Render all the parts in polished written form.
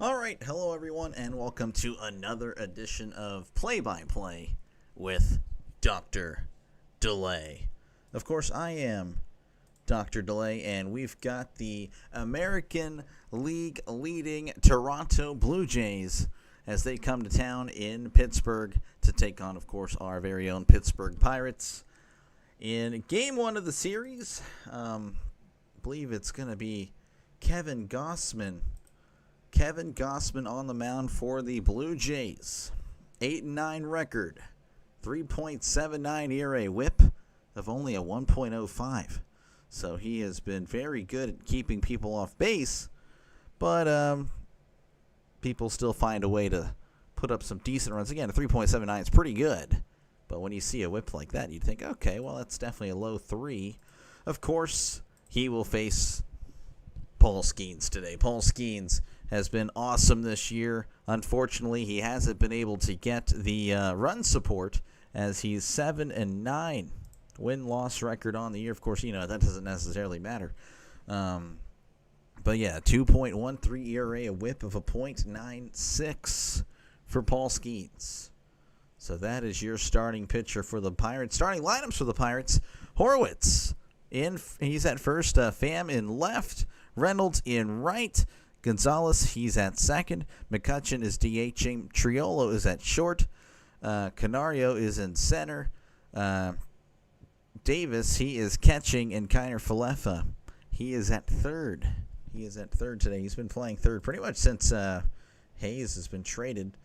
All right, hello everyone, and welcome to another edition of Play by Play with Dr. Delay. Of course, I am Dr. Delay, and we've got the American League leading Toronto Blue Jays as they come to town in Pittsburgh to take on, of course, our very own Pittsburgh Pirates. In Game 1 of the series, I believe it's going to be Kevin Gausman on the mound for the Blue Jays. 8-9 record, 3.79 ERA, whip of only a 1.05. So he has been very good at keeping people off base, but people still find a way to put up some decent runs. Again, a 3.79 is pretty good, but when you see a whip like that, you'd think, okay, well, that's definitely a low 3. Of course, he will face Paul Skeens today. Paul Skeens has been awesome this year. Unfortunately, he hasn't been able to get the run support as he's 7-9 win-loss record on the year. Of course, that doesn't necessarily matter. But yeah, 2.13 ERA, a whip of a .96 for Paul Skeens. So that is your starting pitcher for the Pirates. Starting lineups for the Pirates: Horwitz he's at first, Pham in left, Reynolds in right, Gonzalez, he's at second, McCutchen is DHing, Triolo is at short, Canario is in center, Davis, he is catching, and Kiner Falefa, he is at third. He is at third today. He's been playing third pretty much since Hayes has been traded.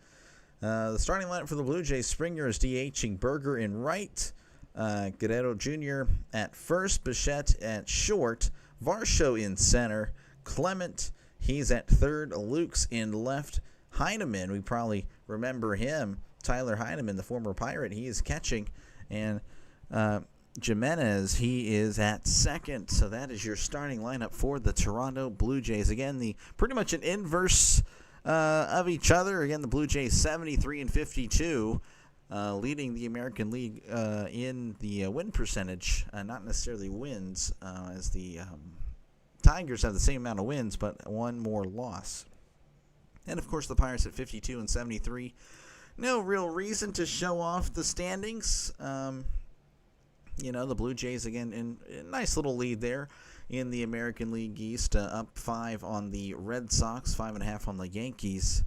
The starting lineup for the Blue Jays: Springer is DHing, Berger in right, Guerrero Jr. at first, Bichette at short, Varsho in center, Clement, he's at third, Lukes in left, Heineman, we probably remember him, Tyler Heineman, the former Pirate, he is catching, and Jimenez, he is at second. So that is your starting lineup for the Toronto Blue Jays. Again, pretty much an inverse of each other. Again, the Blue Jays 73-52. Leading the American League in the win percentage, not necessarily wins, as the Tigers have the same amount of wins, but one more loss. And of course, the Pirates at 52-73. No real reason to show off the standings. The Blue Jays again in a nice little lead there in the American League East, up 5 on the Red Sox, 5.5 on the Yankees.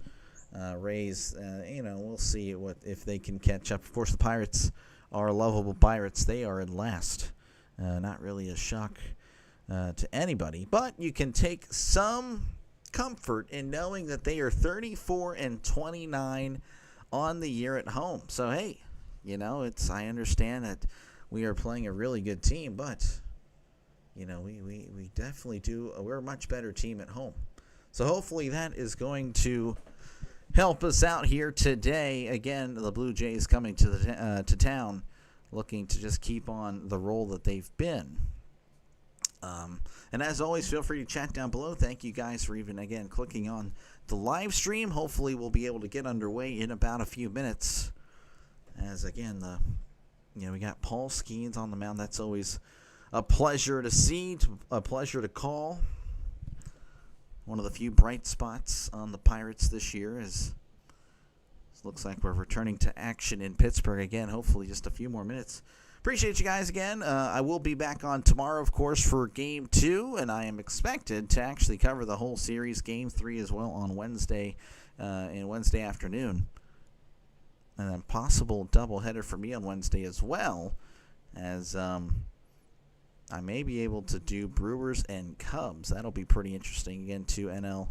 Rays, we'll see if they can catch up. Of course, the Pirates are lovable Pirates. They are in last. Not really a shock to anybody, but you can take some comfort in knowing that they are 34-29 on the year at home. So hey, I understand that we are playing a really good team, but we definitely do. We're a much better team at home. So hopefully that is going to help us out here today. Again, the Blue Jays coming to town, looking to just keep on the roll that they've been. And as always, feel free to chat down below. Thank you guys for even, again, clicking on the live stream. Hopefully we'll be able to get underway in about a few minutes. As, again, we got Paul Skeens on the mound. That's always a pleasure to see, a pleasure to call. One of the few bright spots on the Pirates this year is it looks like we're returning to action in Pittsburgh again. Hopefully just a few more minutes. Appreciate you guys again. I will be back on tomorrow, of course, for Game 2, and I am expected to actually cover the whole series, Game 3 as well, on Wednesday and Wednesday afternoon. And a possible doubleheader for me on Wednesday as well, as I may be able to do Brewers and Cubs. That'll be pretty interesting. Again, 2 NL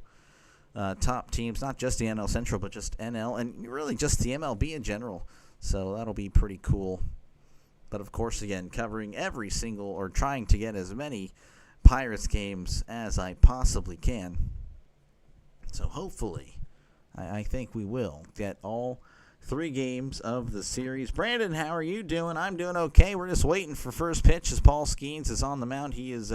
top teams, not just the NL Central, but just NL, and really just the MLB in general. So that'll be pretty cool. But, of course, again, covering every single, or trying to get as many Pirates games as I possibly can. So hopefully, I think we will get all 3 games of the series. Brandon, how are you doing? I'm doing okay. We're just waiting for first pitch as Paul Skeens is on the mound. He is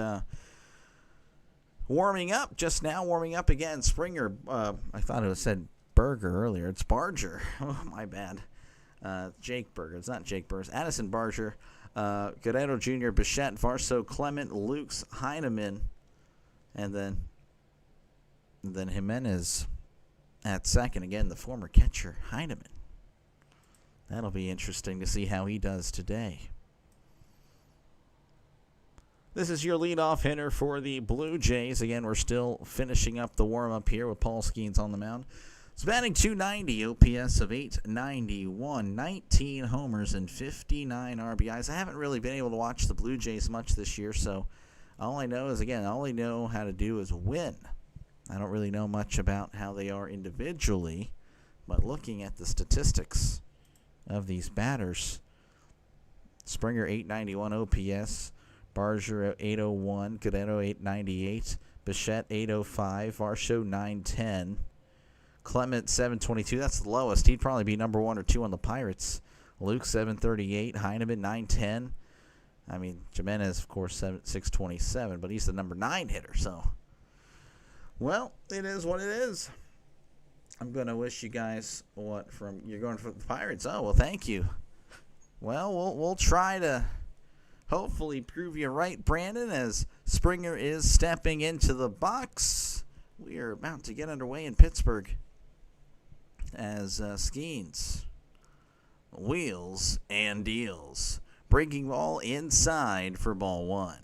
warming up just now, warming up again. Springer, I thought it said Berger earlier. It's Barger. Oh, my bad. Jake Berger. It's not Jake Berger. It's Addison Barger. Guerrero Jr., Bichette, Varsho, Clement, Lukes, Heineman, and then Jimenez at second. Again, the former catcher, Heineman. That'll be interesting to see how he does today. This is your leadoff hitter for the Blue Jays. Again, we're still finishing up the warm-up here with Paul Skeens on the mound. It's batting .290, OPS of .891, 19 homers and 59 RBIs. I haven't really been able to watch the Blue Jays much this year, so all I know is, again, all I know how to do is win. I don't really know much about how they are individually, but looking at the statistics of these batters, Springer .891 OPS, Barger at .801, Guerrero .898, Bichette .805, Varsho .910, Clement .722. That's the lowest. He'd probably be number 1 or 2 on the Pirates. Luke .738, Heineman .910. I mean, Jimenez, of course, .627, but he's the number 9 hitter. So, well, it is what it is. I'm going to wish you guys you're going for the Pirates. Oh, well, thank you. Well, we'll try to hopefully prove you right, Brandon, as Springer is stepping into the box. We are about to get underway in Pittsburgh as Skeens wheels and deals. Breaking ball inside for ball 1.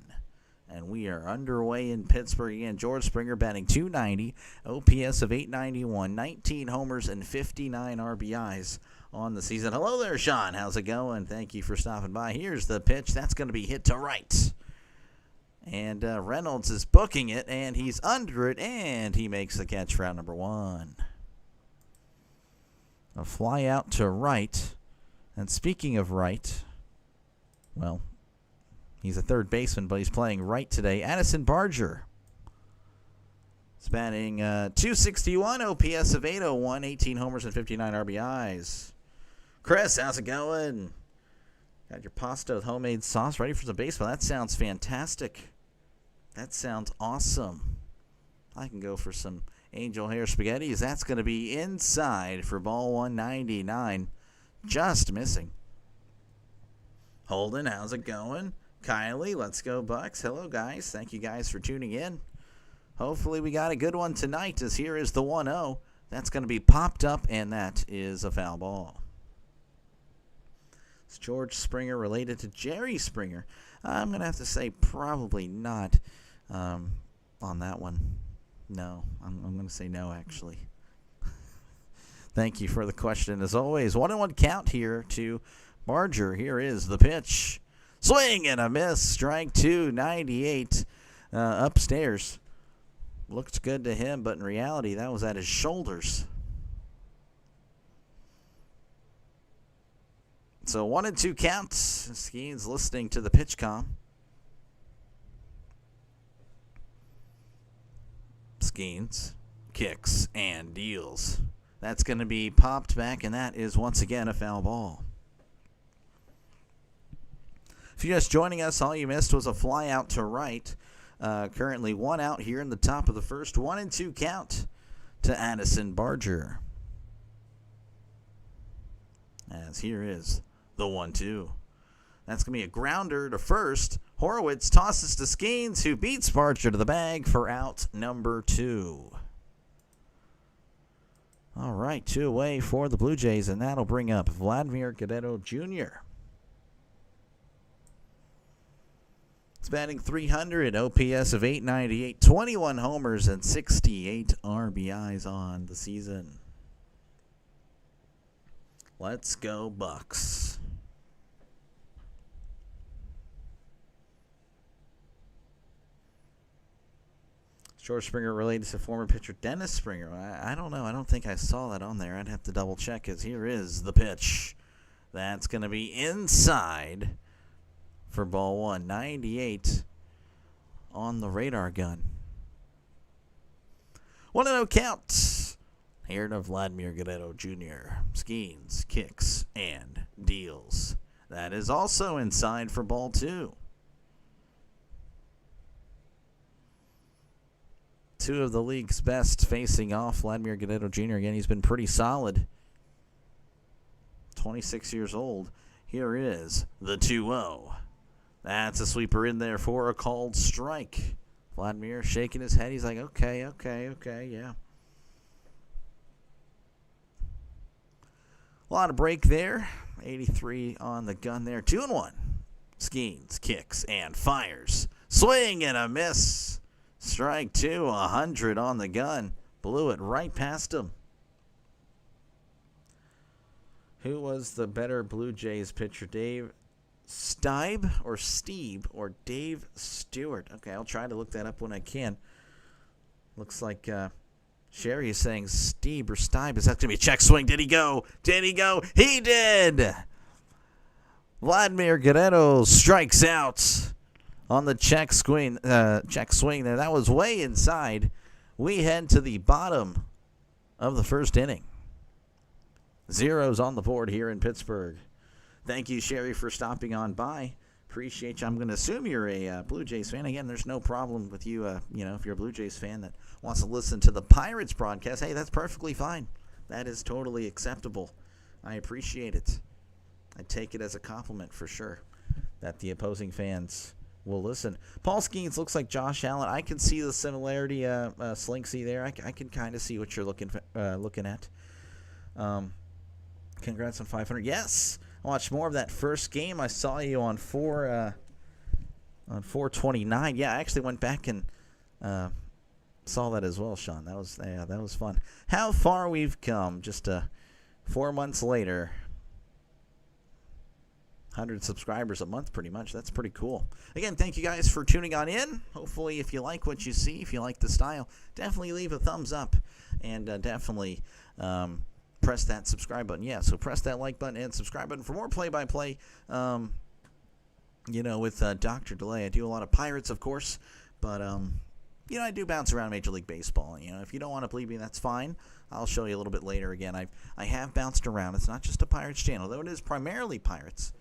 And we are underway in Pittsburgh again. George Springer batting .290, OPS of .891, 19 homers and 59 RBIs on the season. Hello there, Sean. How's it going? Thank you for stopping by. Here's the pitch. That's going to be hit to right. And Reynolds is booking it, and he's under it, and he makes the catch for out number 1. A fly out to right. And speaking of right, well, he's a third baseman, but he's playing right today. Addison Barger. He's batting .261, OPS of .801, 18 homers and 59 RBIs. Chris, how's it going? Got your pasta with homemade sauce ready for some baseball. That sounds fantastic. That sounds awesome. I can go for some angel hair spaghettis. That's going to be inside for ball 199. Just missing. Holden, how's it going? Kylie, let's go Bucks. Hello, guys. Thank you guys for tuning in. Hopefully we got a good one tonight, as here is the 1-0. That's going to be popped up, and that is a foul ball. Is George Springer related to Jerry Springer? I'm going to have to say probably not on that one. No, I'm going to say no, actually. Thank you for the question, as always. 1-1 count here to Barger. Here is the pitch. Swing and a miss. Strike 2, 98 upstairs. Looks good to him, but in reality, that was at his shoulders. So 1-2 counts. Skeens listening to the pitch comm. Skeens kicks and deals. That's going to be popped back, and that is once again a foul ball. If you're just joining us, all you missed was a fly out to right. Currently 1 out here in the top of the first. 1-2 count to Addison Barger. As here is the 1-2. That's going to be a grounder to first. Horowitz tosses to Skeens, who beats Barger to the bag for out number 2. All right, 2 away for the Blue Jays, and that'll bring up Vladimir Guerrero Jr. He's batting .300, OPS of .898, 21 homers and 68 RBIs on the season. Let's go Bucks. George Springer related to former pitcher Dennis Springer. I don't know. I don't think I saw that on there. I'd have to double check, as here is the pitch. That's going to be inside for ball 1. 98 on the radar gun. 1-0 count. Here to Vladimir Guerrero Jr. Skeens, kicks, and deals. That is also inside for ball 2. 2 of the league's best facing off. Vladimir Guerrero Jr. Again, he's been pretty solid. 26 years old. Here is the 2-0. That's a sweeper in there for a called strike. Vladimir shaking his head. He's like, okay, yeah. A lot of break there. 83 on the gun there. 2-1. Skeens, kicks, and fires. Swing and a miss. Strike 2, 100 on the gun. Blew it right past him. Who was the better Blue Jays pitcher, Dave Stieb or Dave Stewart? Okay, I'll try to look that up when I can. Looks like Sherry is saying Stieb or Stieb. Is that going to be a check swing? Did he go? Did he go? He did! Vladimir Guerrero strikes out on the check swing there. That was way inside. We head to the bottom of the first inning. Zeros on the board here in Pittsburgh. Thank you, Sherry, for stopping on by. Appreciate you. I'm going to assume you're a Blue Jays fan. Again, there's no problem with you, if you're a Blue Jays fan that wants to listen to the Pirates broadcast. Hey, that's perfectly fine. That is totally acceptable. I appreciate it. I take it as a compliment for sure that the opposing fans will listen. Paul Skeens looks like Josh Allen. I can see the similarity, Slinksy there. I can kind of see what you're looking at. Congrats on 500. Yes, I watched more of that first game. I saw you on 429. Yeah, I actually went back and saw that as well, Sean. That was fun. How far we've come. Just 4 months later. 100 subscribers a month, pretty much. That's pretty cool. Again, thank you guys for tuning on in. Hopefully, if you like what you see, if you like the style, definitely leave a thumbs up and definitely press that subscribe button. Yeah, so press that like button and subscribe button for more play-by-play. With Dr. Delay, I do a lot of Pirates, of course, but I do bounce around Major League Baseball. If you don't want to believe me, that's fine. I'll show you a little bit later. Again, I have bounced around. It's not just a Pirates channel, though it is primarily Pirates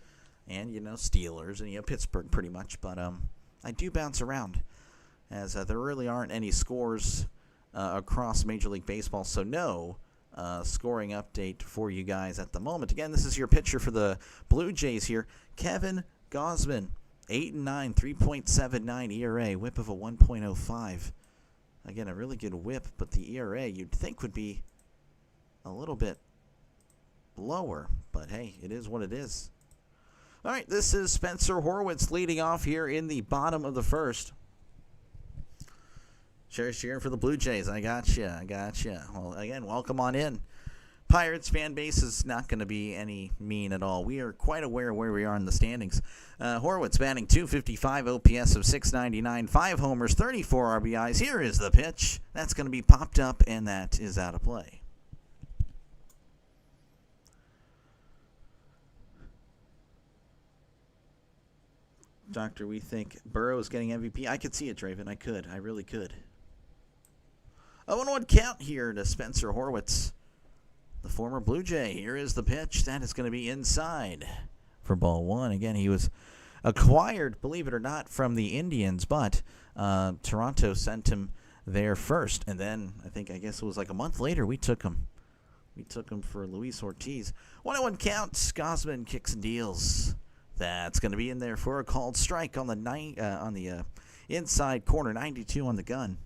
and Steelers and Pittsburgh pretty much. But I do bounce around, as there really aren't any scores across Major League Baseball, so no scoring update for you guys at the moment. Again, this is your pitcher for the Blue Jays here, Kevin Gausman, 8-9, 3.79 ERA, whip of a 1.05. Again, a really good whip, but the ERA you'd think would be a little bit lower, but hey, it is what it is. All right, this is Spencer Horwitz leading off here in the bottom of the first. Sherry's cheering for the Blue Jays. I gotcha. Well, again, welcome on in. Pirates fan base is not going to be any mean at all. We are quite aware of where we are in the standings. Horwitz batting .255, OPS of .699, 5 homers, 34 RBIs. Here is the pitch. That's going to be popped up, and that is out of play. Doctor, we think Burrow's getting MVP. I could see it, Draven. I really could. 0-1 count here to Spencer Horwitz, the former Blue Jay. Here is the pitch. That is going to be inside for ball one. Again, he was acquired, believe it or not, from the Indians, but Toronto sent him there first. And then I guess it was like a month later, we took him. We took him for Luis Ortiz. 1-1 count. Gausman kicks and deals. That's going to be in there for a called strike on the inside corner, 92 on the gun.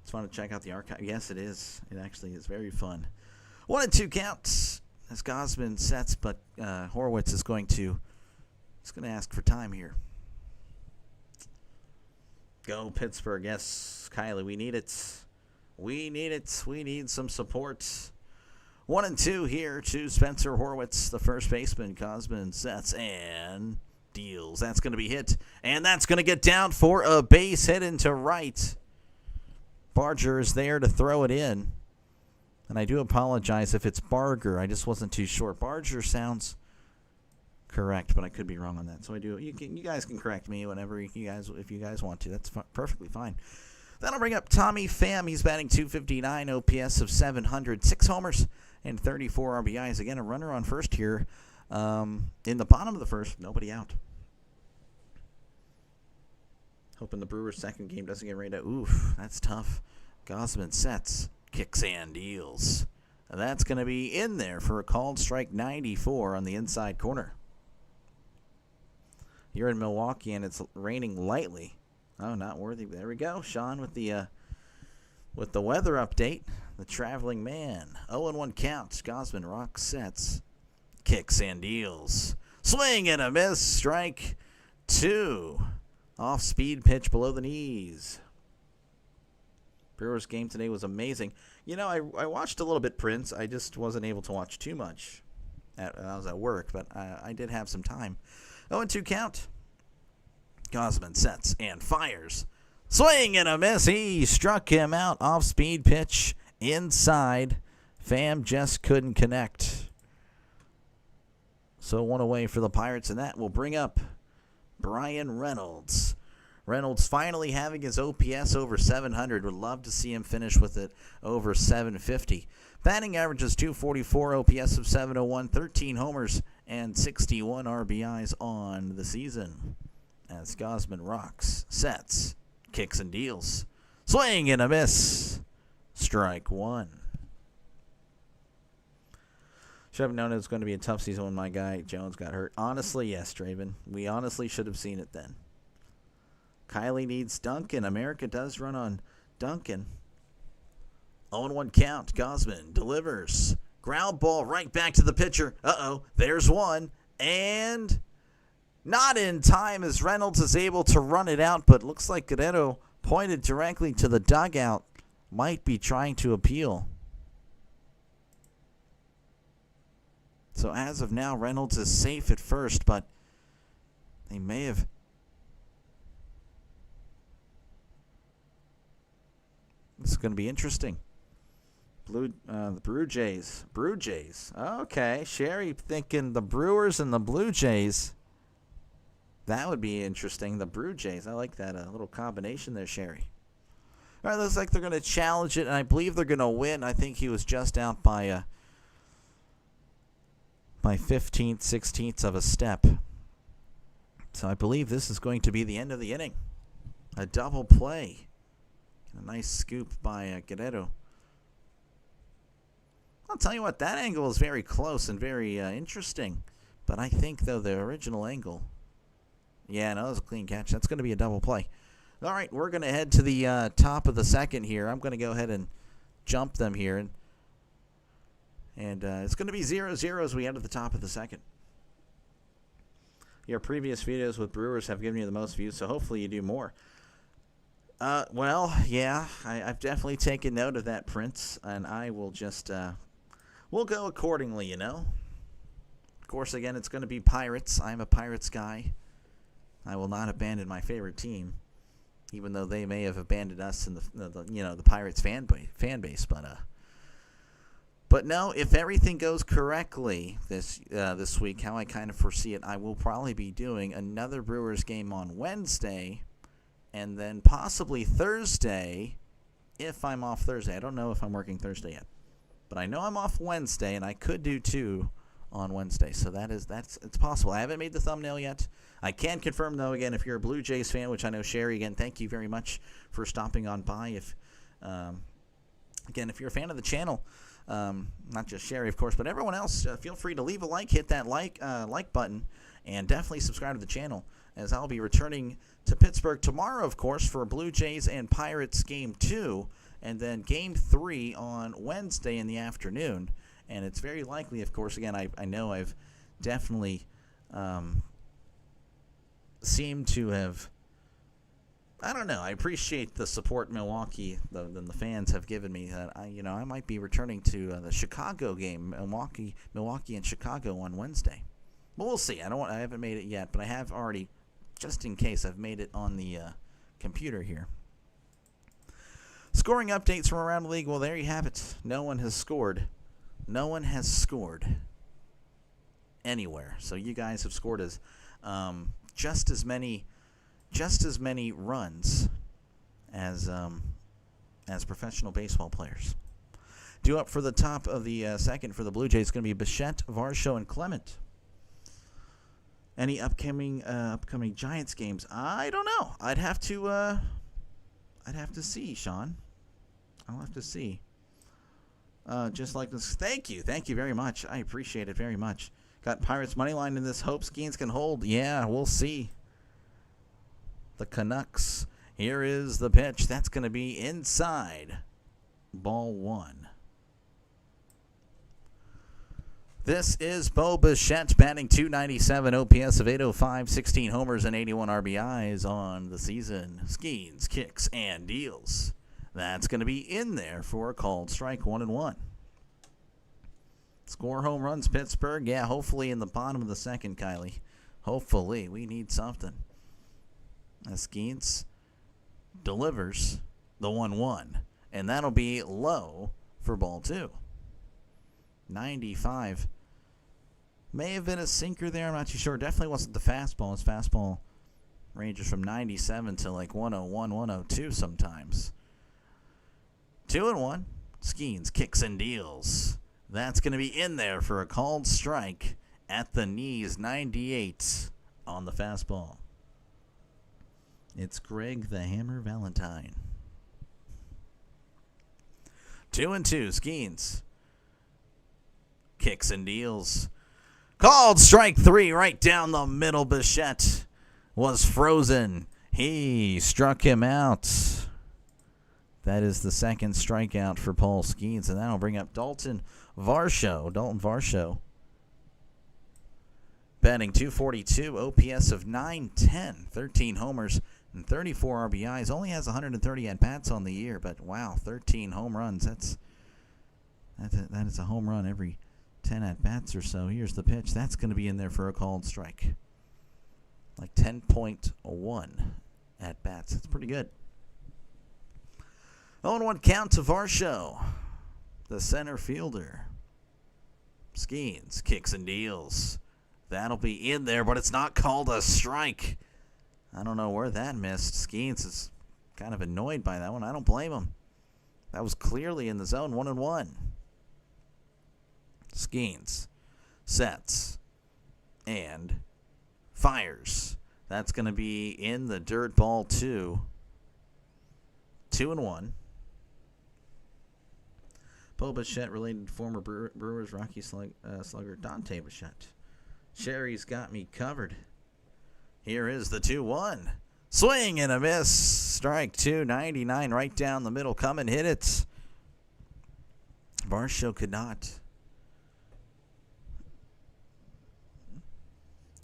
It's fun to check out the archive. Yes, it is. It actually is very fun. 1-2 counts as Gausman sets, but Horwitz is going to ask for time here. Go Pittsburgh. Yes, Kylie, we need it. We need some support. 1-2 here to Spencer Horwitz, the first baseman. Gausman sets and deals. That's going to be hit, and that's going to get down for a base hit into right. Barger is there to throw it in. And I do apologize if it's Barger. I just wasn't too sure. Barger sounds correct, but I could be wrong on that. So I do. You guys can correct me whenever if you guys want to. That's perfectly fine. That'll bring up Tommy Pham. He's batting .259, OPS of 700, 6 homers and 34 RBIs. Again, a runner on first here. In the bottom of the first, nobody out. Hoping the Brewers' second game doesn't get rained out. Oof, that's tough. Gausman sets, kicks and deals. And that's going to be in there for a called strike, 94 on the inside corner. You're in Milwaukee and it's raining lightly. Oh, not worthy. There we go. Sean with the weather update. the traveling man. 0-1 count. Gosman rocks, sets, kicks and deals. Swing and a miss. Strike 2. Off speed pitch below the knees. Brewers game today was amazing. You know, I watched a little bit, Prince. I just wasn't able to watch too much. I was at work, but I did have some time. 0-2 count. Gosman sets and fires. Swing and a miss. He struck him out. Off-speed pitch inside. Pham just couldn't connect. So one away for the Pirates, and that will bring up Bryan Reynolds. Reynolds finally having his OPS over 700. Would love to see him finish with it over 750. Batting average is .244, OPS of 701, 13 homers, and 61 RBIs on the season. As Gosman rocks, sets, kicks and deals. Swing and a miss. Strike 1. Should have known it was going to be a tough season when my guy Jones got hurt. Honestly, yes, Draven. We honestly should have seen it then. Kylie needs Duncan. America does run on Duncan. 0-1 count. Gosman delivers. Ground ball right back to the pitcher. Uh-oh. There's one. And not in time as Reynolds is able to run it out, but looks like Guerrero pointed directly to the dugout. Might be trying to appeal. So as of now, Reynolds is safe at first, but they may have... This is going to be interesting. The Blue Jays. Blue Jays. Okay, Sherry thinking the Brewers and the Blue Jays. That would be interesting. The Blue Jays. I like that little combination there, Sherry. All right, looks like they're going to challenge it, and I believe they're going to win. I think he was just out by 15th, 16th of a step. So I believe this is going to be the end of the inning. A double play. A nice scoop by Guerrero. I'll tell you what, that angle is very close and very interesting. But I think, though, the original angle... Yeah, no, that was a clean catch. That's going to be a double play. All right, we're going to head to the top of the second here. I'm going to go ahead and jump them here. And it's going to be 0-0 as we head to the top of the second. Your previous videos with Brewers have given you the most views, so hopefully you do more. Well, yeah, I've definitely taken note of that, Prince, and I will just, we'll go accordingly, you know. Of course, again, it's going to be Pirates. I'm a Pirates guy. I will not abandon my favorite team, even though they may have abandoned us in the Pirates fan base. But no, if everything goes correctly this week, how I kind of foresee it, I will probably be doing another Brewers game on Wednesday. And then possibly Thursday, if I'm off Thursday. I don't know if I'm working Thursday yet. But I know I'm off Wednesday, and I could do 2 on Wednesday. So it's possible. I haven't made the thumbnail yet. I can confirm, though, again, if you're a Blue Jays fan, which I know Sherry, again, thank you very much for stopping on by. Again, if you're a fan of the channel, not just Sherry, of course, but everyone else, feel free to leave a like, hit that like button, and definitely subscribe to the channel, as I'll be returning to Pittsburgh tomorrow, of course, for Blue Jays and Pirates Game 2, and then Game 3 on Wednesday in the afternoon. And it's very likely, of course, again, I know I've definitely seemed to have, I don't know, I appreciate the support Milwaukee, the fans have given me. That I might be returning to the Chicago game, Milwaukee and Chicago on Wednesday. But we'll see. I haven't made it yet, but I have already, just in case, I've made it on the computer here. Scoring updates from around the league. Well, there you have it. No one has scored. No one has scored anywhere. So you guys have scored as just as many runs as professional baseball players. Due up for the top of the second for the Blue Jays is going to be Bichette, Varsho, and Clement. Any upcoming Giants games? I don't know. I'd have to see, Sean. I'll have to see. Just like this. Thank you very much. I appreciate it very much. Got Pirates money line in this. Hope Skeens can hold. Yeah, we'll see. The Canucks. Here is the pitch. That's going to be inside. Ball 1. This is Bo Bichette batting .297, OPS of 805, 16 homers and 81 RBIs on the season. Skeens, kicks, and deals. That's going to be in there for a called strike, 1-1. Score home runs, Pittsburgh. Yeah, hopefully in the bottom of the second, Kylie. Hopefully. We need something. Skeens delivers the 1-1. And that'll be low for ball 2. 95. May have been a sinker there. I'm not too sure. Definitely wasn't the fastball. His fastball ranges from 97 to like 101, 102 sometimes. 2-1. Skeens, kicks, and deals. That's going to be in there for a called strike at the knees. 98 on the fastball. It's Greg the Hammer Valentine. 2-2. Skeens, kicks, and deals. Called strike 3 right down the middle. Bichette was frozen. He struck him out. That is the second strikeout for Paul Skeens, and that'll bring up Dalton Varsho, batting .242, OPS of 910, 13 homers and 34 RBIs. Only has 130 at-bats on the year, but wow, 13 home runs. That is a home run every 10 at-bats or so. Here's the pitch. That's going to be in there for a called strike. Like 10.1 at-bats. That's pretty good. 0-1 count to Varsho, the center fielder. Skeens, kicks, and deals. That'll be in there, but it's not called a strike. I don't know where that missed. Skeens is kind of annoyed by that one. I don't blame him. That was clearly in the zone. 1-1. Skeens sets and fires. That's going to be in the dirt, ball 2. 2-1. Bo Bichette related to former Brewers Rocky slugger Dante Bichette. Sherry's got me covered. Here is the 2-1. Swing and a miss. Strike 2, 99 right down the middle. Come and hit it. Varsho could not.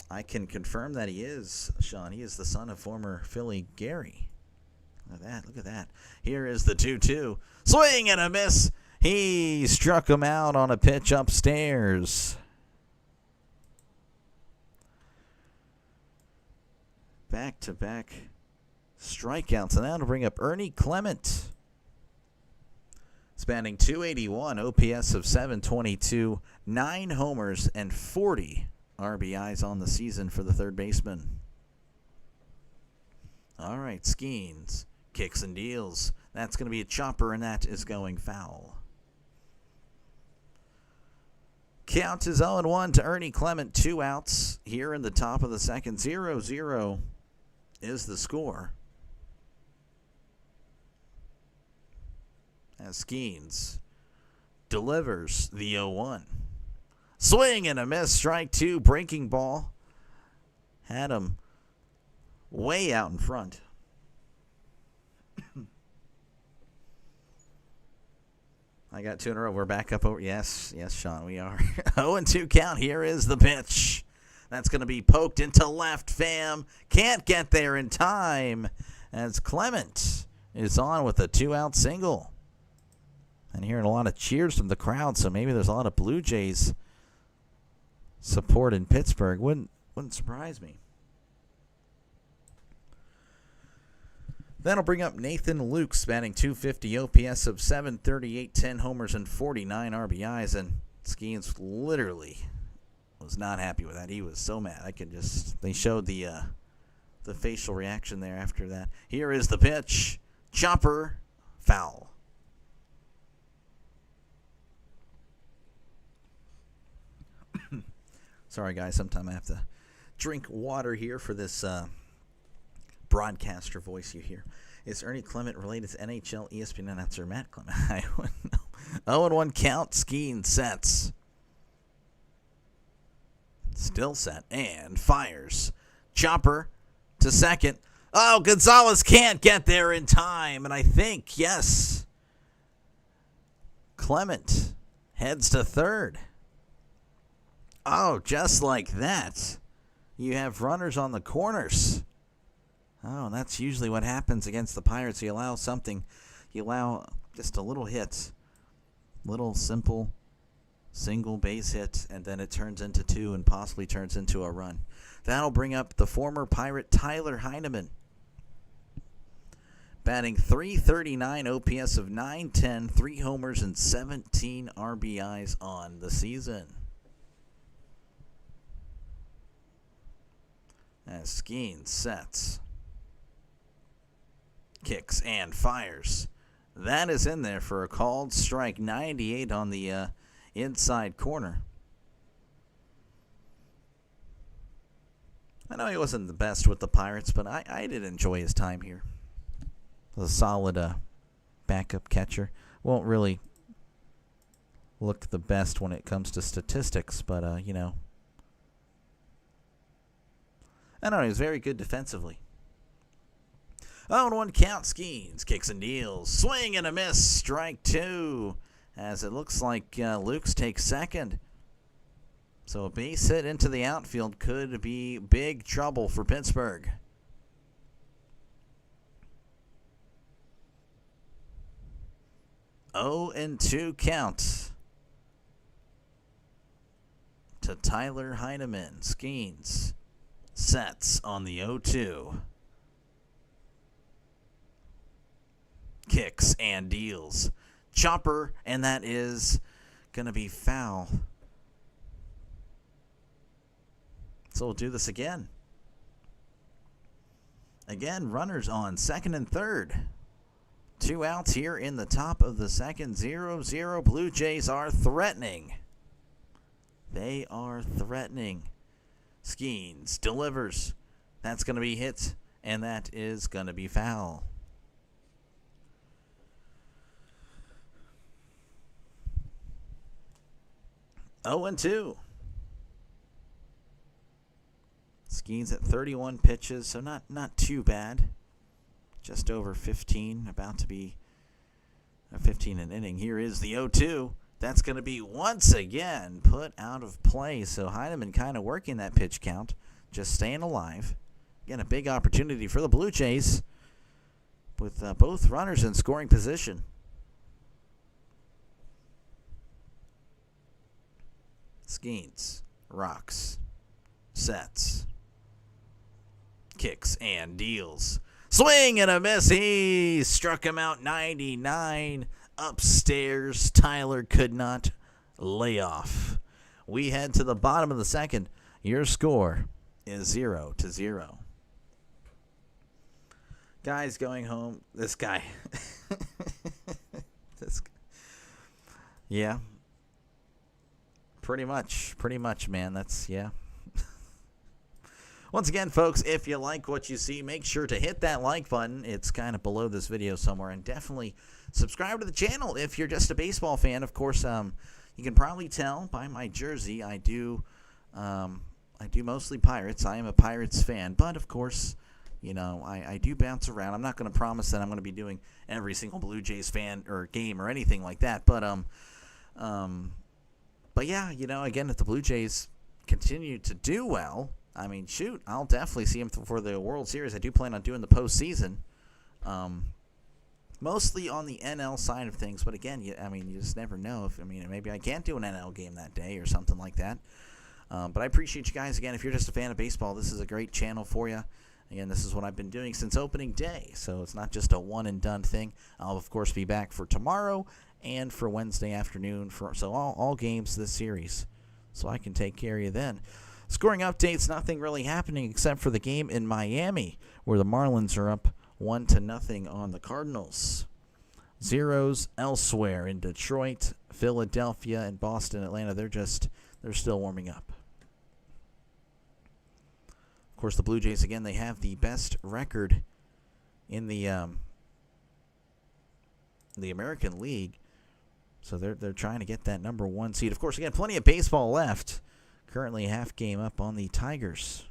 I can confirm that he is, Sean. He is the son of former Philly Gary. Look at that. Look at that. Here is the 2-2. Swing and a miss. He struck him out on a pitch upstairs. Back-to-back strikeouts. And that'll bring up Ernie Clement. Spanning .281, OPS of 722, 9 homers, and 40 RBIs on the season for the third baseman. All right, Skeens, kicks, and deals. That's going to be a chopper, and that is going foul. Count is 0-1 to Ernie Clement. 2 outs here in the top of the second. 0-0 is the score. As Skeens delivers the 0-1. Swing and a miss. Strike 2. Breaking ball. Had him way out in front. I got 2 in a row. We're back up over. Yes, Sean, we are. 0-2 count. Here is the pitch. That's going to be poked into left. Pham can't get there in time as Clement is on with a 2-out single. And hearing a lot of cheers from the crowd, so maybe there's a lot of Blue Jays support in Pittsburgh. Wouldn't surprise me. That'll bring up Nathan Lukes, batting .250, OPS of 738, 10 homers, and 49 RBIs. And Skeens literally was not happy with that. He was so mad. They showed the facial reaction there after that. Here is the pitch. Chopper, foul. Sorry, guys. Sometime I have to drink water here for this broadcaster voice you hear. Is Ernie Clement related to NHL ESPN announcer Matt Clement? I wouldn't know. 0-1 count. Skeens sets. Still set and fires. Chopper to second. Oh, Gonzalez can't get there in time. And I think, yes, Clement heads to third. Oh, just like that. You have runners on the corners. Oh, that's usually what happens against the Pirates. You allow just a little hit. Little simple single base hit, and then it turns into two and possibly turns into a run. That'll bring up the former Pirate Tyler Heineman. Batting .339, OPS of .910, 3 homers and 17 RBIs on the season. As Skeens sets, kicks, and fires. That is in there for a called strike. 98 on the inside corner. I know he wasn't the best with the Pirates, but I did enjoy his time here. A solid backup catcher. Won't really look the best when it comes to statistics, but, I don't know, he was very good defensively. 0-1 count. Skeens kicks and deals. Swing and a miss. Strike 2. As it looks like Lukes takes second. So a base hit into the outfield could be big trouble for Pittsburgh. 0-2 count to Tyler Heineman. Skeens sets on the 0-2. Kicks and deals. Chopper, and that is going to be foul. So we'll do this again. Again, runners on second and third. 2 outs here in the top of the second. 0-0. Blue Jays are threatening. They are threatening. Skeens delivers. That's going to be hit, and that is going to be foul. Oh, and 2. Skeens at 31 pitches, so not too bad. Just over 15, about to be 15 an inning. Here is the 0-2. That's going to be once again put out of play. So Heineman kind of working that pitch count, just staying alive. Again, a big opportunity for the Blue Jays with both runners in scoring position. Skeens rocks, sets, kicks, and deals. Swing and a miss. He struck him out. 99 upstairs. Tyler could not lay off. We head to the bottom of the second. Your score is 0-0. Guy's going home. This guy. Yeah. Pretty much, man. That's, yeah. Once again, folks, if you like what you see, make sure to hit that like button. It's kind of below this video somewhere. And definitely subscribe to the channel if you're just a baseball fan. Of course, you can probably tell by my jersey, I do mostly Pirates. I am a Pirates fan. But, of course, I do bounce around. I'm not going to promise that I'm going to be doing every single Blue Jays fan or game or anything like that. But yeah, again, if the Blue Jays continue to do well, I mean, shoot, I'll definitely see him for the World Series. I do plan on doing the postseason, mostly on the NL side of things. But again, you just never know. Maybe I can't do an NL game that day or something like that. But I appreciate you guys. Again, if you're just a fan of baseball, this is a great channel for you. Again, this is what I've been doing since opening day, so it's not just a one-and-done thing. I'll, of course, be back for tomorrow and for Wednesday afternoon, so all games this series, so I can take care of you then. Scoring updates, nothing really happening except for the game in Miami, where the Marlins are up 1-0 on the Cardinals. Zeros elsewhere in Detroit, Philadelphia, and Boston, Atlanta. They're still warming up. Of course, the Blue Jays, again, they have the best record in the American League. So they're trying to get that number 1 seed. Of course, again, plenty of baseball left. Currently a half game up on the Tigers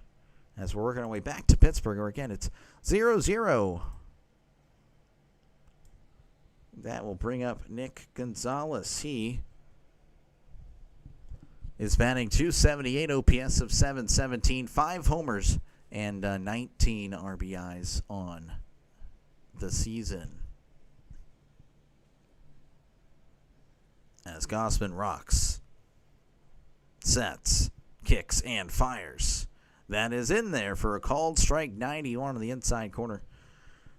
as we're working our way back to Pittsburgh, where, again, it's 0-0. That will bring up Nick Gonzalez. He is batting .278, OPS of .717, 5 homers, and 19 RBIs on the season. As Gausman rocks, sets, kicks, and fires. That is in there for a called strike, 91 on the inside corner.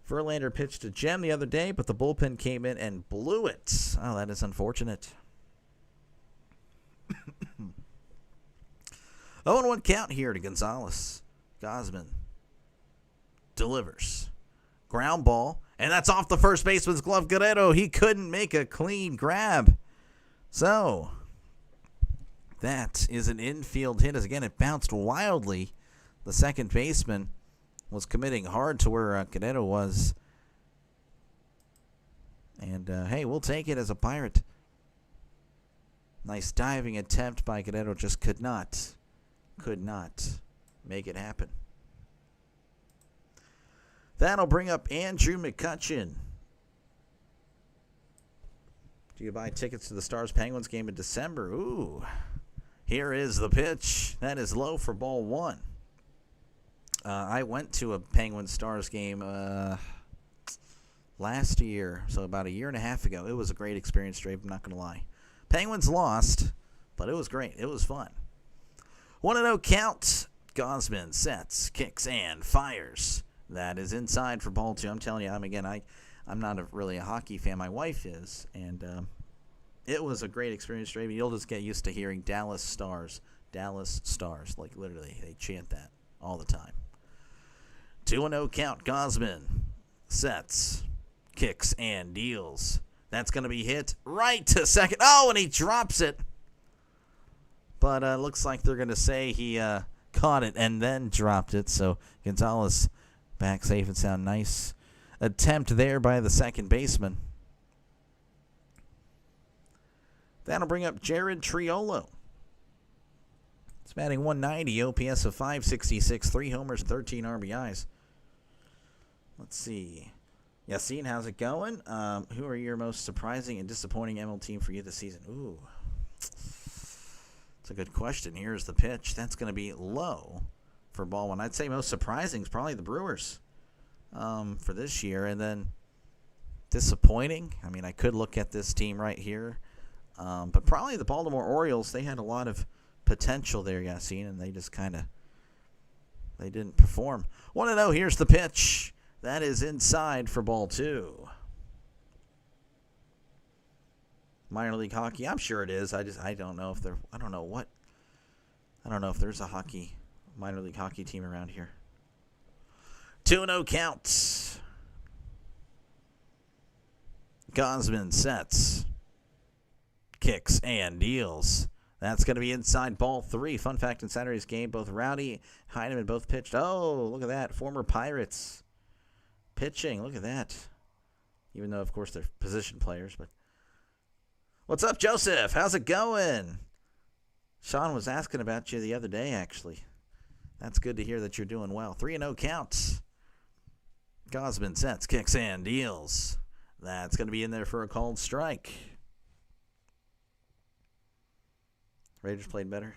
Verlander pitched to Gem the other day, but the bullpen came in and blew it. Oh, that is unfortunate. 0-1 count here to Gonzalez. Gausman delivers. Ground ball, and that's off the first baseman's glove. Guerrero, he couldn't make a clean grab. So, that is an infield hit. As again, it bounced wildly. The second baseman was committing hard to where Guerrero was. And, hey, we'll take it as a Pirate. Nice diving attempt by Guerrero. Just could not make it happen. That'll bring up Andrew McCutchen. Do you buy tickets to the Stars-Penguins game in December? Ooh. Here is the pitch. That is low for ball one. I went to a Penguins-Stars game last year, so about a year and a half ago. It was a great experience, Dave, I'm not going to lie. Penguins lost, but it was great. It was fun. 1-0 count. Gausman sets, kicks, and fires. That is inside for ball two. I'm telling you, I'm not really a hockey fan. My wife is, and it was a great experience, Dave. You'll just get used to hearing Dallas Stars. Dallas Stars. Like, literally, they chant that all the time. 2-0 count. Gausman sets, kicks, and deals. That's going to be hit right to second. Oh, and he drops it. But looks like they're going to say he caught it and then dropped it. So Gonzalez back safe and sound. Nice attempt there by the second baseman. That'll bring up Jared Triolo. He's batting .190, OPS of .566, 3 homers, 13 RBIs. Let's see. Yassine, how's it going? Who are your most surprising and disappointing ML team for you this season? Ooh. It's a good question. Here's the pitch. That's going to be low for ball one. I'd say most surprising is probably the Brewers for this year. And then disappointing, I mean, I could look at this team right here. But probably the Baltimore Orioles. They had a lot of potential there, Yassine, and they just they didn't perform. 1-0, here's the pitch. That is inside for ball two. Minor league hockey, I'm sure it is. I don't know if I don't know if there's a minor league hockey team around here. 2-0 count. Gausman sets, kicks, and deals. That's going to be inside ball three. Fun fact in Saturday's game, both Rowdy and Heineman both pitched. Oh, look at that. Former Pirates pitching. Look at that. Even though, of course, they're position players. But what's up, Joseph? How's it going? Sean was asking about you the other day, actually. That's good to hear that you're doing well. 3-0 counts. Gausman sets, kicks, and deals. That's going to be in there for a called strike. Raiders played better.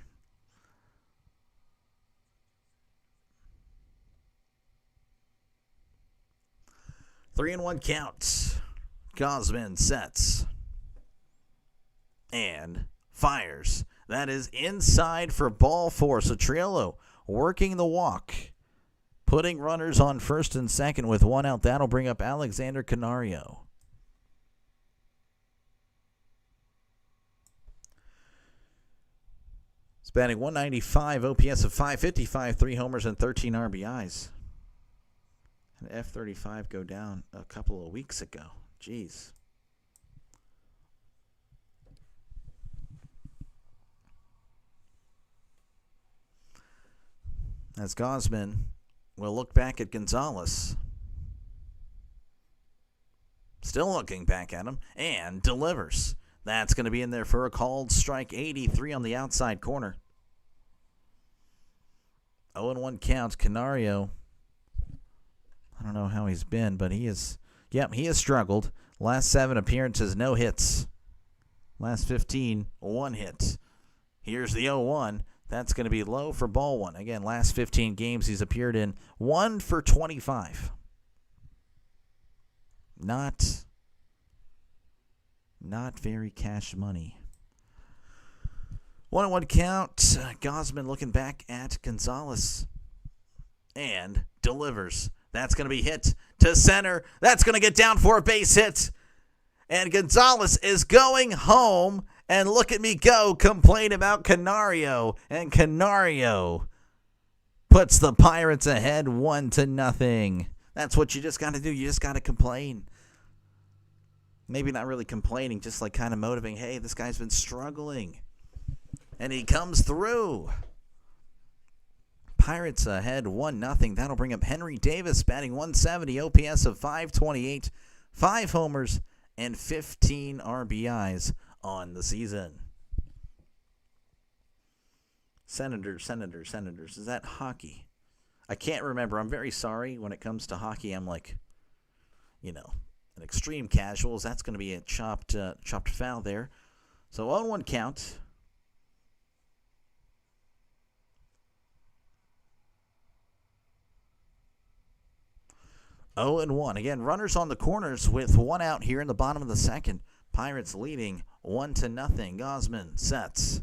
Three and one count. Gausman sets and fires. That is inside for ball four. So Triolo working the walk, putting runners on first and second with one out. That'll bring up Alexander Canario. He's batting .195, OPS of .555, 3 homers and 13 RBIs. And F-35 go down a couple of weeks ago. Jeez. As Gausman will look back at Gonzalez. Still looking back at him and delivers. That's going to be in there for a called strike. 83 on the outside corner. 0-1 count. Canario. I don't know how he's been, but he has struggled. Last 7 appearances, no hits. Last 15, 1 hit. Here's the 0-1. That's going to be low for ball one. Again, last 15 games he's appeared in, 1 for 25. Not very cash money. 1-1 count. Gosman looking back at Gonzalez. And delivers. That's going to be hit to center. That's going to get down for a base hit. And Gonzalez is going home. And look at me go complain about Canario. And Canario puts the Pirates ahead 1-0. That's what you just got to do. You just got to complain. Maybe not really complaining, just like kind of motivating. Hey, this guy's been struggling. And he comes through. Pirates ahead 1-0. That'll bring up Henry Davis batting 170, OPS of 528, 5 homers, and 15 RBIs on the season. Senators. Is that hockey? I can't remember. I'm very sorry. When it comes to hockey, I'm like, an extreme casuals. That's going to be a chopped foul there. So 0-1 count. Oh and 1. Again, runners on the corners with 1 out here in the bottom of the second. Pirates leading 1-0. Gosman sets,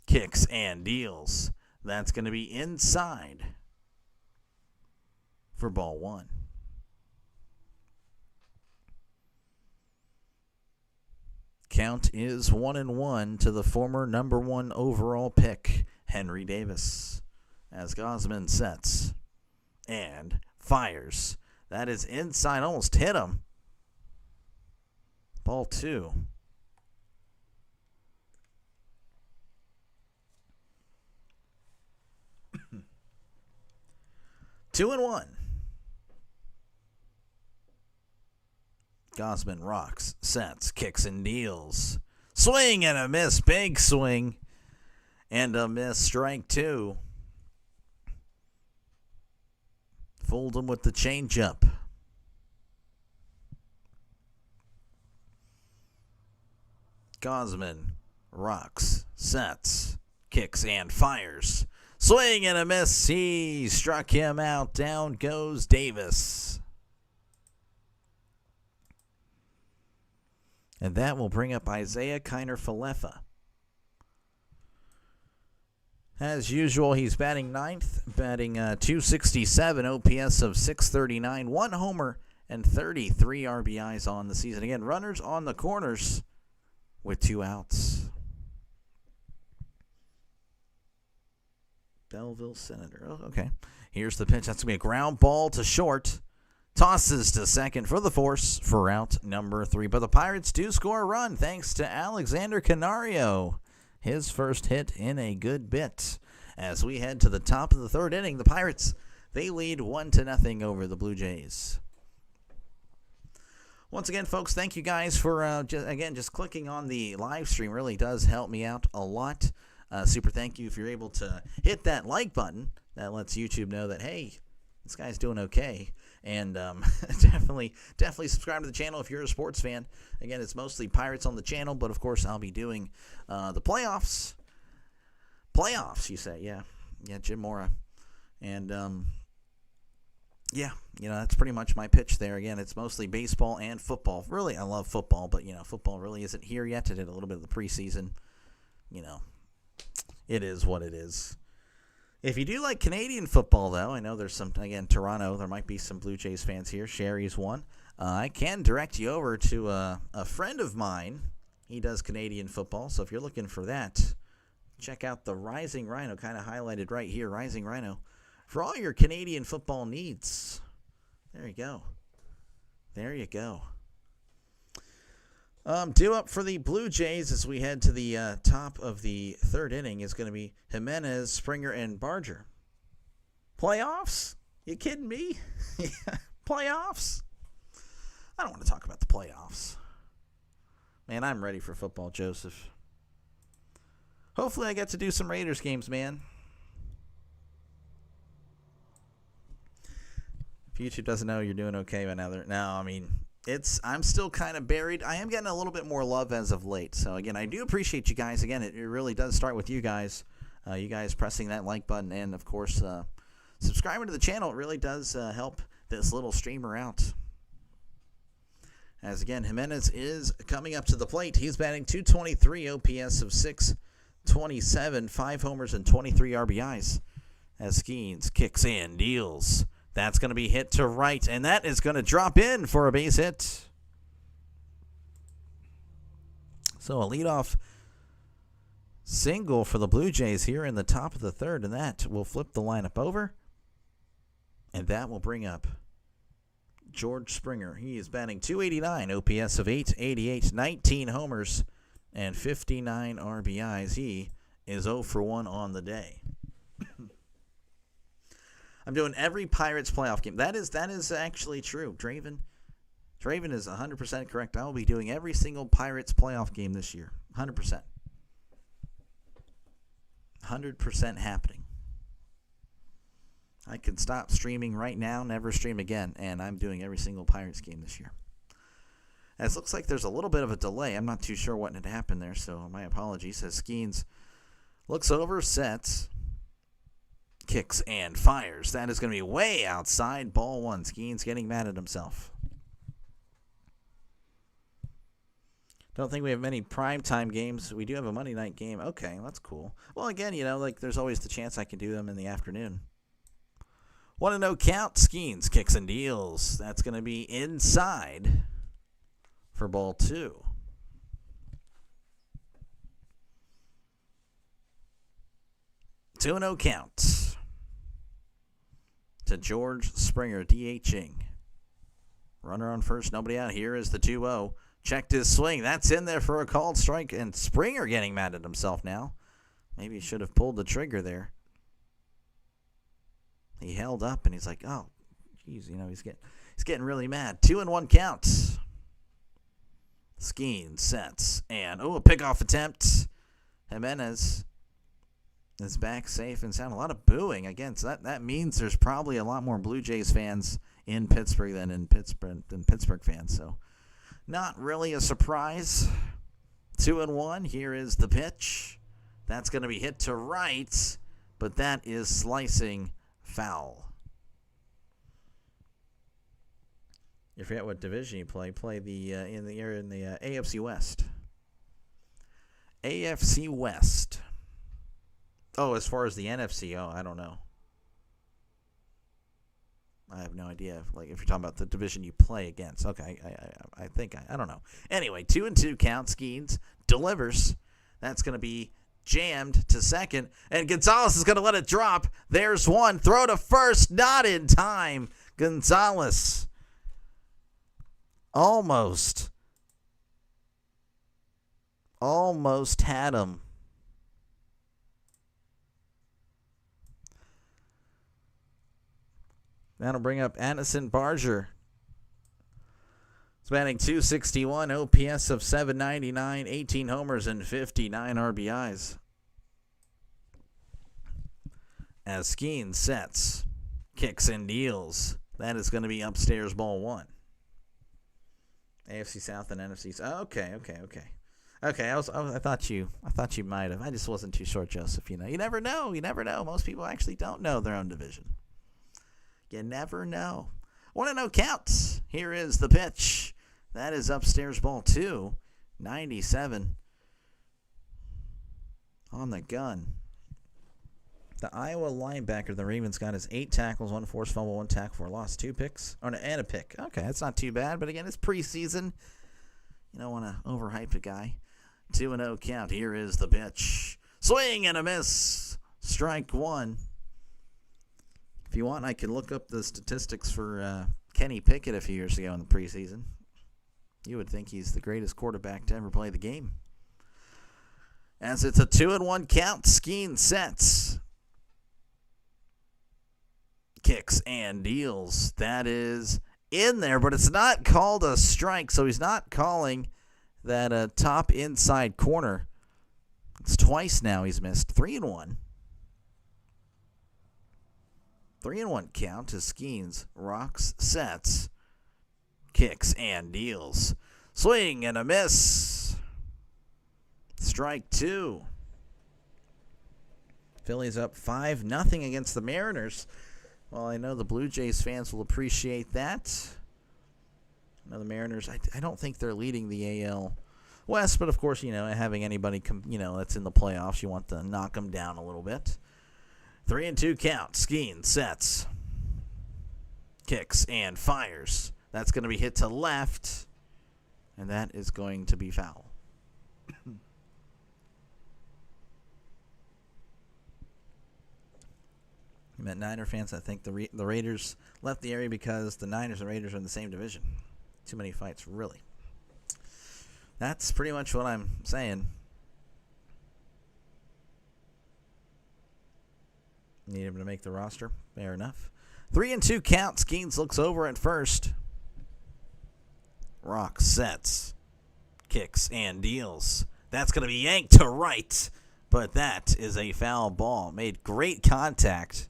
kicks, and deals. That's going to be inside for ball one. Count is 1-1 to the former number 1 overall pick, Henry Davis, as Gosman sets and fires. That is inside, almost hit him. Ball 2. Two and 1. Gosman rocks, sets, kicks, and deals. Swing and a miss. Big swing and a miss. Strike 2. Fooled him with the changeup. Gosman rocks, sets, kicks, and fires. Swing and a miss. He struck him out. Down goes Davis. And that will bring up Isaiah Kiner-Falefa. As usual, he's batting 9th, batting .267, OPS of 639, 1 homer, and 33 RBIs on the season. Again, runners on the corners with 2 outs. Belleville Senator. Oh, okay. Here's the pitch. That's going to be a ground ball to short. Tosses to second for the force for out number 3. But the Pirates do score a run thanks to Alexander Canario. His first hit in a good bit. As we head to the top of the 3rd inning, the Pirates, they lead 1-0 over the Blue Jays. Once again, folks, thank you guys for, just clicking on the live stream. Really does help me out a lot. Super thank you if you're able to hit that like button. That lets YouTube know that, hey, this guy's doing okay. And definitely subscribe to the channel if you're a sports fan. Again, it's mostly Pirates on the channel, but of course I'll be doing the playoffs. Playoffs, you say? Yeah, Jim Mora. And that's pretty much my pitch there. Again, it's mostly baseball and football. Really, I love football, but football really isn't here yet. I did a little bit of the preseason. It is what it is. If you do like Canadian football, though, I know there's some, again, Toronto, there might be some Blue Jays fans here. Sherry's one. I can direct you over to a friend of mine. He does Canadian football, so if you're looking for that, check out the Rising Rhino, kind of highlighted right here, Rising Rhino, for all your Canadian football needs. There you go. There you go. Due up for the Blue Jays as we head to the top of the 3rd inning is going to be Jimenez, Springer, and Barger. Playoffs? You kidding me? Playoffs? I don't want to talk about the playoffs. Man, I'm ready for football, Joseph. Hopefully I get to do some Raiders games, man. If YouTube doesn't know you're doing okay by now, I'm still kind of buried. I am getting a little bit more love as of late. So again, I do appreciate you guys. Again, it really does start with you guys. You guys pressing that like button and of course subscribing to the channel. It really does help this little streamer out. As again, Jimenez is coming up to the plate. He's batting .223, OPS of .627, 5 homers and 23 RBIs. As Skeens kicks in, deals. That's going to be hit to right, and that is going to drop in for a base hit. So a leadoff single for the Blue Jays here in the top of the third, and that will flip the lineup over. And that will bring up George Springer. He is batting .289, OPS of .888, 19 homers, and 59 RBIs. He is 0 for 1 on the day. I'm doing every Pirates playoff game. That is actually true. Draven is 100% correct. I will be doing every single Pirates playoff game this year. 100%. 100% happening. I can stop streaming right now, never stream again, and I'm doing every single Pirates game this year. As looks like there's a little bit of a delay. I'm not too sure what had happened there, so my apologies. As Skeens looks over, sets, kicks, and fires. That is going to be way outside. Ball one. Skeens getting mad at himself. Don't think we have many primetime games. We do have a Monday night game. Okay, that's cool. Well, again, there's always the chance I can do them in the afternoon. 1-0 count. Skeens kicks and deals. That's going to be inside for ball 2. Two and 0 count to George Springer, DHing. Runner on first, nobody out. Here is the 2-0. Checked his swing. That's in there for a called strike, and Springer getting mad at himself now. Maybe he should have pulled the trigger there. He held up, and he's like, oh, geez, he's getting really mad. 2-1 count. Skeens sets, and a pickoff attempt. Jimenez is back safe and sound. A lot of booing again, so that means there's probably a lot more Blue Jays fans in Pittsburgh than Pittsburgh fans. So not really a surprise. 2-1. Here is the pitch. That's going to be hit to right, but that is slicing foul. You forget what division you play. Play the in the AFC West. AFC West. Oh, as far as the NFC, I don't know. I have no idea. Like if you're talking about the division you play against. Okay, I think I don't know. Anyway, 2-2 count. Skeens delivers. That's going to be jammed to second, and Gonzalez is going to let it drop. There's one. Throw to first, not in time. Gonzalez almost had him. That'll bring up Addison Barger. He's batting .261, OPS of .799, 18 homers and 59 RBIs. As Skeens sets, kicks and deals. That is going to be upstairs ball 1. AFC South and NFC South. Okay. I thought you might have. I just wasn't too sure, Joseph. You never know. Most people actually don't know their own division. You never know. 1-0 counts. Here is the pitch. That is upstairs ball 2. 97 on the gun. The Iowa linebacker, the Ravens, got his 8 tackles, 1 forced fumble, 1 tackle for a loss, 2 picks, and a pick. Okay, that's not too bad. But again, it's preseason. You don't want to overhype a guy. 2-0 count. Here is the pitch. Swing and a miss. Strike 1. If you want, I can look up the statistics for Kenny Pickett a few years ago in the preseason. You would think he's the greatest quarterback to ever play the game. As it's a 2-1 count, Skeens sets, kicks and deals. That is in there, but it's not called a strike, so he's not calling that top inside corner. It's twice now he's missed. 3-1. 3-1 count to Skeens, rocks, sets, kicks and deals. Swing and a miss. Strike 2. Phillies up 5-0 against the Mariners. Well, I know the Blue Jays fans will appreciate that. I know the Mariners, I don't think they're leading the AL West, but of course, having anybody that's in the playoffs, you want to knock them down a little bit. 3-2 count. Skeen sets. Kicks and fires. That's going to be hit to left, and that is going to be foul. You met Niner fans. I think the Raiders left the area because the Niners and Raiders are in the same division. Too many fights, really. That's pretty much what I'm saying. Need him to make the roster. Fair enough. 3-2 count. Skeens looks over at first. Rock sets. Kicks and deals. That's going to be yanked to right. But that is a foul ball. Made great contact.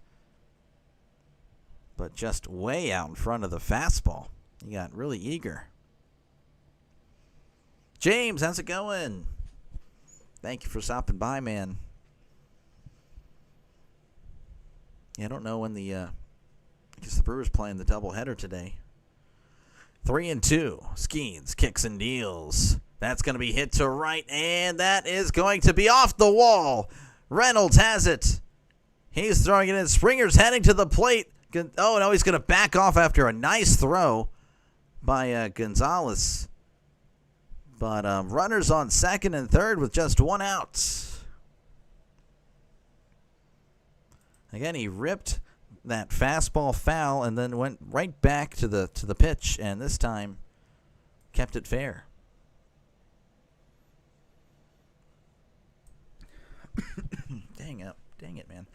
But just way out in front of the fastball. He got really eager. James, how's it going? Thank you for stopping by, man. Yeah, I don't know when I guess the Brewers playing the doubleheader today. 3-2. Skeens, kicks and deals. That's going to be hit to right, and that is going to be off the wall. Reynolds has it. He's throwing it in. Springer's heading to the plate. Oh, no, he's going to back off after a nice throw by Gonzalez. But runners on second and third with just one out. Again, he ripped that fastball foul and then went right back to the pitch, and this time kept it fair. Dang it, man.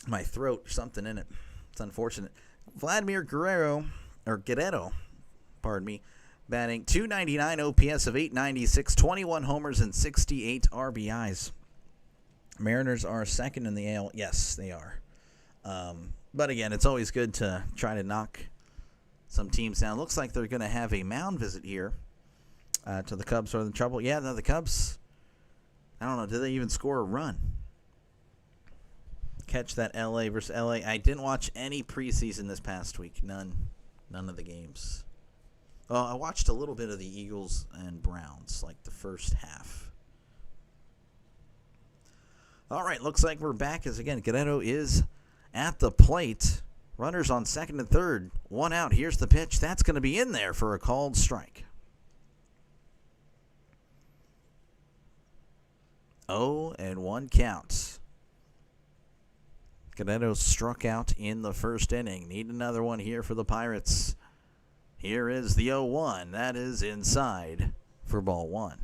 My throat, something in it. It's unfortunate. Vladimir Guerrero, pardon me, batting .299 OPS of .896, 21 homers and 68 RBIs. Mariners are second in the AL. Yes, they are. But again, it's always good to try to knock some teams down. Looks like they're going to have a mound visit here to the Cubs. Are in trouble? Yeah, no, the Cubs, I don't know, did they even score a run? Catch that LA versus LA. I didn't watch any preseason this past week. None of the games. Well, I watched a little bit of the Eagles and Browns, like the first half. All right, looks like we're back as, again, Guerrero is at the plate. Runners on second and third. One out. Here's the pitch. That's going to be in there for a called strike. 0-1 count. Guerrero struck out in the first inning. Need another one here for the Pirates. Here is the 0-1. That is inside for ball one.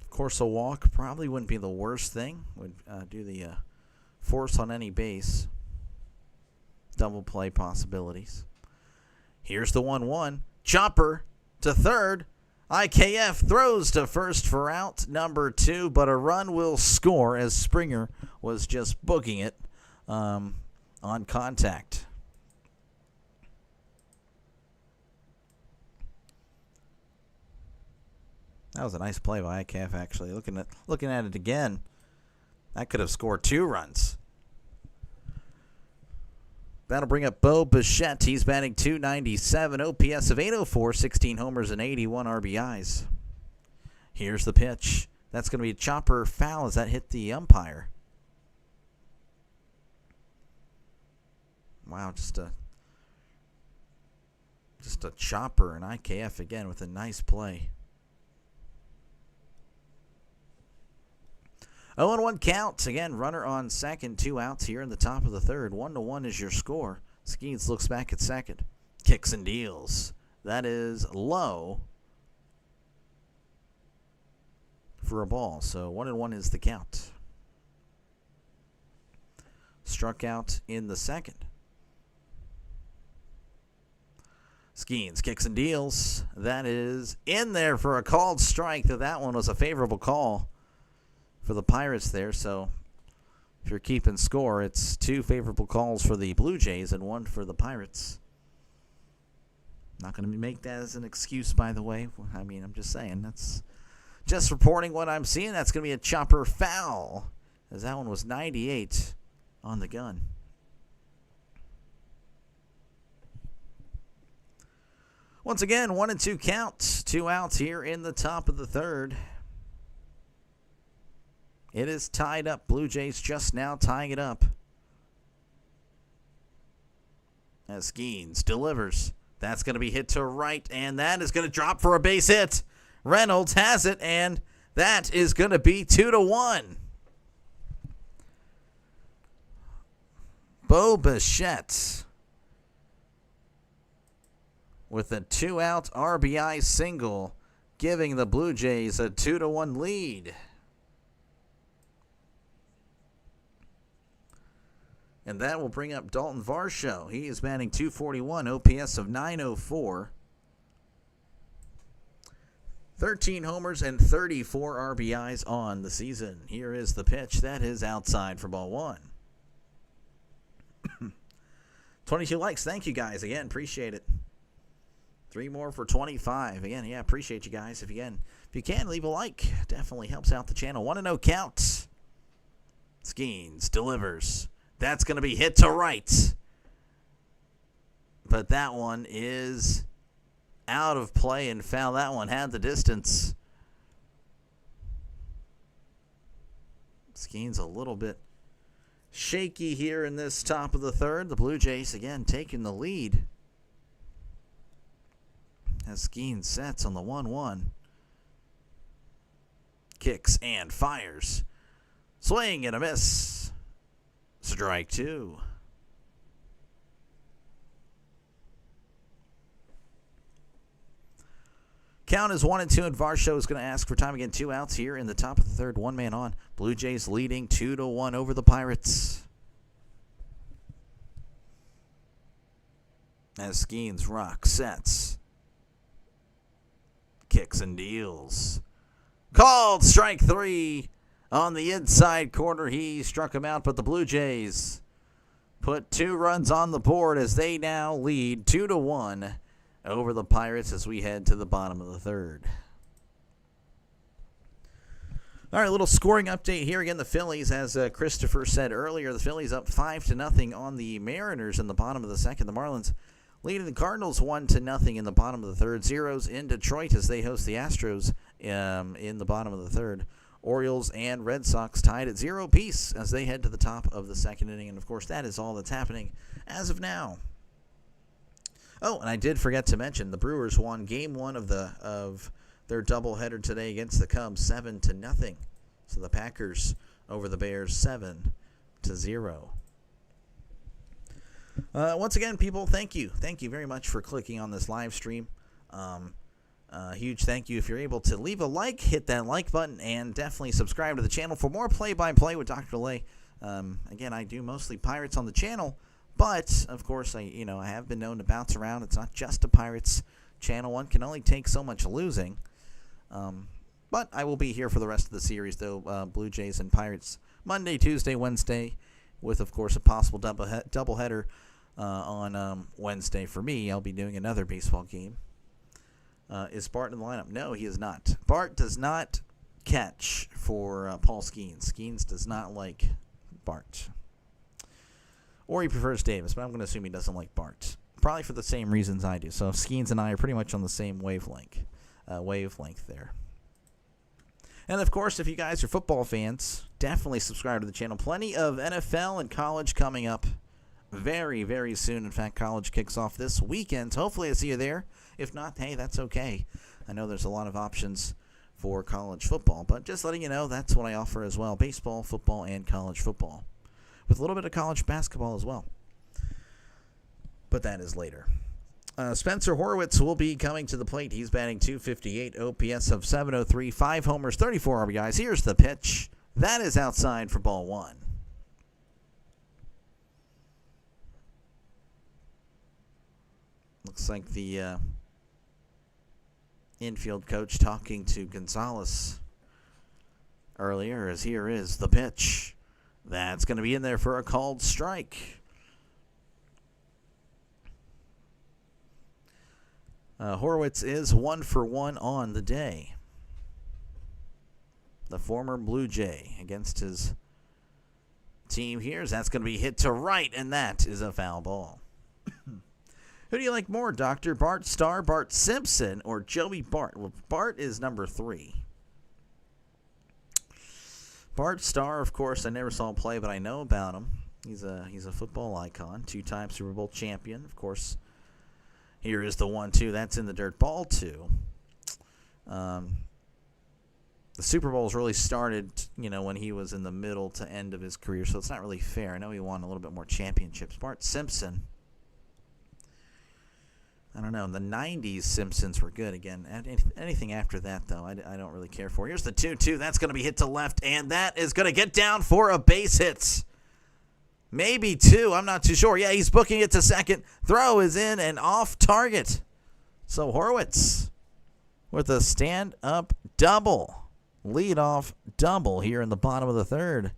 Of course, a walk probably wouldn't be the worst thing. Would do the force on any base. Double play possibilities. Here's the 1-1. Chopper to third. IKF throws to first for out number 2, but a run will score as Springer was just booking it on contact. That was a nice play by IKF, actually. Looking at it again, that could have scored 2 runs. That'll bring up Bo Bichette. He's batting .297, OPS of .804, 16 homers and 81 RBIs. Here's the pitch. That's going to be a chopper foul as that hit the umpire. Wow, just a chopper, and IKF again with a nice play. 0-1 count. Again, runner on second, 2 outs here in the top of the third. 1-1 is your score. Skeens looks back at second. Kicks and deals. That is low for a ball. So 1-1 is the count. Struck out in the second. Skeens kicks and deals. That is in there for a called strike. That one was a favorable call for the Pirates there, so if you're keeping score, it's 2 favorable calls for the Blue Jays and 1 for the Pirates. Not going to make that as an excuse, by the way. I mean, I'm just saying. That's just reporting what I'm seeing. That's going to be a chopper foul, as that one was 98 on the gun. Once again, 1-2 count. 2 outs here in the top of the third. It is tied up. Blue Jays just now tying it up. As Skeens delivers. That's going to be hit to right, and that is going to drop for a base hit. Reynolds has it, and that is going to be 2-1. Bo Bichette with a 2-out RBI single, giving the Blue Jays a 2-1 lead. And that will bring up Dalton Varsho. He is batting .241, OPS of .904. 13 homers and 34 RBIs on the season. Here is the pitch. That is outside for ball 1. 22 likes. Thank you, guys. Again, appreciate it. 3 more for 25. Again, yeah, appreciate you guys. If you can, leave a like. Definitely helps out the channel. 1-0 count. Skeens delivers. That's going to be hit to right. But that one is out of play and foul. That one had the distance. Skeens a little bit shaky here in this top of the third. The Blue Jays, again, taking the lead. As Skeens sets on the 1-1. Kicks and fires. Swing and a miss. Strike 2. Count is 1-2, and Varsho is going to ask for time again. 2 outs here in the top of the third. 1 man on. Blue Jays leading 2-1 over the Pirates. As Skeens rock sets. Kicks and deals. Called strike 3 on the inside corner. He struck him out, but the Blue Jays put 2 runs on the board as they now lead 2-1 over the Pirates as we head to the bottom of the third. All right, a little scoring update here. Again, the Phillies, as Christopher said earlier, the Phillies up 5-0 on the Mariners in the bottom of the second. The Marlins leading the Cardinals 1-0 in the bottom of the third. Zeros in Detroit as they host the Astros in the bottom of the third. Orioles and Red Sox tied at 0 apiece as they head to the top of the second inning. And, of course, that is all that's happening as of now. Oh, and I did forget to mention the Brewers won Game 1 of their doubleheader today against the Cubs 7-0. So the Packers over the Bears 7-0. Once again, people, thank you. Thank you very much for clicking on this live stream. Huge thank you if you're able to leave a like, hit that like button, and definitely subscribe to the channel for more play-by-play with Dr. Delay. Again, I do mostly Pirates on the channel, but of course, I have been known to bounce around. It's not just a Pirates channel. One can only take so much losing. But I will be here for the rest of the series, though. Blue Jays and Pirates Monday, Tuesday, Wednesday, with of course a possible doubleheader on Wednesday for me. I'll be doing another baseball game. Is Bart in the lineup? No, he is not. Bart does not catch for Paul Skeens. Skeens does not like Bart. Or he prefers Davis, but I'm going to assume he doesn't like Bart. Probably for the same reasons I do. So Skeens and I are pretty much on the same wavelength there. And, of course, if you guys are football fans, definitely subscribe to the channel. Plenty of NFL and college coming up very, very soon. In fact, college kicks off this weekend. So hopefully I see you there. If not, hey, that's okay. I know there's a lot of options for college football. But just letting you know, that's what I offer as well. Baseball, football, and college football. With a little bit of college basketball as well. But that is later. Spencer Horwitz will be coming to the plate. He's batting .258, OPS of .703, 5 homers, 34 RBIs. Here's the pitch. That is outside for ball 1. Looks like the infield coach talking to Gonzalez earlier, as here is the pitch. That's going to be in there for a called strike. Horwitz is 1 for 1 on the day. The former Blue Jay against his team here. That's going to be hit to right, and that is a foul ball. Who do you like more, Doctor? Bart Starr, Bart Simpson, or Joey Bart? Well, Bart is number 3. Bart Starr, of course, I never saw him play, but I know about him. He's a football icon, 2-time Super Bowl champion. Of course, here is the 1-2. That's in the dirt. Ball 2. The Super Bowls really started, when he was in the middle to end of his career, so it's not really fair. I know he won a little bit more championships. Bart Simpson, I don't know. In the 90s, Simpsons were good. Again, anything after that, though, I don't really care for. Here's the 2-2. That's going to be hit to left, and that is going to get down for a base hit. Maybe 2. I'm not too sure. Yeah, he's booking it to second. Throw is in and off target. So Horwitz with a stand-up double. Lead-off double here in the bottom of the third.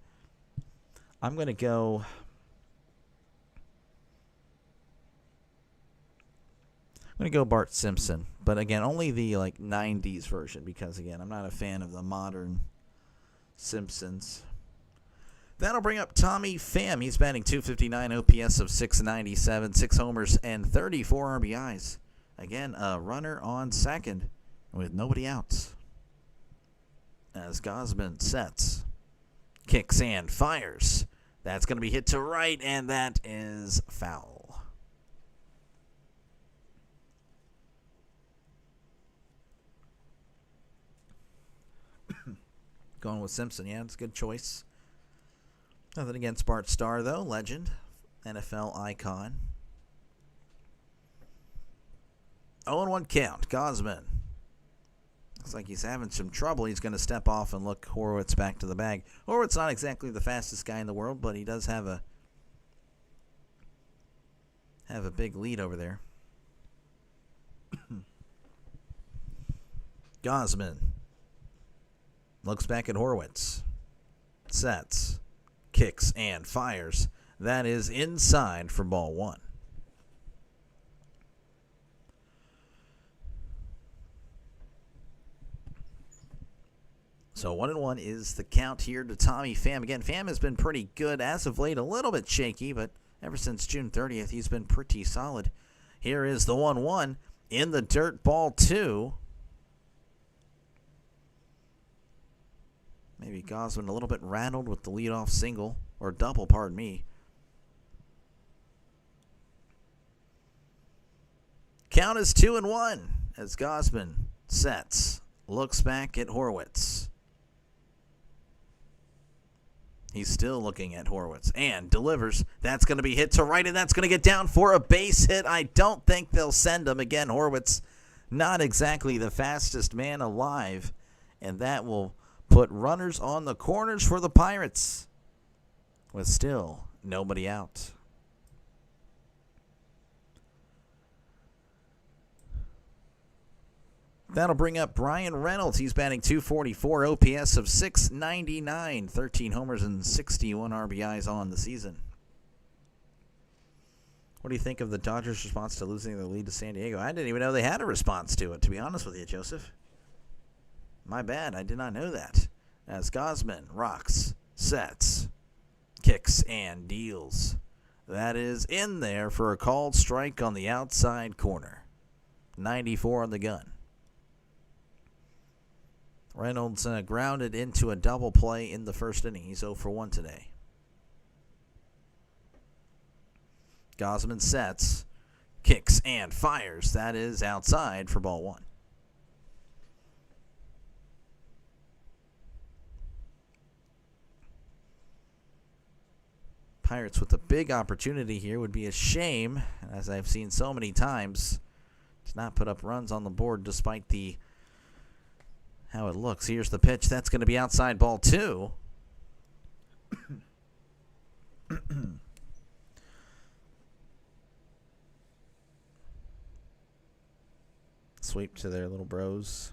I'm going to go... I'm going to go Bart Simpson, but again, only the 90s version because, again, I'm not a fan of the modern Simpsons. That'll bring up Tommy Pham. He's batting .259, OPS of .697, 6 homers, and 34 RBIs. Again, a runner on second with nobody out. As Gosman sets, kicks, and fires. That's going to be hit to right, and that is foul. Going with Simpson, yeah, it's a good choice. Nothing against Bart Starr, though. Legend, NFL icon. 0-1 count. Gosman. Looks like he's having some trouble. He's going to step off and look Horwitz back to the bag. Horwitz not exactly the fastest guy in the world, but he does have a big lead over there. Gosman looks back at Horwitz. Sets. Kicks and fires. That is inside for ball 1. So 1-1 is the count here to Tommy Pham. Again, Pham has been pretty good as of late. A little bit shaky, but ever since June 30th, he's been pretty solid. Here is the 1-1 in the dirt. Ball 2. Maybe Gosman a little bit rattled with the leadoff single, or double, pardon me. Count is 2-1 as Gosman sets, looks back at Horwitz. He's still looking at Horwitz and delivers. That's going to be hit to right, and that's going to get down for a base hit. I don't think they'll send him. Again, Horwitz, not exactly the fastest man alive, and that will put runners on the corners for the Pirates with still nobody out. That'll bring up Brian Reynolds. He's batting .244, OPS of .699, 13 homers and 61 RBIs on the season. What do you think of the Dodgers' response to losing the lead to San Diego? I didn't even know they had a response to it, to be honest with you, Joseph. My bad, I did not know that. As Gosman rocks, sets, kicks, and deals. That is in there for a called strike on the outside corner. 94 on the gun. Reynolds grounded into a double play in the first inning. He's 0 for 1 today. Gosman sets, kicks, and fires. That is outside for ball 1. Pirates with a big opportunity here. Would be a shame, as I've seen so many times, to not put up runs on the board despite how it looks. Here's the pitch. That's going to be outside ball 2. Sweep to their little bros.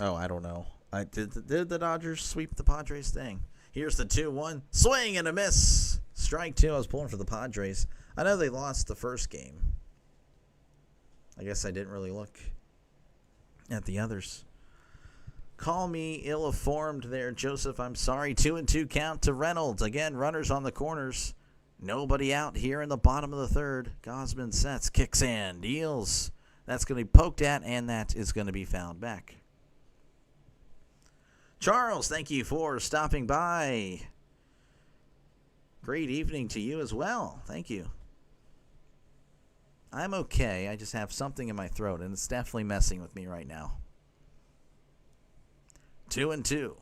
Oh, I don't know. Did the Dodgers sweep the Padres thing? Here's the 2-1. Swing and a miss. Strike two. I was pulling for the Padres. I know they lost the first game. I guess I didn't really look at the others. Call me ill-informed there, Joseph. I'm sorry. 2-2 count to Reynolds. Again, runners on the corners. Nobody out here in the bottom of the third. Gausman sets, kicks and deals. That's going to be poked at, and that is going to be fouled back. Charles, thank you for stopping by. Great evening to you as well. Thank you. I'm okay. I just have something in my throat, and it's definitely messing with me right now. 2-2.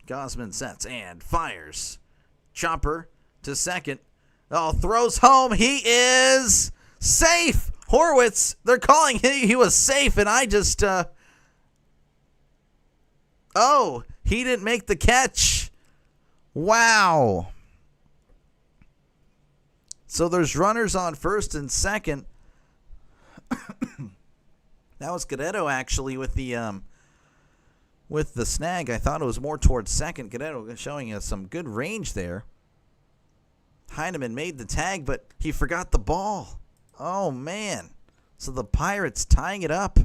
Gausman sets and fires. Chopper to second. Oh, throws home. He is safe. Horwitz, they're calling he was safe, and I just... Oh, he didn't make the catch. Wow. So there's runners on first and second. That was Guerrero actually with the snag. I thought it was more towards second. Guerrero showing us some good range there. Heineman made the tag, but he forgot the ball. Oh, man. So the Pirates tying it up.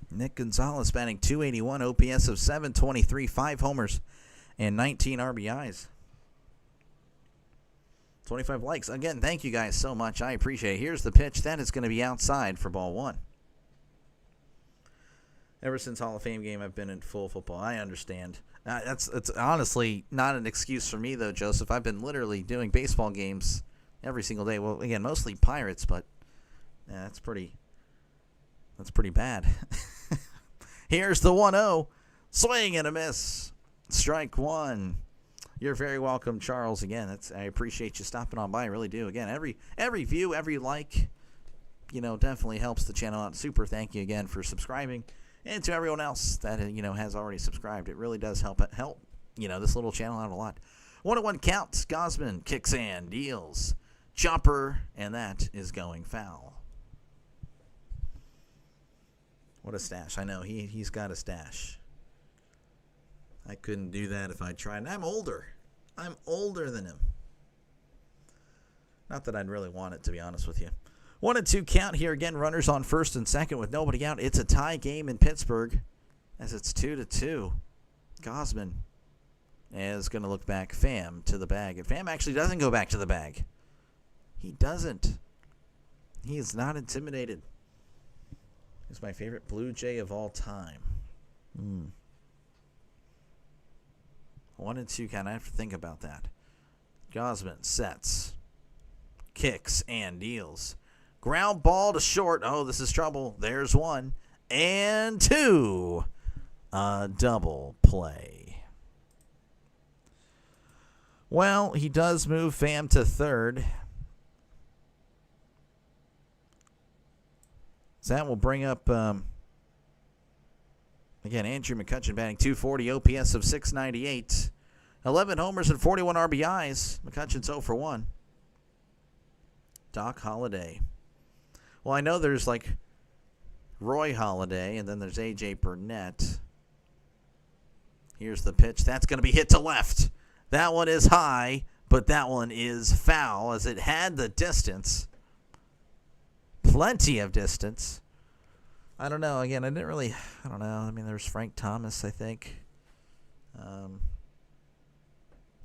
Nick Gonzalez batting .281, OPS of .723, 5 homers, and 19 RBIs. 25 likes. Again, thank you guys so much. I appreciate it. Here's the pitch. That is going to be outside for ball one. Ever since Hall of Fame game, I've been in full football. I understand. It's honestly not an excuse for me, though, Joseph. I've been literally doing baseball games every single day. Well, again, mostly Pirates, but yeah, that's pretty bad. Here's the 1-0. Swing and a miss. Strike one. You're very welcome, Charles. Again, I appreciate you stopping on by. I really do. Again, every view, every like, definitely helps the channel out. Super thank you again for subscribing. And to everyone else that, has already subscribed. It really does help this little channel out a lot. 1-1 count. Gausman kicks and deals. Chopper, and that is going foul. What a stash. I know, he's got a stash. I couldn't do that if I tried. And I'm older. I'm older than him. Not that I'd really want it, to be honest with you. 1-2 count here again. Runners on first and second with nobody out. It's a tie game in Pittsburgh as it's 2-2. Gausman is going to look back. Pham to the bag. And Pham actually doesn't go back to the bag. He doesn't. He is not intimidated. He's my favorite Blue Jay of all time. 1-2 count. I have to think about that. Gausman sets. Kicks and deals. Ground ball to short. Oh, this is trouble. There's one. And two. A double play. Well, he does move Pham to third. So that will bring up, again, Andrew McCutchen batting .240, OPS of .698. 11 homers and 41 RBIs. McCutchen's 0 for 1. Doc Holliday. Well, I know there's like Roy Halladay, and then there's A.J. Burnett. Here's the pitch. That's going to be hit to left. That one is high, but that one is foul as it had the distance. Plenty of distance. I don't know. Again, I don't know. I mean, there's Frank Thomas, I think.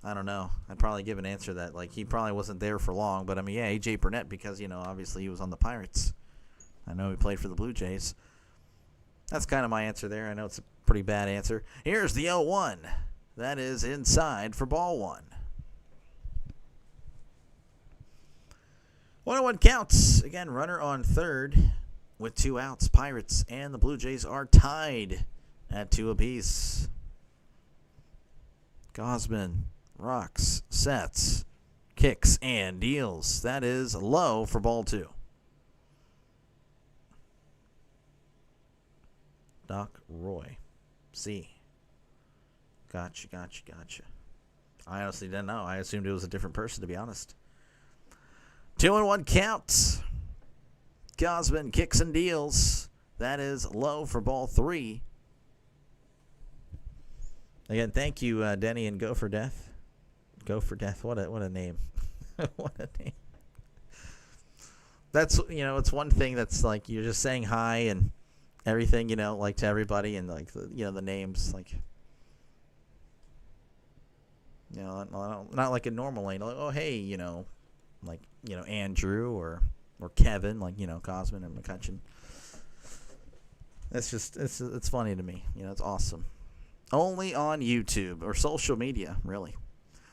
I don't know. I'd probably give an answer that, he probably wasn't there for long. But, yeah, A.J. Burnett because, obviously he was on the Pirates. I know he played for the Blue Jays. That's kind of my answer there. I know it's a pretty bad answer. Here's the 0-1. That is inside for ball one. 1-1 counts. Again, runner on third with 2 outs. Pirates and the Blue Jays are tied at 2 apiece. Gausman rocks, sets, kicks, and deals. That is low for ball 2. Doc Roy. C. Gotcha. I honestly didn't know. I assumed it was a different person, to be honest. 2-1 count. Gosman kicks and deals. That is low for ball 3. Again, thank you, Denny and Go for Death. Go for Death. What a name. What a name. That's, it's one thing that's like you're just saying hi and everything, like to everybody, and like the names, like, not like a normal name, like, oh hey, like Andrew or Kevin, like Cosman and McCutcheon. That's just it's funny to me, it's awesome. Only on YouTube or social media, really.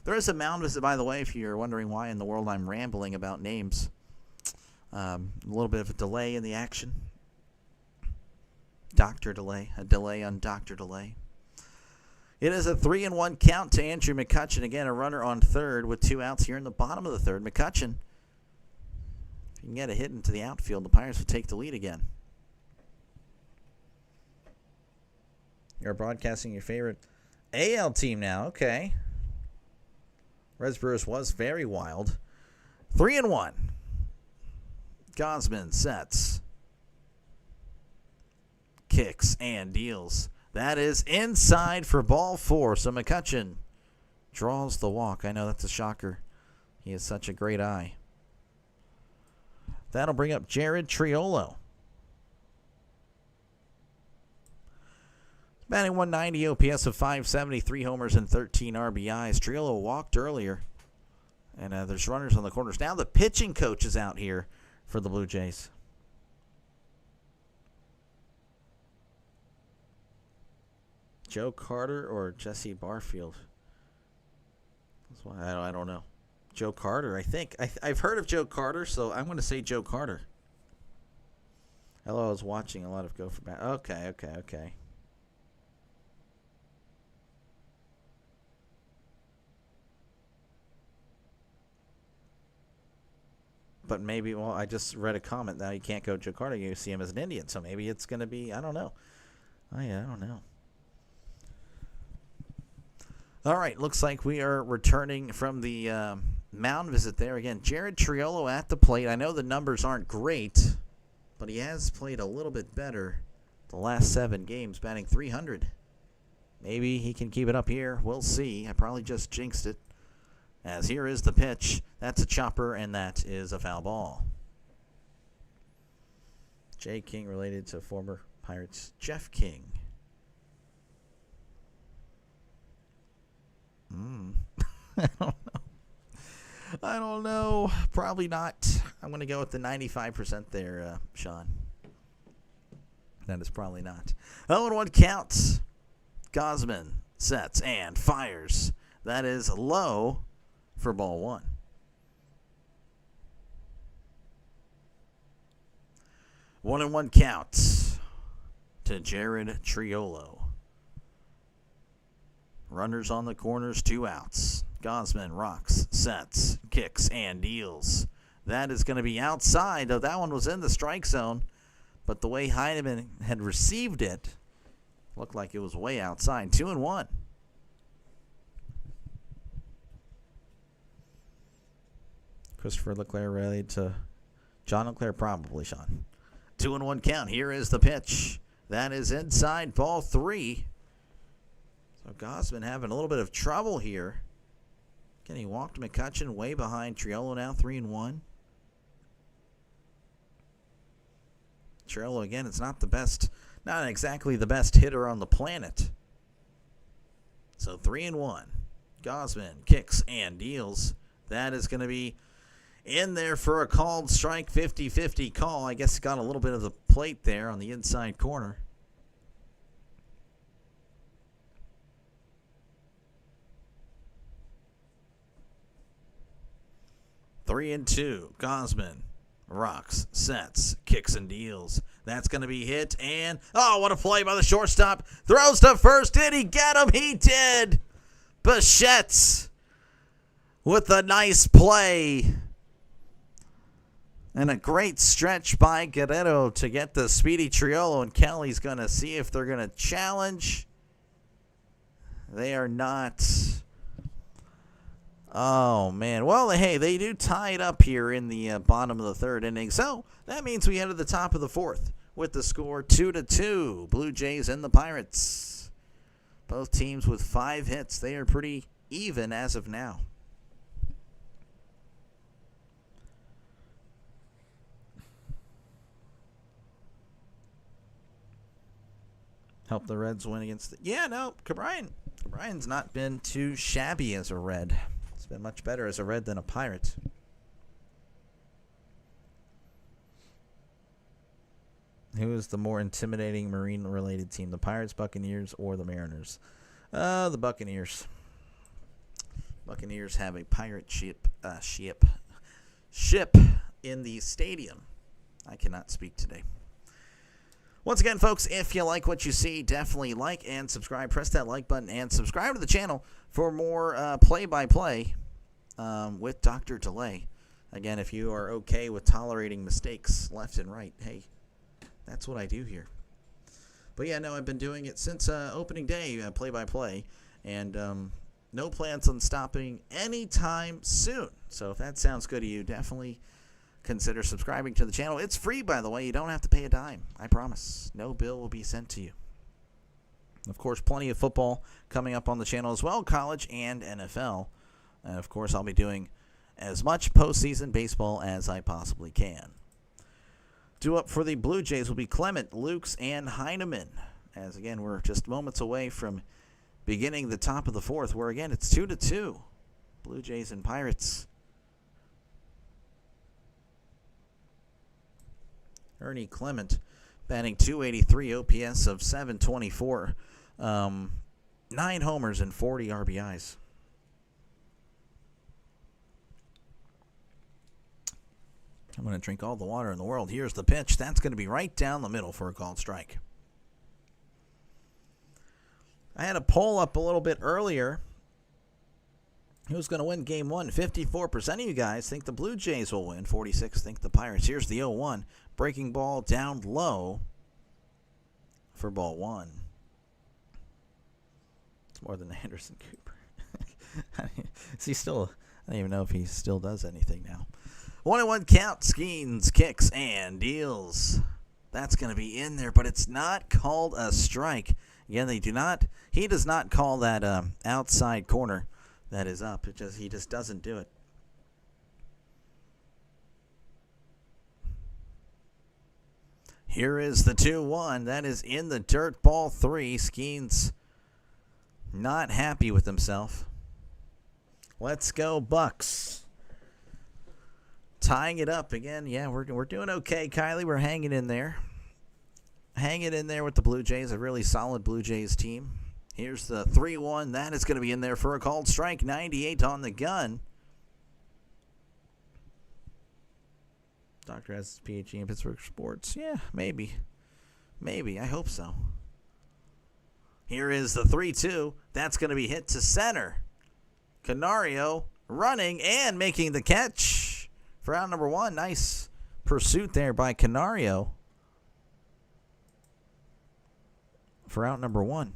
There is a mound visit, by the way, if you're wondering why in the world I'm rambling about names. A little bit of a delay in the action. Dr. Delay. A delay on Dr. Delay. It is a 3-1 count to Andrew McCutcheon. Again, a runner on third with 2 outs here in the bottom of the third. McCutcheon, if you can get a hit into the outfield, the Pirates will take the lead again. You're broadcasting your favorite AL team now. Okay. Reds Brewers was very wild. 3-1. Gosman sets, kicks, and deals. That is inside for ball 4. So McCutcheon draws the walk. I know that's a shocker. He has such a great eye. That'll bring up Jared Triolo. Batting 190, OPS of 570, 3 homers and 13 RBIs. Triolo walked earlier. And there's runners on the corners. Now the pitching coach is out here for the Blue Jays. Joe Carter or Jesse Barfield? That's why I don't know. Joe Carter, I think. I've heard of Joe Carter, so I'm going to say Joe Carter. Hello, I was watching a lot of Go for Bat. Okay. But maybe, well, I just read a comment. Now you can't go Joe Carter. You see him as an Indian. So maybe it's going to be, I don't know. I don't know. All right, looks like we are returning from the mound visit there. Again, Jared Triolo at the plate. I know the numbers aren't great, but he has played a little bit better the last 7 games, batting .300. Maybe he can keep it up here. We'll see. I probably just jinxed it. As here is the pitch. That's a chopper, and that is a foul ball. Jay King related to former Pirates Jeff King. I don't know. Probably not. I'm going to go with the 95% there, Sean. That is probably not. 0-1 counts. Gosman sets and fires. That is low for ball 1. One and 1 count to Jared Triolo. Runners on the corners, 2 outs. Gosman rocks, sets, kicks, and deals. That is going to be outside, though that one was in the strike zone. But the way Heineman had received it, looked like it was way outside. 2-1. Christopher Leclerc related to John Leclerc, probably, Sean. 2-1 count. Here is the pitch. That is inside, ball 3. So Gosman having a little bit of trouble here. Again, he walked McCutcheon way behind. Triolo now 3-1. Triolo, again, it's not exactly the best hitter on the planet. So 3-1. Gosman kicks and deals. That is going to be in there for a called strike, 50-50 call. I guess got a little bit of the plate there on the inside corner. Three and 2. Gosman rocks, sets, kicks, and deals. That's going to be hit. And, oh, what a play by the shortstop. Throws to first. Did he get him? He did. Bichette with a nice play. And a great stretch by Guerrero to get the speedy Triolo. And Kelly's going to see if they're going to challenge. They are not. Oh, man. Well, hey, they do tie it up here in the bottom of the third inning. So that means we head to the top of the fourth with the score 2-2. Blue Jays and the Pirates. Both teams with 5 hits. They are pretty even as of now. Help the Reds win against the... Yeah, no, Cabrian's not been too shabby as a Red. It's been much better as a Red than a Pirate. Who is the more intimidating Marine-related team, the Pirates, Buccaneers, or the Mariners? The Buccaneers. Buccaneers have a pirate ship in the stadium. I cannot speak today. Once again, folks, if you like what you see, definitely like and subscribe. Press that like button and subscribe to the channel for more play-by-play with Dr. Delay. Again, if you are okay with tolerating mistakes left and right, hey, that's what I do here. But yeah, no, I've been doing it since opening day, play-by-play, and no plans on stopping anytime soon. So if that sounds good to you, definitely consider subscribing to the channel. It's free, by the way. You don't have to pay a dime. I promise. No bill will be sent to you. Of course, plenty of football coming up on the channel as well, college and NFL. And, of course, I'll be doing as much postseason baseball as I possibly can. Due up for the Blue Jays will be Clement, Lukes, and Heineman. As, again, we're just moments away from beginning the top of the fourth, where, again, it's 2-2. Blue Jays and Pirates. Ernie Clement batting .283, OPS of .724, 9 homers and 40 RBIs. I'm going to drink all the water in the world. Here's the pitch. That's going to be right down the middle for a called strike. I had a poll up a little bit earlier. Who's going to win Game 1? 54% of you guys think the Blue Jays will win. 46% think the Pirates. Here's the 0-1. Breaking ball down low for ball 1. It's more than Anderson Cooper. Is he still... I don't even know if he still does anything now. 1-1 count. Skeens kicks and deals. That's going to be in there, but it's not called a strike. Again, he does not call that outside corner that is up. He just doesn't do it. Here is the 2-1. That is in the dirt, ball 3. Skeens not happy with himself. Let's go, Bucks. Tying it up again. Yeah, we're doing okay, Kylie. We're hanging in there. Hanging in there with the Blue Jays, a really solid Blue Jays team. Here's the 3-1. That is going to be in there for a called strike. 98 on the gun. Doctor has his PhD in Pittsburgh sports. Yeah, maybe. Maybe. I hope so. Here is the 3-2. That's going to be hit to center. Canario running and making the catch for out number 1. Nice pursuit there by Canario for out number 1.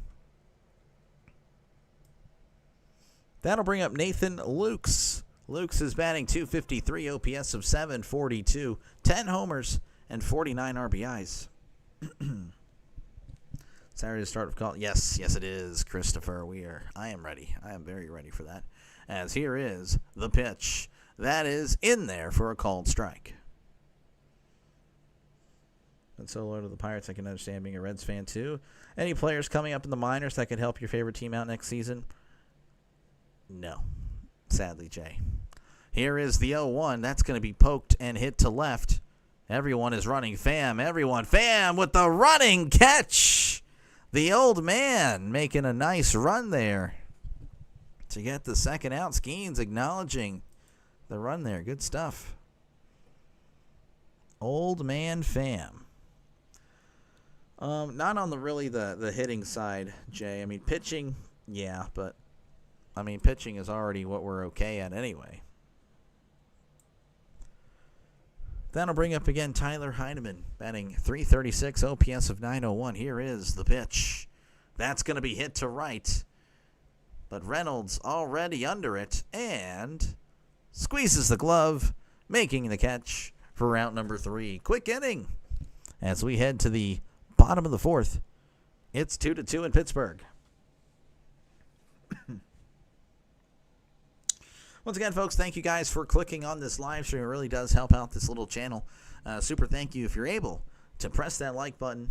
That'll bring up Nathan Lukes. Lukes is batting .253, OPS of .742, 10 homers, and 49 RBIs. Saturday start of call. Yes, it is, Christopher. I am ready. I am very ready for that. As here is the pitch. That is in there for a called strike. And so low to the Pirates, I can understand being a Reds fan too. Any players coming up in the minors that could help your favorite team out next season? No. Sadly, Jay. Here is the 0-1. That's going to be poked and hit to left. Everyone is running. Pham with the running catch. The old man making a nice run there to get the second out. Skeens acknowledging the run there. Good stuff. Old man Pham. Not on the hitting side, Jay. I mean, pitching, yeah, but pitching is already what we're okay at anyway. That'll bring up again Tyler Heineman, batting .336, OPS of .901. Here is the pitch. That's going to be hit to right. but Reynolds already under it and squeezes the glove, making the catch for route number 3. Quick inning as we head to the bottom of the 4th. It's 2-2 in Pittsburgh. Once again, folks, thank you guys for clicking on this live stream. It really does help out this little channel. Super thank you if you're able to press that like button.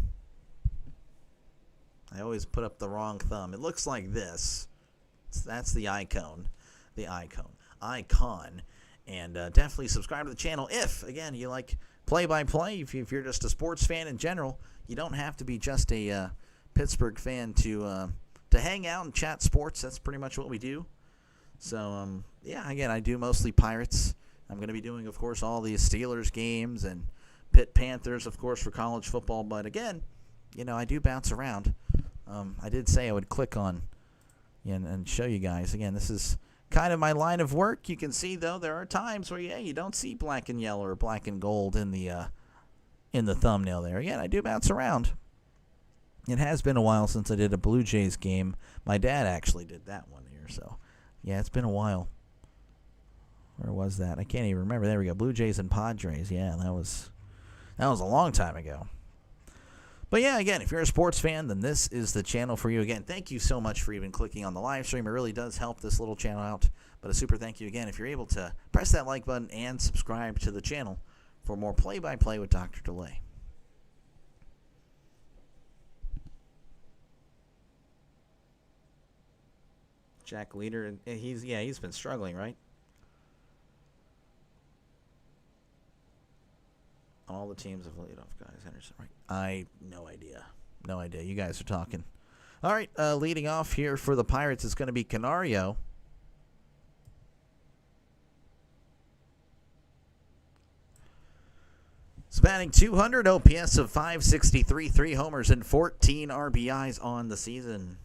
I always put up the wrong thumb. It looks like this. That's the icon. Icon. And definitely subscribe to the channel if, again, you like play-by-play. If you're just a sports fan in general, you don't have to be just a Pittsburgh fan to hang out and chat sports. That's pretty much what we do. So, yeah, again, I do mostly Pirates. I'm going to be doing, of course, all the Steelers games and Pitt Panthers, of course, for college football. But, again, I do bounce around. I did say I would click on and show you guys. Again, this is kind of my line of work. You can see, though, there are times where, you don't see black and yellow or black and gold in the thumbnail there. Again, I do bounce around. It has been a while since I did a Blue Jays game. My dad actually did that one here, so... yeah, it's been a while. Where was that? I can't even remember. There we go. Blue Jays and Padres. Yeah, that was a long time ago. But yeah, again, if you're a sports fan, then this is the channel for you. Again, thank you so much for even clicking on the live stream. It really does help this little channel out. But a super thank you again if you're able to press that like button and subscribe to the channel for more play-by-play with Dr. Delay. Jack Leader, he's been struggling, right? All the teams have laid off guys. Henderson, right? No idea. You guys are talking. All right, leading off here for the Pirates is going to be Canario. He's batting .200, OPS of .563, 3 homers and 14 RBIs on the season.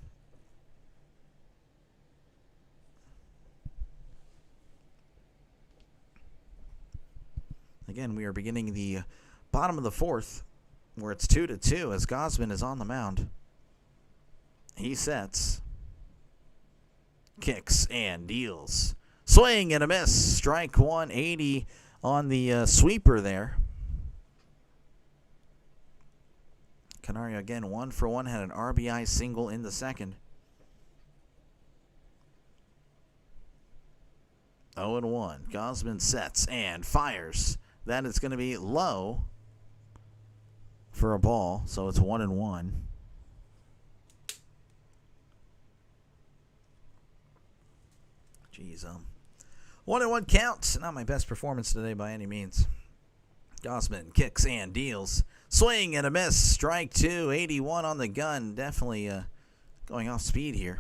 Again, we are beginning the bottom of the 4th, where it's 2-2 as Gausman is on the mound. He sets, kicks, and deals. Swing and a miss. Strike 180 on the sweeper there. Canario again 1 for 1, had an RBI single in the second. 0-1. Gausman sets and fires. That is going to be low for a ball, so it's 1-1. Jeez, 1-1 count. Not my best performance today by any means. Gausman kicks and deals. Swing and a miss. Strike 2. 81 on the gun. Definitely going off speed here.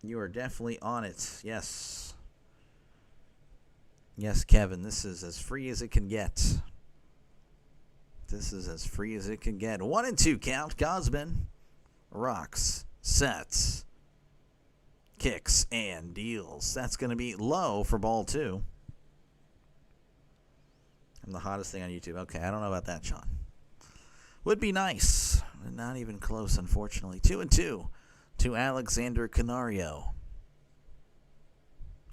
You are definitely on it. Yes. Yes, Kevin, this is as free as it can get. This is as free as it can get. 1-2 count. Gausman rocks, sets, kicks, and deals. That's going to be low for ball 2. I'm the hottest thing on YouTube. Okay, I don't know about that, Sean. Would be nice. Not even close, unfortunately. 2-2 to Alexander Canario.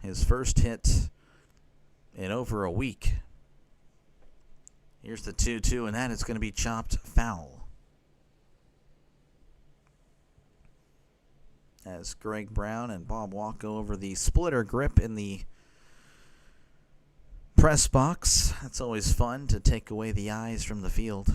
His first hit in over a week. Here's the 2-2, and that is going to be chopped foul. As Greg Brown and Bob Walk go over the splitter grip in the press box. That's always fun to take away the eyes from the field.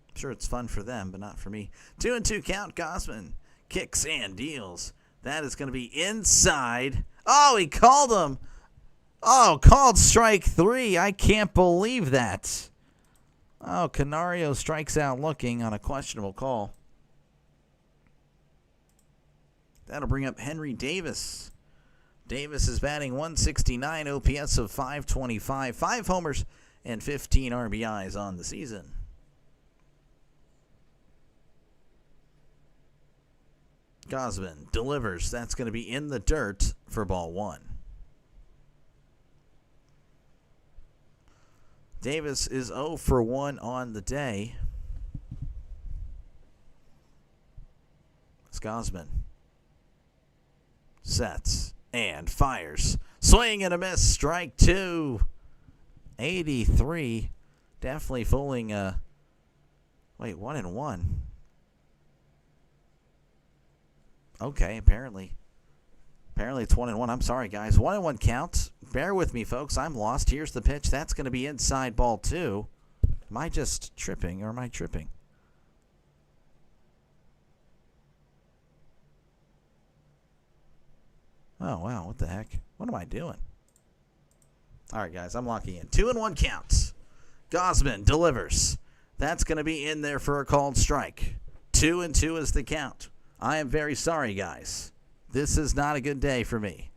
I'm sure it's fun for them, but not for me. 2-2 count. Gausman kicks and deals. That is going to be inside. Oh, he called him. Oh, called strike 3. I can't believe that. Oh, Canario strikes out looking on a questionable call. That'll bring up Henry Davis. Davis is batting .169, OPS of .525, 5 homers and 15 RBIs on the season. Gausman delivers. That's going to be in the dirt for ball 1. Davis is 0 for 1 on the day. Gosman sets and fires. Swing and a miss. Strike 2. 83. Definitely fooling. Wait, 1-1. Okay, apparently it's 1-1. I'm sorry, guys. 1-1 count. Bear with me, folks. I'm lost. Here's the pitch. That's going to be inside ball 2. Am I just tripping or am I tripping? Oh, wow. What the heck? What am I doing? All right, guys. I'm locking in. 2-1 counts. Gosman delivers. That's going to be in there for a called strike. 2-2 is the count. I am very sorry, guys. This is not a good day for me.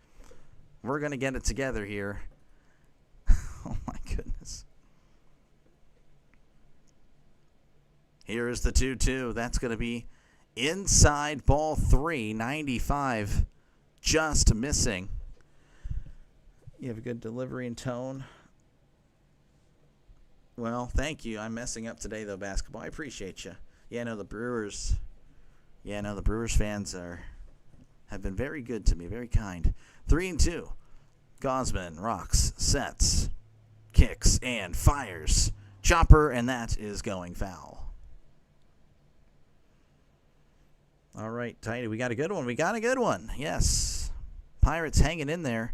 We're going to get it together here. Oh, my goodness. Here is the 2-2. That's going to be inside ball 3, 95. Just missing. You have a good delivery and tone. Well, thank you. I'm messing up today, though, basketball. I appreciate you. Yeah, no, the Brewers. Yeah, no, the Brewers fans have been very good to me, very kind. 3-2. Gosman rocks, sets, kicks, and fires. Chopper, and that is going foul. All right, Tidy, we got a good one. Yes. Pirates hanging in there.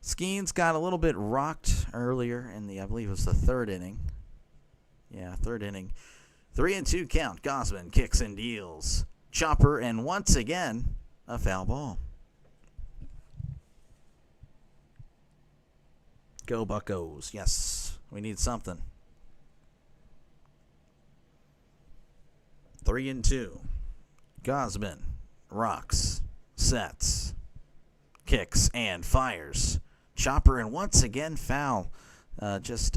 Skeens got a little bit rocked earlier in I believe it was the third inning. Yeah, third inning. 3-2 count. Gosman kicks and deals. Chopper, and once again, a foul ball. Go Buccos. Yes, we need something. 3-2. Gosman rocks, sets, kicks, and fires. Chopper, and once again, foul. He's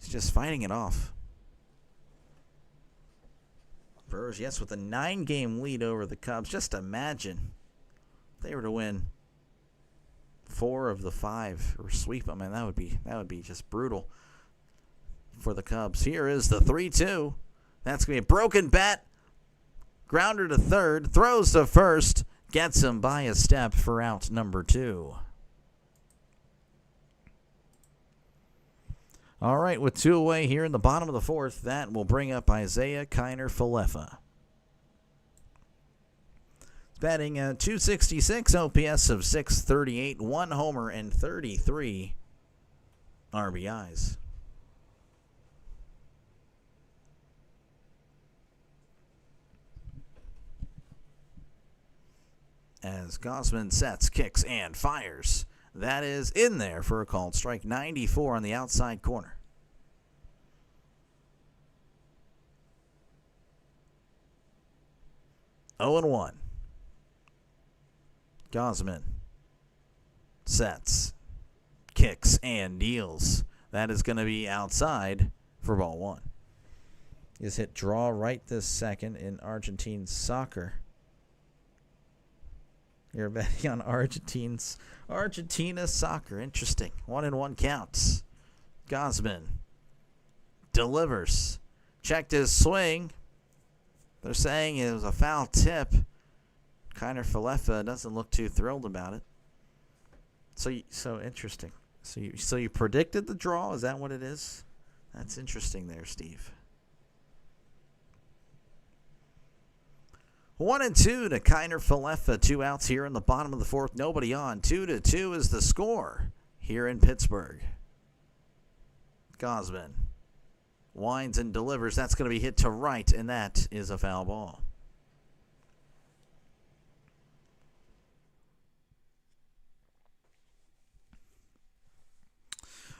just fighting it off. Brewers, yes, with a 9-game lead over the Cubs. Just imagine if they were to win 4 of the 5 or sweep them, and that would be just brutal for the Cubs. Here is the 3-2. That's going to be a broken bat. Grounder to third, throws to first, gets him by a step for out number 2. All right, with 2 away here in the bottom of the 4th, that will bring up Isaiah Kiner-Falefa. Batting 266, OPS of 638, 1 homer, and 33 RBIs. As Gosman sets, kicks, and fires. That is in there for a called strike. 94 on the outside corner. Oh and 1. Gosman sets, kicks, and deals. That is going to be outside for ball 1. Is hit draw right this second in Argentine soccer. You're betting on Argentina soccer. Interesting. 1-1 counts. Gosman delivers. Checked his swing. They're saying it was a foul tip. Kiner-Falefa doesn't look too thrilled about it. So interesting. So you predicted the draw? Is that what it is? That's interesting there, Steve. 1-2 to Kiner-Falefa. 2 outs here in the bottom of the 4th. Nobody on. 2-2 is the score here in Pittsburgh. Gosman winds and delivers. That's going to be hit to right, and that is a foul ball.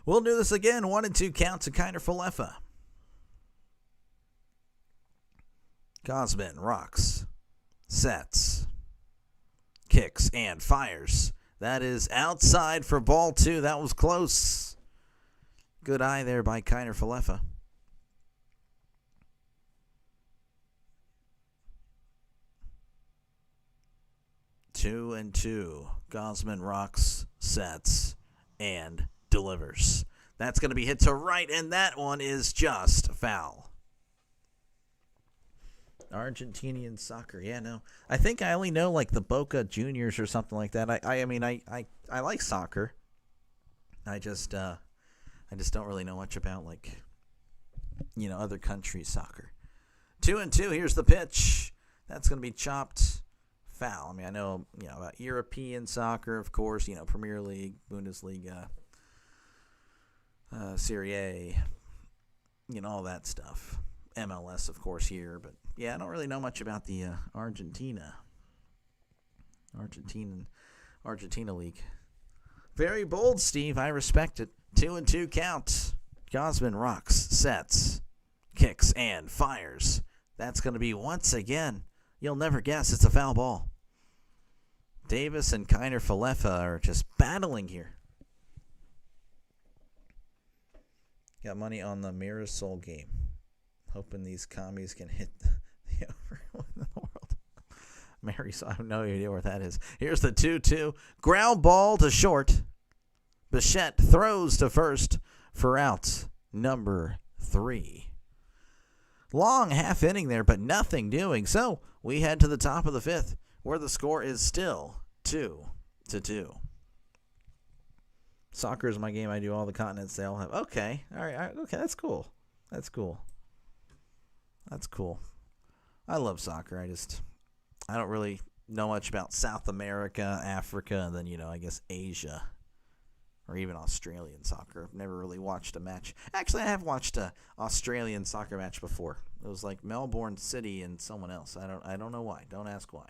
We'll do this again. 1-2 count to Kiner-Falefa. Gosman rocks, sets, kicks, and fires. That is outside for ball 2. That was close. Good eye there by Kiner-Falefa. Two and 2. Gosman rocks, sets, and delivers. That's going to be hit to right, and that one is just foul. Argentinian soccer. Yeah, no. I think I only know like the Boca Juniors or something like that. I mean, I like soccer. I just don't really know much about like, other countries' soccer. 2-2. Here's the pitch. That's going to be chopped foul. I mean, I know, about European soccer, of course, Premier League, Bundesliga, Serie A, all that stuff. MLS, of course, here. But, yeah, I don't really know much about the Argentina League. Very bold, Steve. I respect it. 2-2 count. Gosman rocks, sets, kicks, and fires. That's going to be once again. You'll never guess it's a foul ball. Davis and Kiner Falefa are just battling here. Got money on the Mirasol game. Hoping these commies can hit the over one in the world. Marisol, I have no idea where that is. Here's the 2-2. Ground ball to short. Bichette throws to first for out number 3. Long half inning there, but nothing doing. So we head to the top of the 5th, where the score is still 2-2. Soccer is my game. I do all the continents they all have. Okay. All right. Okay. That's cool. I love soccer. I don't really know much about South America, Africa, and then, I guess Asia. Or even Australian soccer. I've never really watched a match. Actually, I have watched an Australian soccer match before. It was like Melbourne City and someone else. I don't know why. Don't ask why.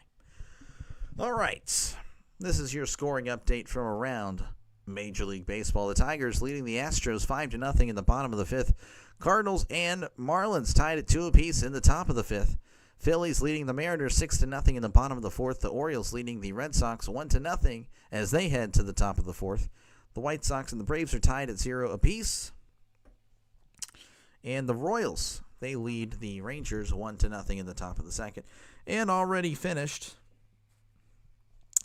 All right. This is your scoring update from around Major League Baseball. The Tigers leading the Astros 5-0 in the bottom of the 5th. Cardinals and Marlins tied at 2 apiece in the top of the 5th. Phillies leading the Mariners 6-0 in the bottom of the 4th. The Orioles leading the Red Sox 1-0 as they head to the top of the 4th. The White Sox and the Braves are tied at 0 apiece. And the Royals, they lead the Rangers 1-0 in the top of the 2nd. And already finished,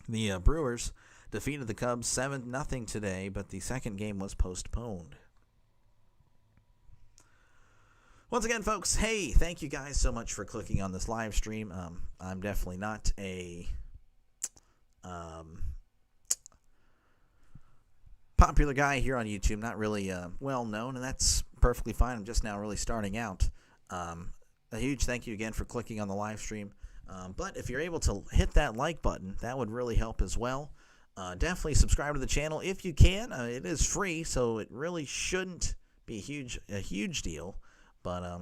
the Brewers defeated the Cubs 7-0 today, but the second game was postponed. Once again, folks, hey, thank you guys so much for clicking on this live stream. I'm definitely not a popular guy here on YouTube, not really well known, and that's perfectly fine. I'm just now really starting out. A huge thank you again for clicking on the live stream. But if you're able to hit that like button, that would really help as well. Definitely subscribe to the channel if you can. It is free, so it really shouldn't be a huge deal. But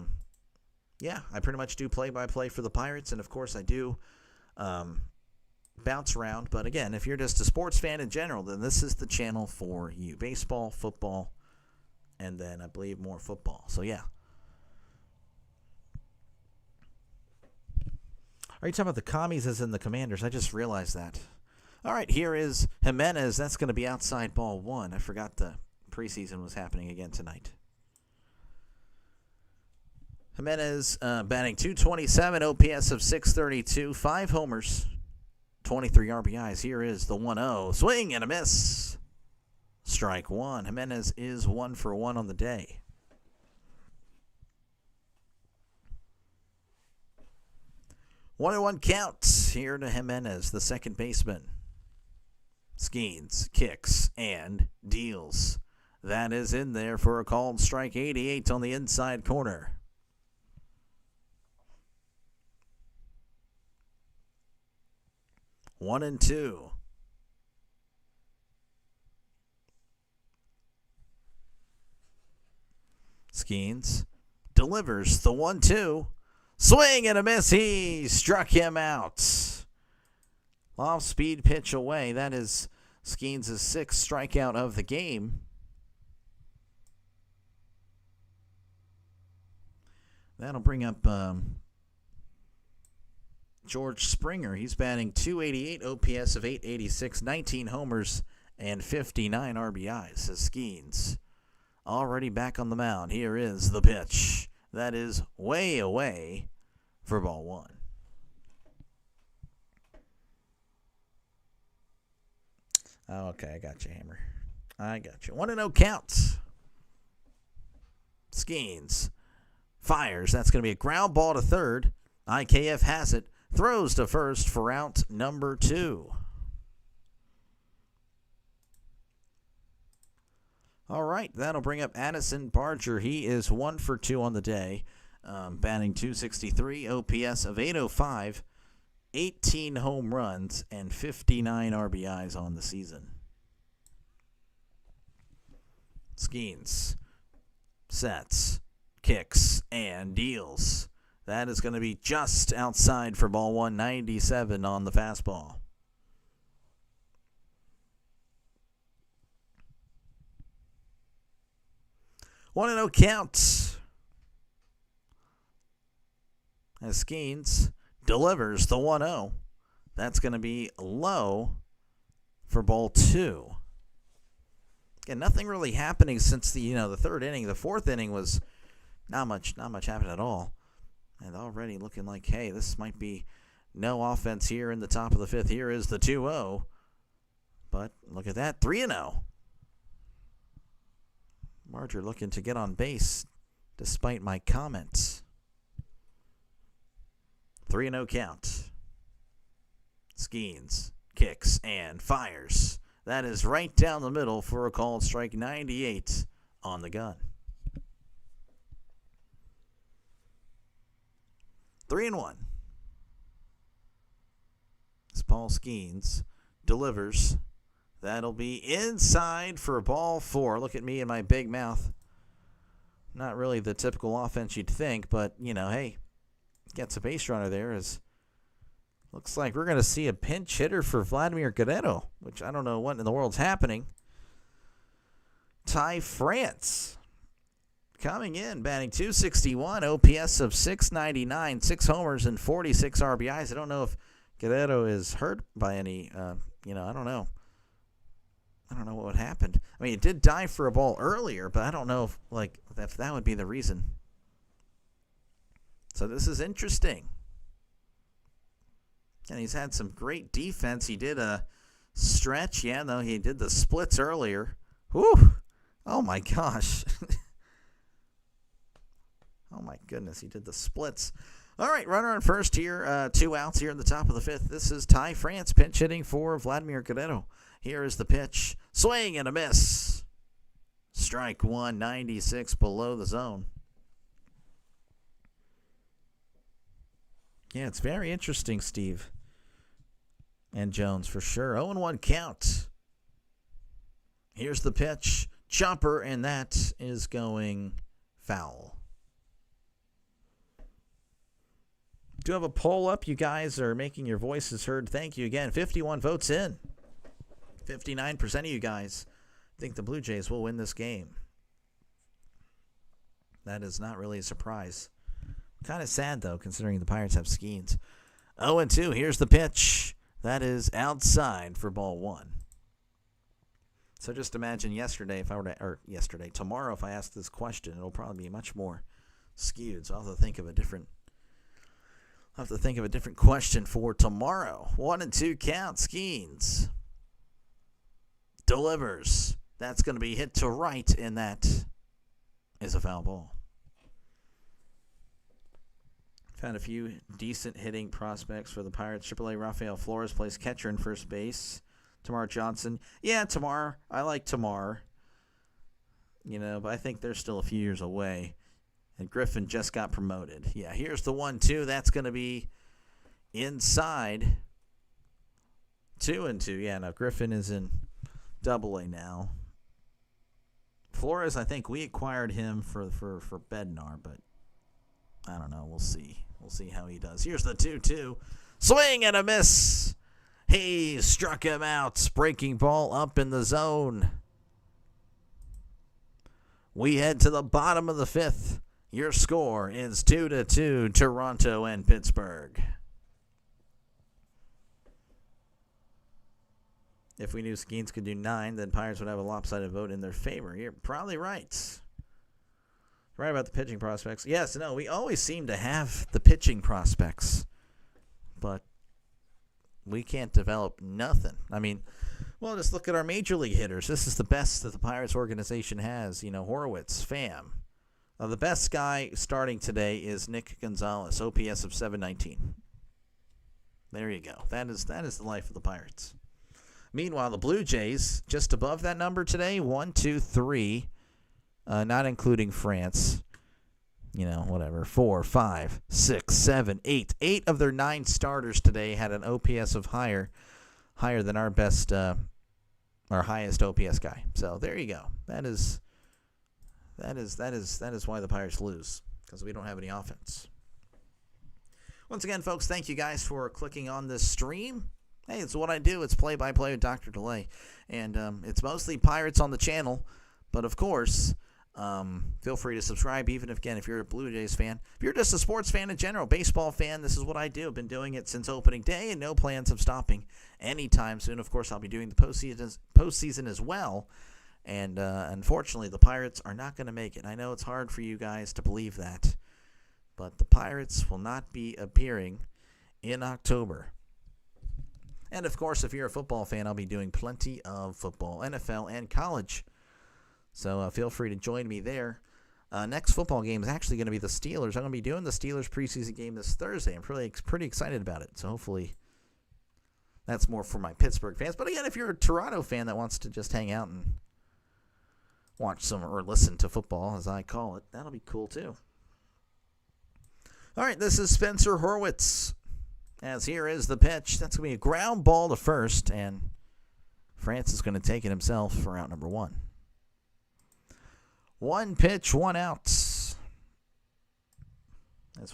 yeah, I pretty much do play-by-play for the Pirates, and of course I do bounce around. But again, if you're just a sports fan in general, then this is the channel for you. Baseball, football, and then I believe more football. So yeah. Are you talking about the commies as in the Commanders? I just realized that. All right, here is Jimenez. That's going to be outside ball 1. I forgot the preseason was happening again tonight. Jimenez batting .227, OPS of .632, 5 homers, 23 RBIs. Here is the 1-0. Swing and a miss. Strike 1. Jimenez is 1 for 1 on the day. One count here to Jimenez, the second baseman. Skeens, kicks, and deals. That is in there for a called strike. 88 on the inside corner. One and two. Skeens delivers the 1-2. Swing and a miss. He struck him out. Off-speed pitch away. That is Skeens' 6th strikeout of the game. That'll bring up George Springer. He's batting .288, OPS of .886, 19 homers, and 59 RBIs. As Skeens already back on the mound. Here is the pitch. That is way away for ball 1. Okay, I got you, Hammer. I got you. 1-0 count. Skeens fires. That's going to be a ground ball to third. IKF has it. Throws to first for out number 2. All right, that'll bring up Addison Barger. He is 1 for 2 on the day, batting .263, OPS of .805, 18 home runs, and 59 RBIs on the season. Skeens, sets, kicks, and deals. That is going to be just outside for ball 197 on the fastball. One and 0 count. As Skeens delivers the 1-0. That's going to be low for ball 2. Again, nothing really happening since the third inning. The fourth inning was not much happened at all. And already looking like, hey, this might be no offense here in the top of the fifth. Here is the 2-0. But look at that, 3-0. Barger looking to get on base despite my comments. 3-0 count. Skeens, kicks, and fires. That is right down the middle for a called strike. 98 on the gun. 3-1. As Paul Skeens delivers. That'll be inside for ball 4. Look at me and my big mouth. Not really the typical offense you'd think, but, hey, gets a base runner there. Looks like we're going to see a pinch hitter for Vladimir Guerrero, which I don't know what in the world's happening. Ty France coming in, batting .261, OPS of .699, 6 homers and 46 RBIs. I don't know if Guerrero is hurt by any, I don't know. I don't know what happened. I mean, it did dive for a ball earlier, but I don't know if that would be the reason. So this is interesting. And he's had some great defense. He did a stretch. Yeah, no, he did the splits earlier. Whew. Oh, my gosh. Oh, my goodness. He did the splits. All right, runner on first here. 2 outs here in the top of the fifth. This is Ty France pinch hitting for Vladimir Guerrero. Here is the pitch. Swing and a miss. Strike 1, 96 below the zone. Yeah, it's very interesting, Steve. And Jones for sure. 0-1 count. Here's the pitch. Chopper, and that is going foul. Do have a poll up. You guys are making your voices heard. Thank you again. 51 votes in. 59% of you guys think the Blue Jays will win this game. That is not really a surprise. Kind of sad, though, considering the Pirates have Skeens. 0-2. Here's the pitch. That is outside for ball 1. So just imagine tomorrow, if I ask this question, it'll probably be much more skewed. So I'll have to think of a different question for tomorrow. 1-2 count. Skeens delivers. That's going to be hit to right, and that is a foul ball. Found a few decent hitting prospects for the Pirates. AAA Rafael Flores plays catcher in first base. Tamar Johnson. Yeah, Tamar. I like Tamar. But I think they're still a few years away. And Griffin just got promoted. Yeah, here's the 1-2. That's going to be inside. 2-2. Yeah, no, Griffin is in Double-A now. Flores, I think we acquired him for Bednar, but I don't know. We'll see. We'll see how he does. Here's the 2-2. Swing and a miss. He struck him out. Breaking ball up in the zone. We head to the bottom of the fifth. Your score is 2-2, Toronto and Pittsburgh. If we knew Skeens could do 9, then Pirates would have a lopsided vote in their favor. You're probably right. Right about the pitching prospects. Yes, no, we always seem to have the pitching prospects. But we can't develop nothing. I mean, well, just look at our major league hitters. This is the best that the Pirates organization has. Horowitz, Pham, The best guy starting today is Nick Gonzalez, OPS of 719. There you go. That is the life of the Pirates. Meanwhile, the Blue Jays, just above that number today, 1, 2, 3, not including France. 4, 5, 6, 7, 8. 8 of their 9 starters today had an OPS of higher than our best, our highest OPS guy. So there you go. That is why the Pirates lose, because we don't have any offense. Once again, folks, thank you guys for clicking on this stream. Hey, it's what I do. It's play-by-play with Dr. Delay, and it's mostly Pirates on the channel, but of course, feel free to subscribe, even if you're a Blue Jays fan. If you're just a sports fan in general, baseball fan, this is what I do. I've been doing it since opening day, and no plans of stopping anytime soon. Of course, I'll be doing the postseason as well, and unfortunately, the Pirates are not going to make it. I know it's hard for you guys to believe that, but the Pirates will not be appearing in October. And, of course, if you're a football fan, I'll be doing plenty of football, NFL, and college. So feel free to join me there. Next football game is actually going to be the Steelers. I'm going to be doing the Steelers preseason game this Thursday. I'm pretty excited about it. So hopefully that's more for my Pittsburgh fans. But again, if you're a Toronto fan that wants to just hang out and watch some or listen to football, as I call it, that'll be cool too. All right, this is Spencer Horwitz. As here is the pitch. That's going to be a ground ball to first, and France is going to take it himself for out number 1. 1 pitch, 1 out. As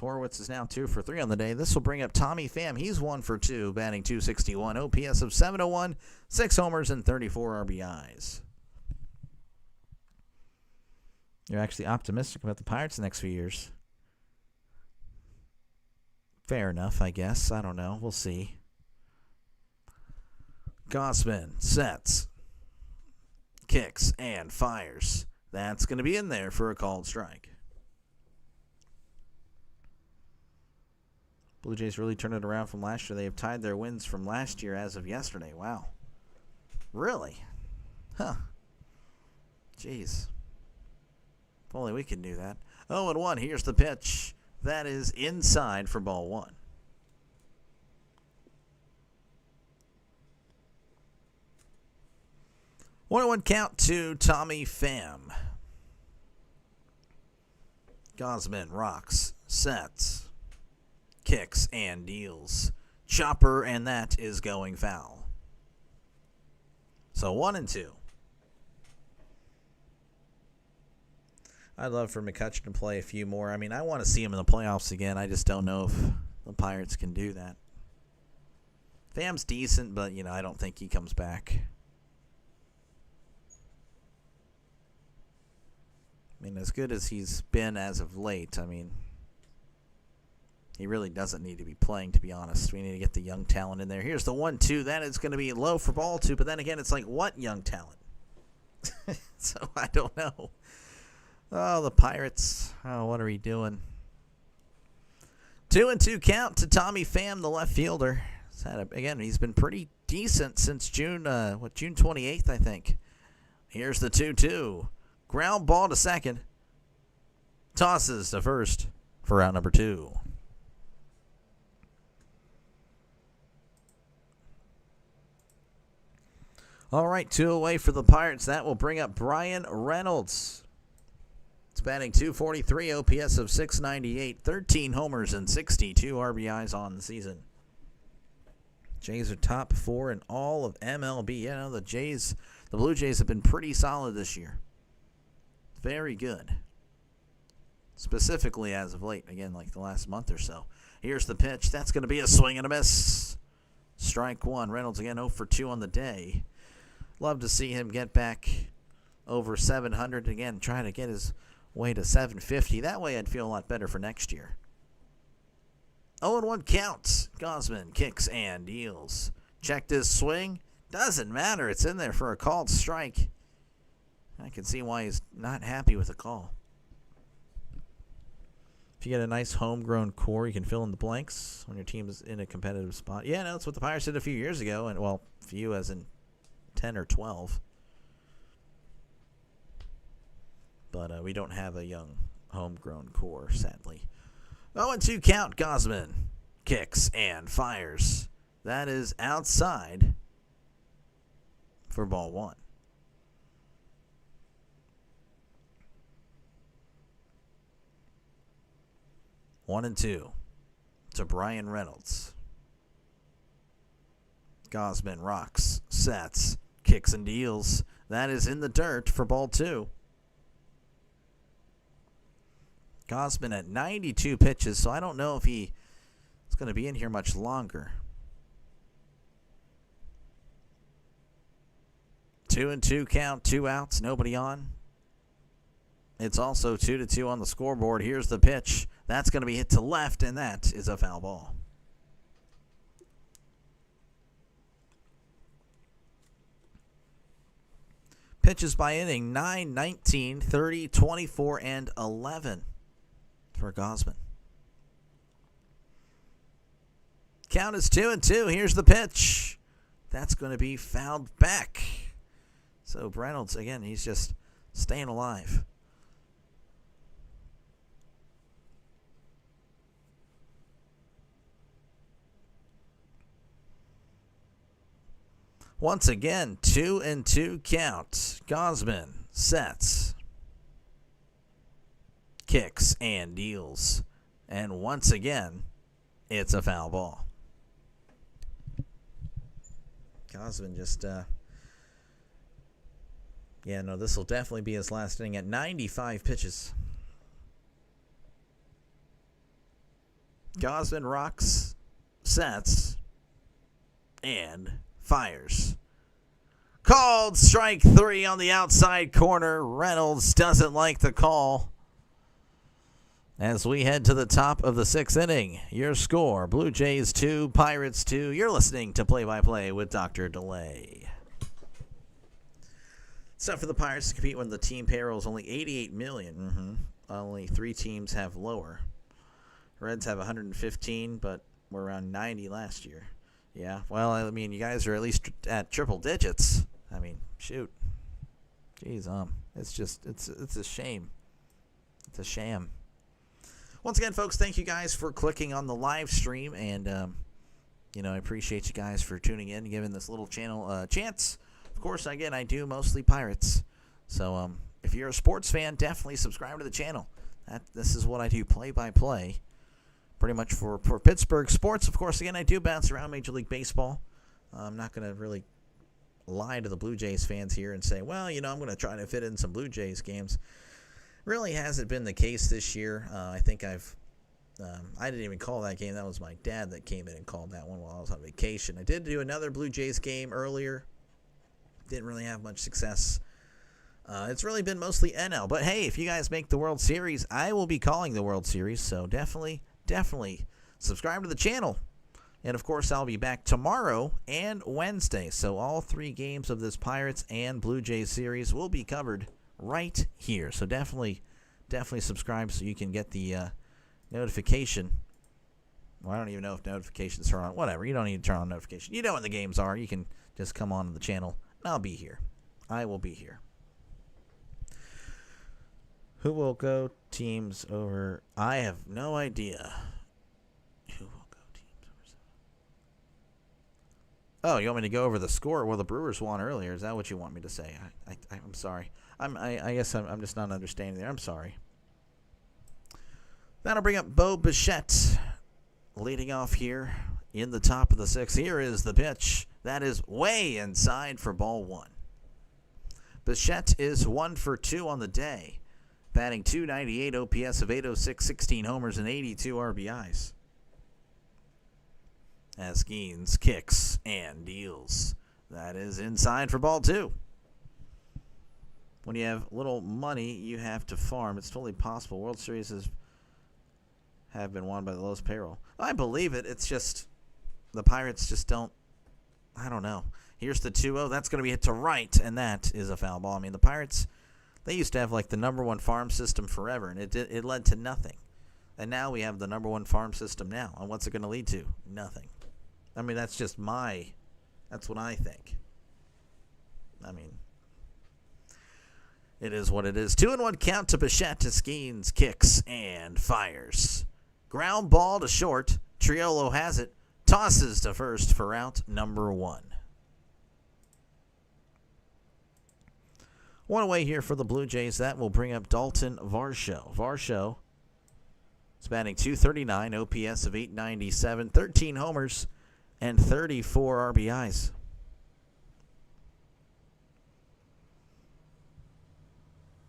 Horwitz is now 2 for 3 on the day. This will bring up Tommy Pham. He's 1 for 2, batting .261, OPS of 701, 6 homers, and 34 RBIs. You're actually optimistic about the Pirates the next few years. Fair enough, I guess. I don't know. We'll see. Gausman sets, kicks, and fires. That's going to be in there for a called strike. Blue Jays really turned it around from last year. They have tied their wins from last year as of yesterday. Wow. Really? Huh. Jeez. If only we can do that. 0-1. Here's the pitch. That is inside for ball 1. One count to Tommy Pham. Gausman rocks, sets, kicks, and deals. Chopper, and that is going foul. So 1-2. I'd love for McCutcheon to play a few more. I mean, I want to see him in the playoffs again. I just don't know if the Pirates can do that. Pham's decent, but, I don't think he comes back. I mean, as good as he's been as of late, he really doesn't need to be playing, to be honest. We need to get the young talent in there. Here's the 1-2. That is going to be low for ball 2, but then again, it's like, what young talent? So I don't know. Oh, the Pirates. Oh, what are we doing? 2-2 count to Tommy Pham, the left fielder. Again, he's been pretty decent since June 28th, I think. Here's the 2-2. Ground ball to second. Tosses to first for out number 2. All right, 2 away for the Pirates. That will bring up Brian Reynolds. It's batting .243, OPS of 698, 13 homers and 62 RBIs on the season. Jays are top 4 in all of MLB. The Blue Jays have been pretty solid this year. Very good. Specifically as of late, again, like the last month or so. Here's the pitch. That's going to be a swing and a miss. Strike 1. Reynolds again 0 for 2 on the day. Love to see him get back over 700 again, trying to get his way to 750. That way I'd feel a lot better for next year. 0-1 counts. Gausman kicks and deals. Checked his swing. Doesn't matter. It's in there for a called strike. I can see why he's not happy with the call. If you get a nice homegrown core, you can fill in the blanks when your team is in a competitive spot. Yeah, no, that's what the Pirates did a few years ago. And, well, few as in 10 or 12. But we don't have a young homegrown core, sadly. 0-2 count. Gosman kicks and fires. That is outside for ball 1. One and two to Brian Reynolds. Gosman rocks, sets, kicks and deals. That is in the dirt for ball 2. Gosman at 92 pitches, so I don't know if he is going to be in here much longer. 2-2 count, 2 outs, nobody on. It's also 2-2 on the scoreboard. Here's the pitch. That's going to be hit to left, and that is a foul ball. Pitches by inning 9, 19, 30, 24, and 11 for Gosman. Count is 2-2. Here's the pitch. That's going to be fouled back. So Reynolds, again, he's just staying alive. Once again, 2-2 count. Gosman sets, kicks, and deals. And once again, it's a foul ball. Gosman just, this will definitely be his last inning at 95 pitches. Gosman rocks, sets, and fires. Called strike 3 on the outside corner. Reynolds doesn't like the call. As we head to the top of the 6th inning, your score, Blue Jays 2, Pirates 2. You're listening to Play-by-Play with Dr. Delay. It's tough for the Pirates to compete when the team payroll is only $88 million. Only 3 teams have lower. Reds have 115, but we're around 90 last year. Yeah, well, I mean, you guys are at least at triple digits. I mean, shoot. Jeez, it's a shame. It's a sham. Once again, folks, thank you guys for clicking on the live stream, and I appreciate you guys for tuning in and giving this little channel a chance. Of course, again, I do mostly Pirates, so if you're a sports fan, definitely subscribe to the channel. This is what I do, play-by-play. Pretty much for Pittsburgh sports. Of course, again, I do bounce around Major League Baseball. I'm not going to really lie to the Blue Jays fans here and say, well, I'm going to try to fit in some Blue Jays games. Really hasn't been the case this year. I think I didn't even call that game. That was my dad that came in and called that one while I was on vacation. I did do another Blue Jays game earlier. Didn't really have much success. It's really been mostly NL. But, hey, if you guys make the World Series, I will be calling the World Series, so definitely subscribe to the channel. And, of course, I'll be back tomorrow and Wednesday. So all 3 games of this Pirates and Blue Jays series will be covered right here. So definitely subscribe so you can get the notification. Well, I don't even know if notifications are on. Whatever. You don't need to turn on notifications. You know when the games are. You can just come on to the channel, and I'll be here. I will be here. Who will go teams over? I have no idea. Who will go teams over? Oh, you want me to go over the score? Well, the Brewers won earlier. Is that what you want me to say? I'm sorry. I guess I'm just not understanding there. I'm sorry. That'll bring up Bo Bichette leading off here in the top of the 6th. Here is the pitch. That is way inside for ball 1. Bichette is 1 for 2 on the day. Batting .298, OPS of .806, 16 homers, and 82 RBIs. As Skeens kicks and deals. That is inside for ball 2. When you have little money, you have to farm. It's totally possible. World Series have been won by the lowest payroll. I believe it. It's just the Pirates just don't. I don't know. Here's the 2-0. That's going to be hit to right, and that is a foul ball. I mean, the Pirates, they used to have like the number 1 farm system forever, and it led to nothing. And now we have the number 1 farm system now. And what's it going to lead to? Nothing. I mean, that's what I think. I mean, It is what it is. 2-1 count to Bichette to Skeens, kicks and fires. Ground ball to short. Triolo has it. Tosses to first for out number 1. One away here for the Blue Jays. That will bring up Dalton Varsho. Varsho is batting .239, OPS of .897, 13 homers, and 34 RBIs.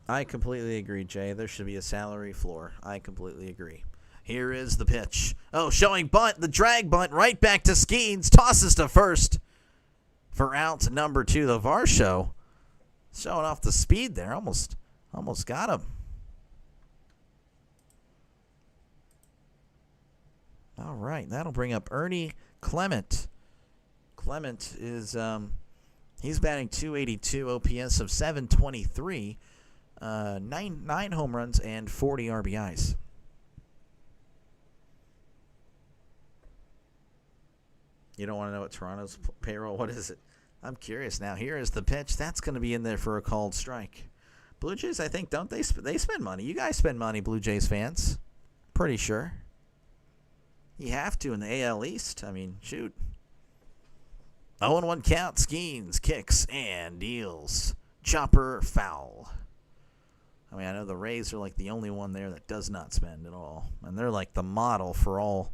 I completely agree, Jay. There should be a salary floor. I completely agree. Here is the pitch. Oh, showing bunt, the drag bunt right back to Skeens. Tosses to first for out number 2. The Varsho showing off the speed there. Almost got him. All right, that'll bring up Ernie Clement. Clement is he's batting .282, OPS of .723. 9 home runs and 40 RBIs. You don't want to know what Toronto's payroll? What is it? I'm curious now. Here is the pitch. That's going to be in there for a called strike. Blue Jays, I think, don't they? They spend money. You guys spend money, Blue Jays fans. Pretty sure. You have to in the AL East. I mean, shoot. 0-1 count. Skeens kicks and deals. Chopper foul. I mean, I know the Rays are like the only one there that does not spend at all. And they're like the model for all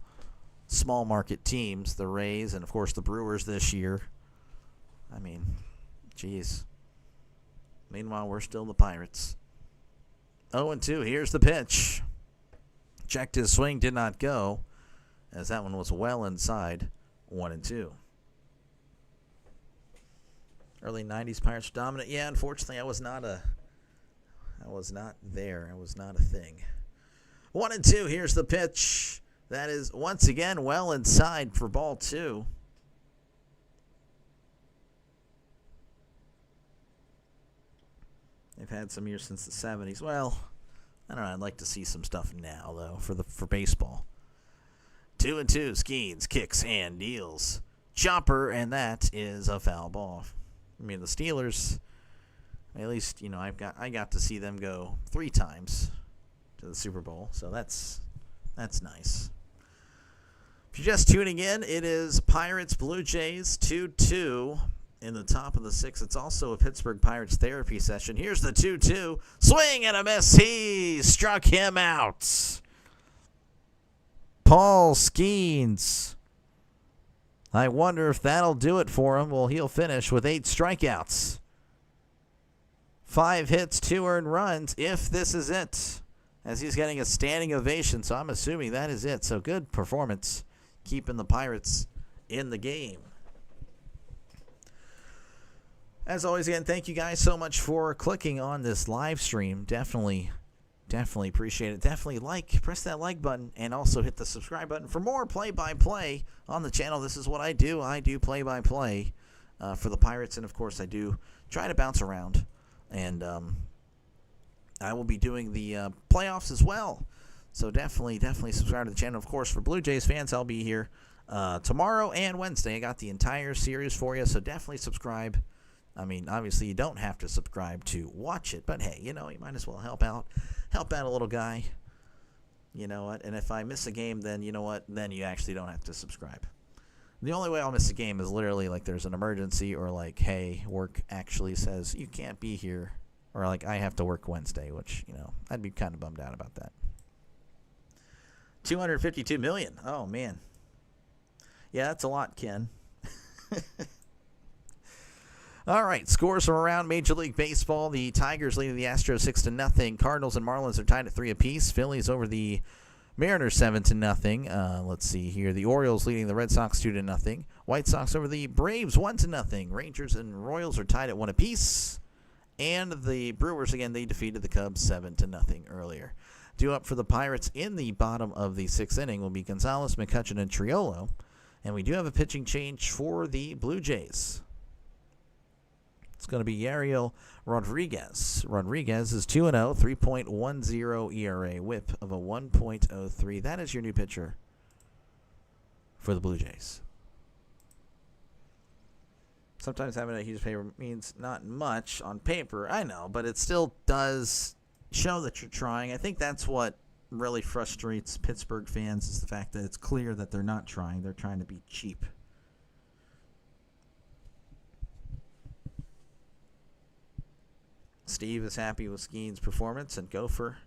small market teams. The Rays and, of course, the Brewers this year. I mean, geez. Meanwhile, we're still the Pirates. 0-2. Here's the pitch. Checked his swing, did not go, as that one was well inside. 1-2. Early 90s Pirates dominant. Yeah, unfortunately, I was not there. I was not a thing. 1-2. Here's the pitch. That is once again well inside for ball 2. They've had some years since the 70s. Well, I don't know. I'd like to see some stuff now though for baseball. 2-2. Skeens kicks and deals. Chopper, and that is a foul ball. I mean, the Steelers. At least, you know, I got to see them go 3 times to the Super Bowl, so that's nice. If you're just tuning in, it is Pirates Blue Jays 2-2 in the top of the 6th. It's also a Pittsburgh Pirates therapy session. Here's the 2-2. Swing and a miss. He struck him out. Paul Skeens. I wonder if that'll do it for him. Well, he'll finish with 8 strikeouts. 5 hits, 2 earned runs, if this is it, as he's getting a standing ovation, so I'm assuming that is it. So good performance, keeping the Pirates in the game. As always, again, thank you guys so much for clicking on this live stream. Definitely appreciate it. Definitely press that like button, and also hit the subscribe button for more play-by-play on the channel. This is what I do. I do play-by-play for the Pirates, and of course I do try to bounce around. And I will be doing the playoffs as well. So definitely subscribe to the channel. Of course, for Blue Jays fans, I'll be here tomorrow and Wednesday. I got the entire series for you, so definitely subscribe. I mean, obviously, you don't have to subscribe to watch it, but hey, you know, you might as well help out a little guy. You know what? And if I miss a game, then you know what? Then you actually don't have to subscribe. The only way I'll miss a game is literally like there's an emergency, or like, hey, work actually says you can't be here, or like I have to work Wednesday, which, you know, I'd be kind of bummed out about that. $252 million. Oh man. Yeah, that's a lot, Ken. All right, scores from around Major League Baseball. The Tigers leading the Astros 6-0. Cardinals and Marlins are tied at 3 apiece. Phillies over the Mariners 7-0. Let's see here. The Orioles leading the Red Sox 2-0. White Sox over the Braves 1-0. Rangers and Royals are tied at 1 apiece. And the Brewers, again, they defeated the Cubs 7-0 earlier. Due up for the Pirates in the bottom of the 6th inning will be Gonzalez, McCutchen, and Triolo. And we do have a pitching change for the Blue Jays. It's going to be Yariel Rodriguez. Rodriguez is 2-0, 3.10 ERA, whip of a 1.03. That is your new pitcher for the Blue Jays. Sometimes having a huge paper means not much on paper. I know, but it still does show that you're trying. I think that's what really frustrates Pittsburgh fans is the fact that it's clear that they're not trying. They're trying to be cheap. Steve is happy with Skeen's performance, and Gopher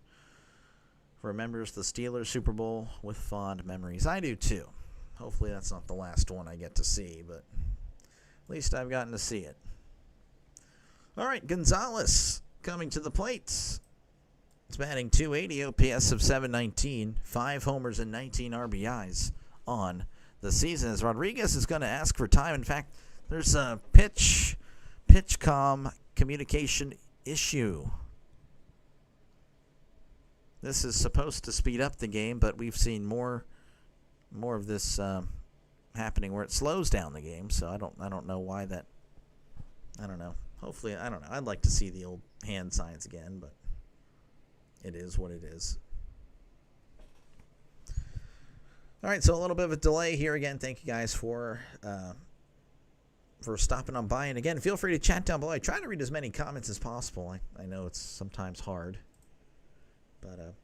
remembers the Steelers Super Bowl with fond memories. I do too. Hopefully that's not the last one I get to see, but at least I've gotten to see it. All right, Gonzalez coming to the plate. It's batting .280, OPS of 719, 5 homers and 19 RBIs on the season. As Rodriguez is going to ask for time. In fact, there's a pitch-com communication issue. This is supposed to speed up the game, but we've seen more of this happening where it slows down the game. So I don't know why that. I don't know. Hopefully, I don't know. I'd like to see the old hand signs again, but it is what it is. All right, so a little bit of a delay here again. Thank you guys for stopping on by. And again, feel free to chat down below. I try to read as many comments as possible. I know it's sometimes hard. But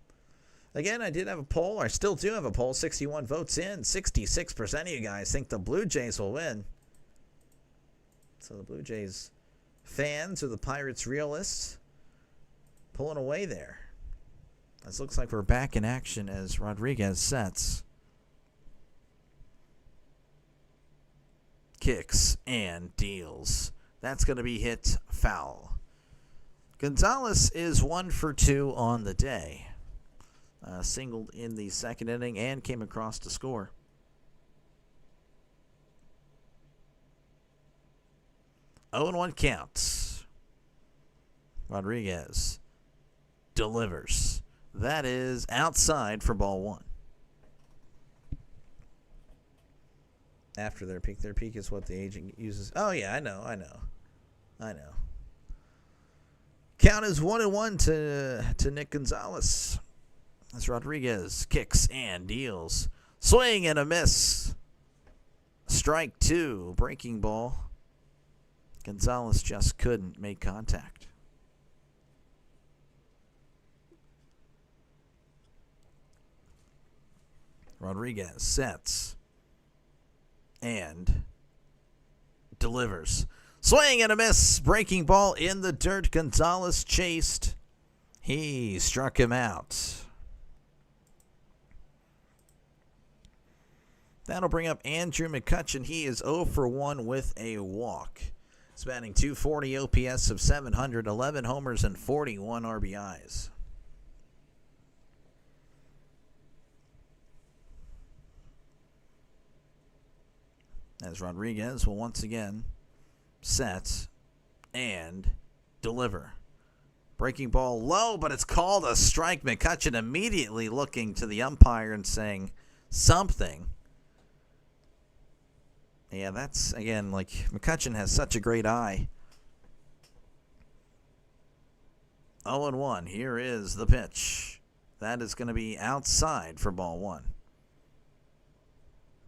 again, I did have a poll. I still do have a poll. 61 votes in. 66% of you guys think the Blue Jays will win. So the Blue Jays fans or the Pirates realists pulling away there. This looks like we're back in action as Rodriguez sets. Kicks and deals. That's going to be hit foul. Gonzalez is 1 for 2 on the day. Singled in the second inning and came across to score. Oh, and 1 count. Rodriguez delivers. That is outside for ball 1. After their peak. Their peak is what the agent uses. Oh, yeah, I know. Count is 1-1 to Nick Gonzalez. As Rodriguez kicks and deals. Swing and a miss. Strike 2. Breaking ball. Gonzalez just couldn't make contact. Rodriguez sets and delivers. Swing and a miss. Breaking ball in the dirt. Gonzalez chased. He struck him out. That'll bring up Andrew McCutchen. He is 0 for 1 with a walk. He's batting .240, OPS of 700, 11 homers and 41 RBIs. As Rodriguez will once again set and deliver. Breaking ball low, but it's called a strike. McCutchen immediately looking to the umpire and saying something. Yeah, that's, again, like, McCutchen has such a great eye. 0-1. Here is the pitch. That is going to be outside for ball 1.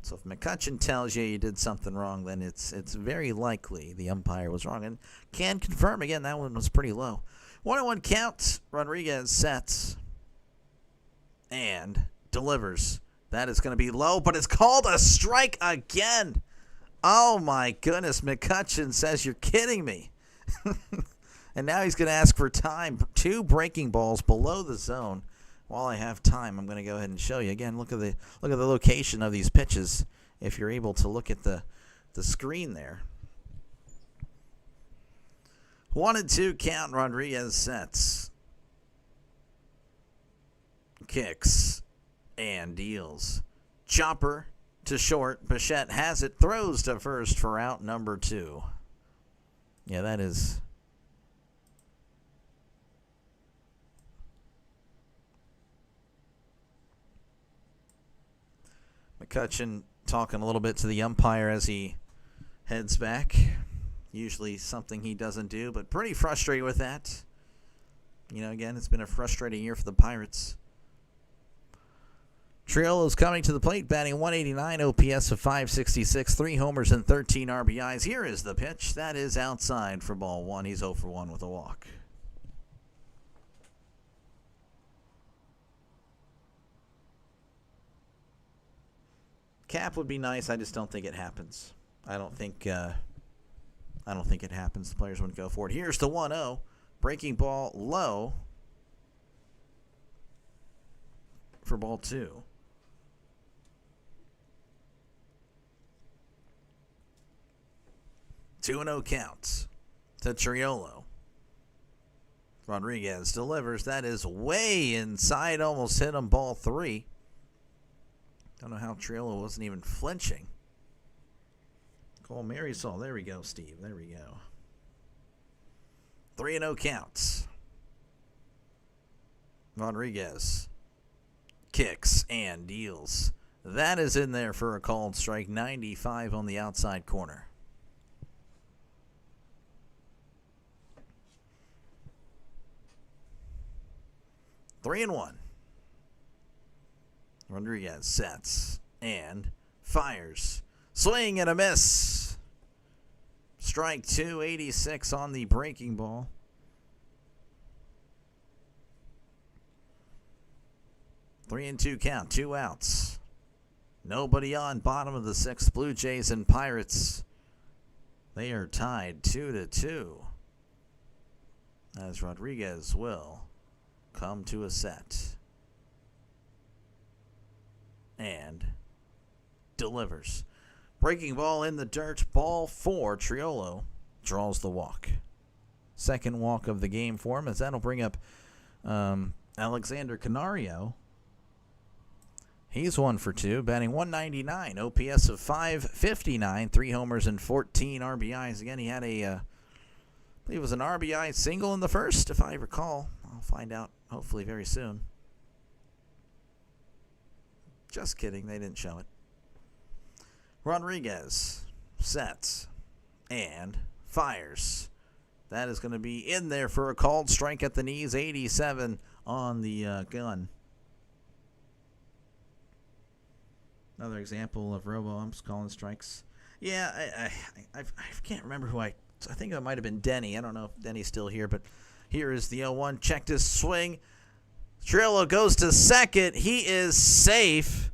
So if McCutchen tells you did something wrong, then it's very likely the umpire was wrong. And can confirm, again, that one was pretty low. 1-1 count. Rodriguez sets and delivers. That is going to be low, but it's called a strike again. Oh, my goodness. McCutchen says, you're kidding me. And now he's going to ask for time. 2 breaking balls below the zone. While I have time, I'm going to go ahead and show you. Again, look at the location of these pitches if you're able to look at the screen there. 1-2 count. Rodriguez sets. Kicks and deals. Chopper to short. Bichette has it. Throws to first for out number 2. Yeah, that is... McCutchen talking a little bit to the umpire as he heads back. Usually something he doesn't do, but pretty frustrated with that. You know, again, it's been a frustrating year for the Pirates. Triolo's coming to the plate, batting .189, OPS of .566, 3 homers and 13 RBIs. Here is the pitch. That is outside for ball 1. He's 0 for 1 with a walk. Cap would be nice. I just don't think it happens. I don't think it happens. The players wouldn't go for it. Here's the 1-0. Breaking ball low for ball 2. 2-0 counts to Triolo. Rodriguez delivers. That is way inside. Almost hit him. Ball 3. Don't know how Triolo wasn't even flinching. Call Marisol. There we go, Steve. There we go. 3-0 counts. Rodriguez kicks and deals. That is in there for a called strike. 95 on the outside corner. 3-1. Rodriguez sets and fires. Swing and a miss. Strike 2, 86 on the breaking ball. Three and 2 count, 2 outs. Nobody on. Bottom of the 6th. Blue Jays and Pirates. They are tied 2-2. As Rodriguez will come to a set. And delivers. Breaking ball in the dirt. Ball 4. Triolo draws the walk. Second walk of the game for him, as that'll bring up Alexander Canario. He's 1 for 2, batting .199, OPS of .559, 3 homers and 14 RBIs. Again, he had I believe it was an RBI single in the first, if I recall. I'll find out hopefully very soon. Just kidding, they didn't show it. Rodriguez sets and fires. That is going to be in there for a called strike at the knees. 87 on the gun. Another example of robo-umps calling strikes. Yeah, I can't remember who I think it might have been Denny. I don't know if Denny's still here, but here is the 0-1. Checked his swing. Triolo goes to second. He is safe.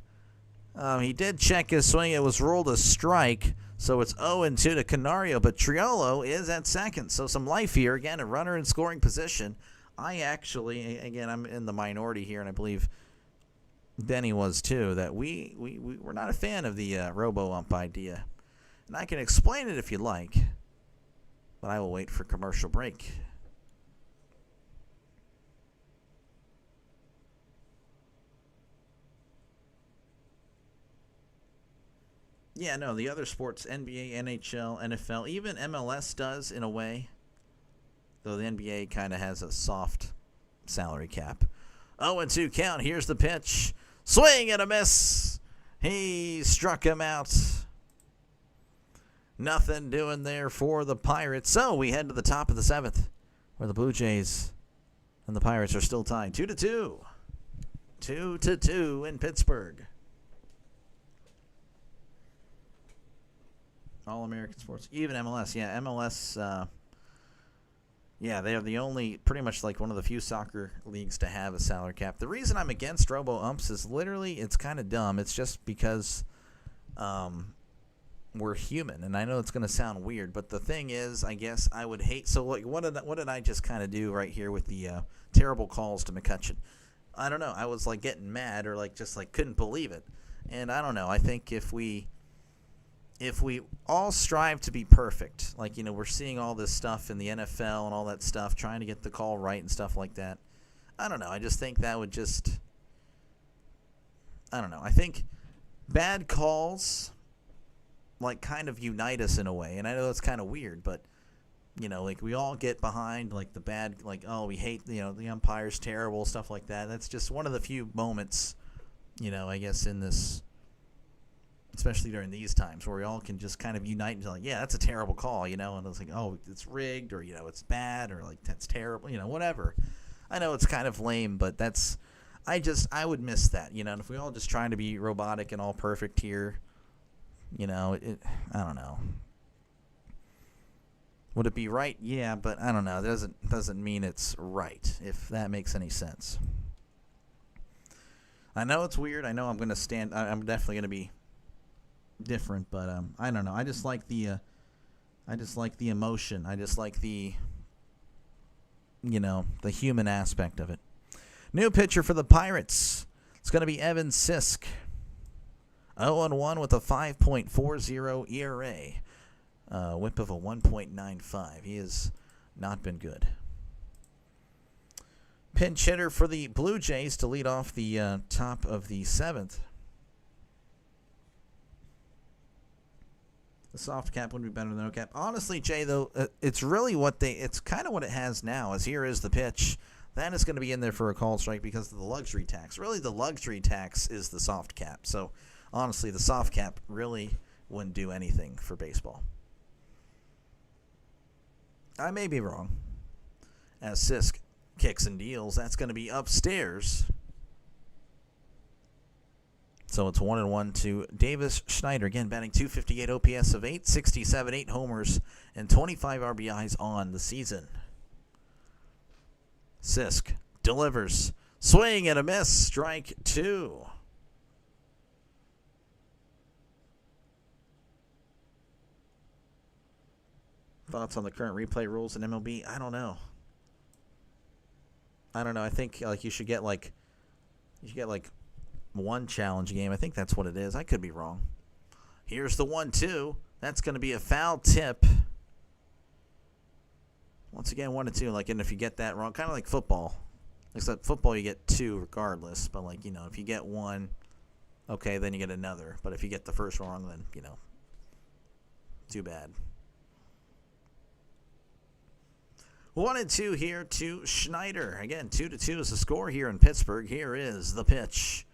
He did check his swing. It was ruled a strike, so it's 0-2 to Canario, but Triolo is at second. So some life here. Again, a runner in scoring position. I actually, again, I'm in the minority here, and I believe Denny was too, that we're not a fan of the robo-ump idea. And I can explain it if you like, but I will wait for commercial break. Yeah, no, the other sports, NBA, NHL, NFL, even MLS does in a way, though the NBA kind of has a soft salary cap. 0-2 count. Here's the pitch. Swing and a miss. He struck him out. Nothing doing there for the Pirates. So we head to the top of the 7th, where the Blue Jays and the Pirates are still tied 2-2. 2-2 in Pittsburgh. All American sports, even MLS. Yeah, MLS. Yeah, they are the only, pretty much like one of the few soccer leagues to have a salary cap. The reason I'm against robo-umps is literally, it's kind of dumb. It's just because we're human. And I know it's going to sound weird, but the thing is, I guess I would hate. So like, what did I just kind of do right here with the terrible calls to McCutcheon? I don't know. I was like getting mad or like just like couldn't believe it. And I don't know. I think if we all strive to be perfect, like, you know, we're seeing all this stuff in the NFL and all that stuff, trying to get the call right and stuff like that. I don't know. I just think that would just, I don't know. I think bad calls, like, kind of unite us in a way. And I know that's kind of weird, but, you know, like, we all get behind, like, the bad, like, oh, we hate, you know, the umpire's terrible, stuff like that. That's just one of the few moments, you know, I guess in this, especially during these times, where we all can just kind of unite and be like, yeah, that's a terrible call, you know, and it's like, oh, it's rigged, or, you know, it's bad, or like, that's terrible, you know, whatever. I know it's kind of lame, but that's, I would miss that, and if we all just trying to be robotic and all perfect here, I don't know. Would it be right? Yeah, but I don't know. It doesn't mean it's right, if that makes any sense. I know it's weird. I know I'm definitely going to be different, but I don't know. I just like the emotion. I just like the human aspect of it. New pitcher for the Pirates. It's going to be Evan Sisk. 0-1 with a 5.40 ERA. Whip of a 1.95. He has not been good. Pinch hitter for the Blue Jays to lead off the top of the 7th. The soft cap would be better than no cap. Honestly, Jay, though, it's really it's kind of what it has now, as here is the pitch. That is going to be in there for a call strike because of the luxury tax. Really, the luxury tax is the soft cap. So, honestly, the soft cap really wouldn't do anything for baseball. I may be wrong. As Sisk kicks and deals, that's going to be upstairs. So it's 1-1 to Davis Schneider. Again, batting .258 OPS of 867, 8 homers, and 25 RBIs on the season. Sisk delivers. Swing and a miss. Strike 2. Thoughts on the current replay rules in MLB? I don't know. I think you should get one challenge game. I think that's what it is. I could be wrong. Here's the 1-2. That's going to be a foul tip. Once again, 1-2. And if you get that wrong, kind of like football. Except football, you get 2 regardless. But if you get 1, okay, then you get another. But if you get the first wrong, then too bad. 1-2 here to Schneider. Again, 2-2 is the score here in Pittsburgh. Here is the pitch.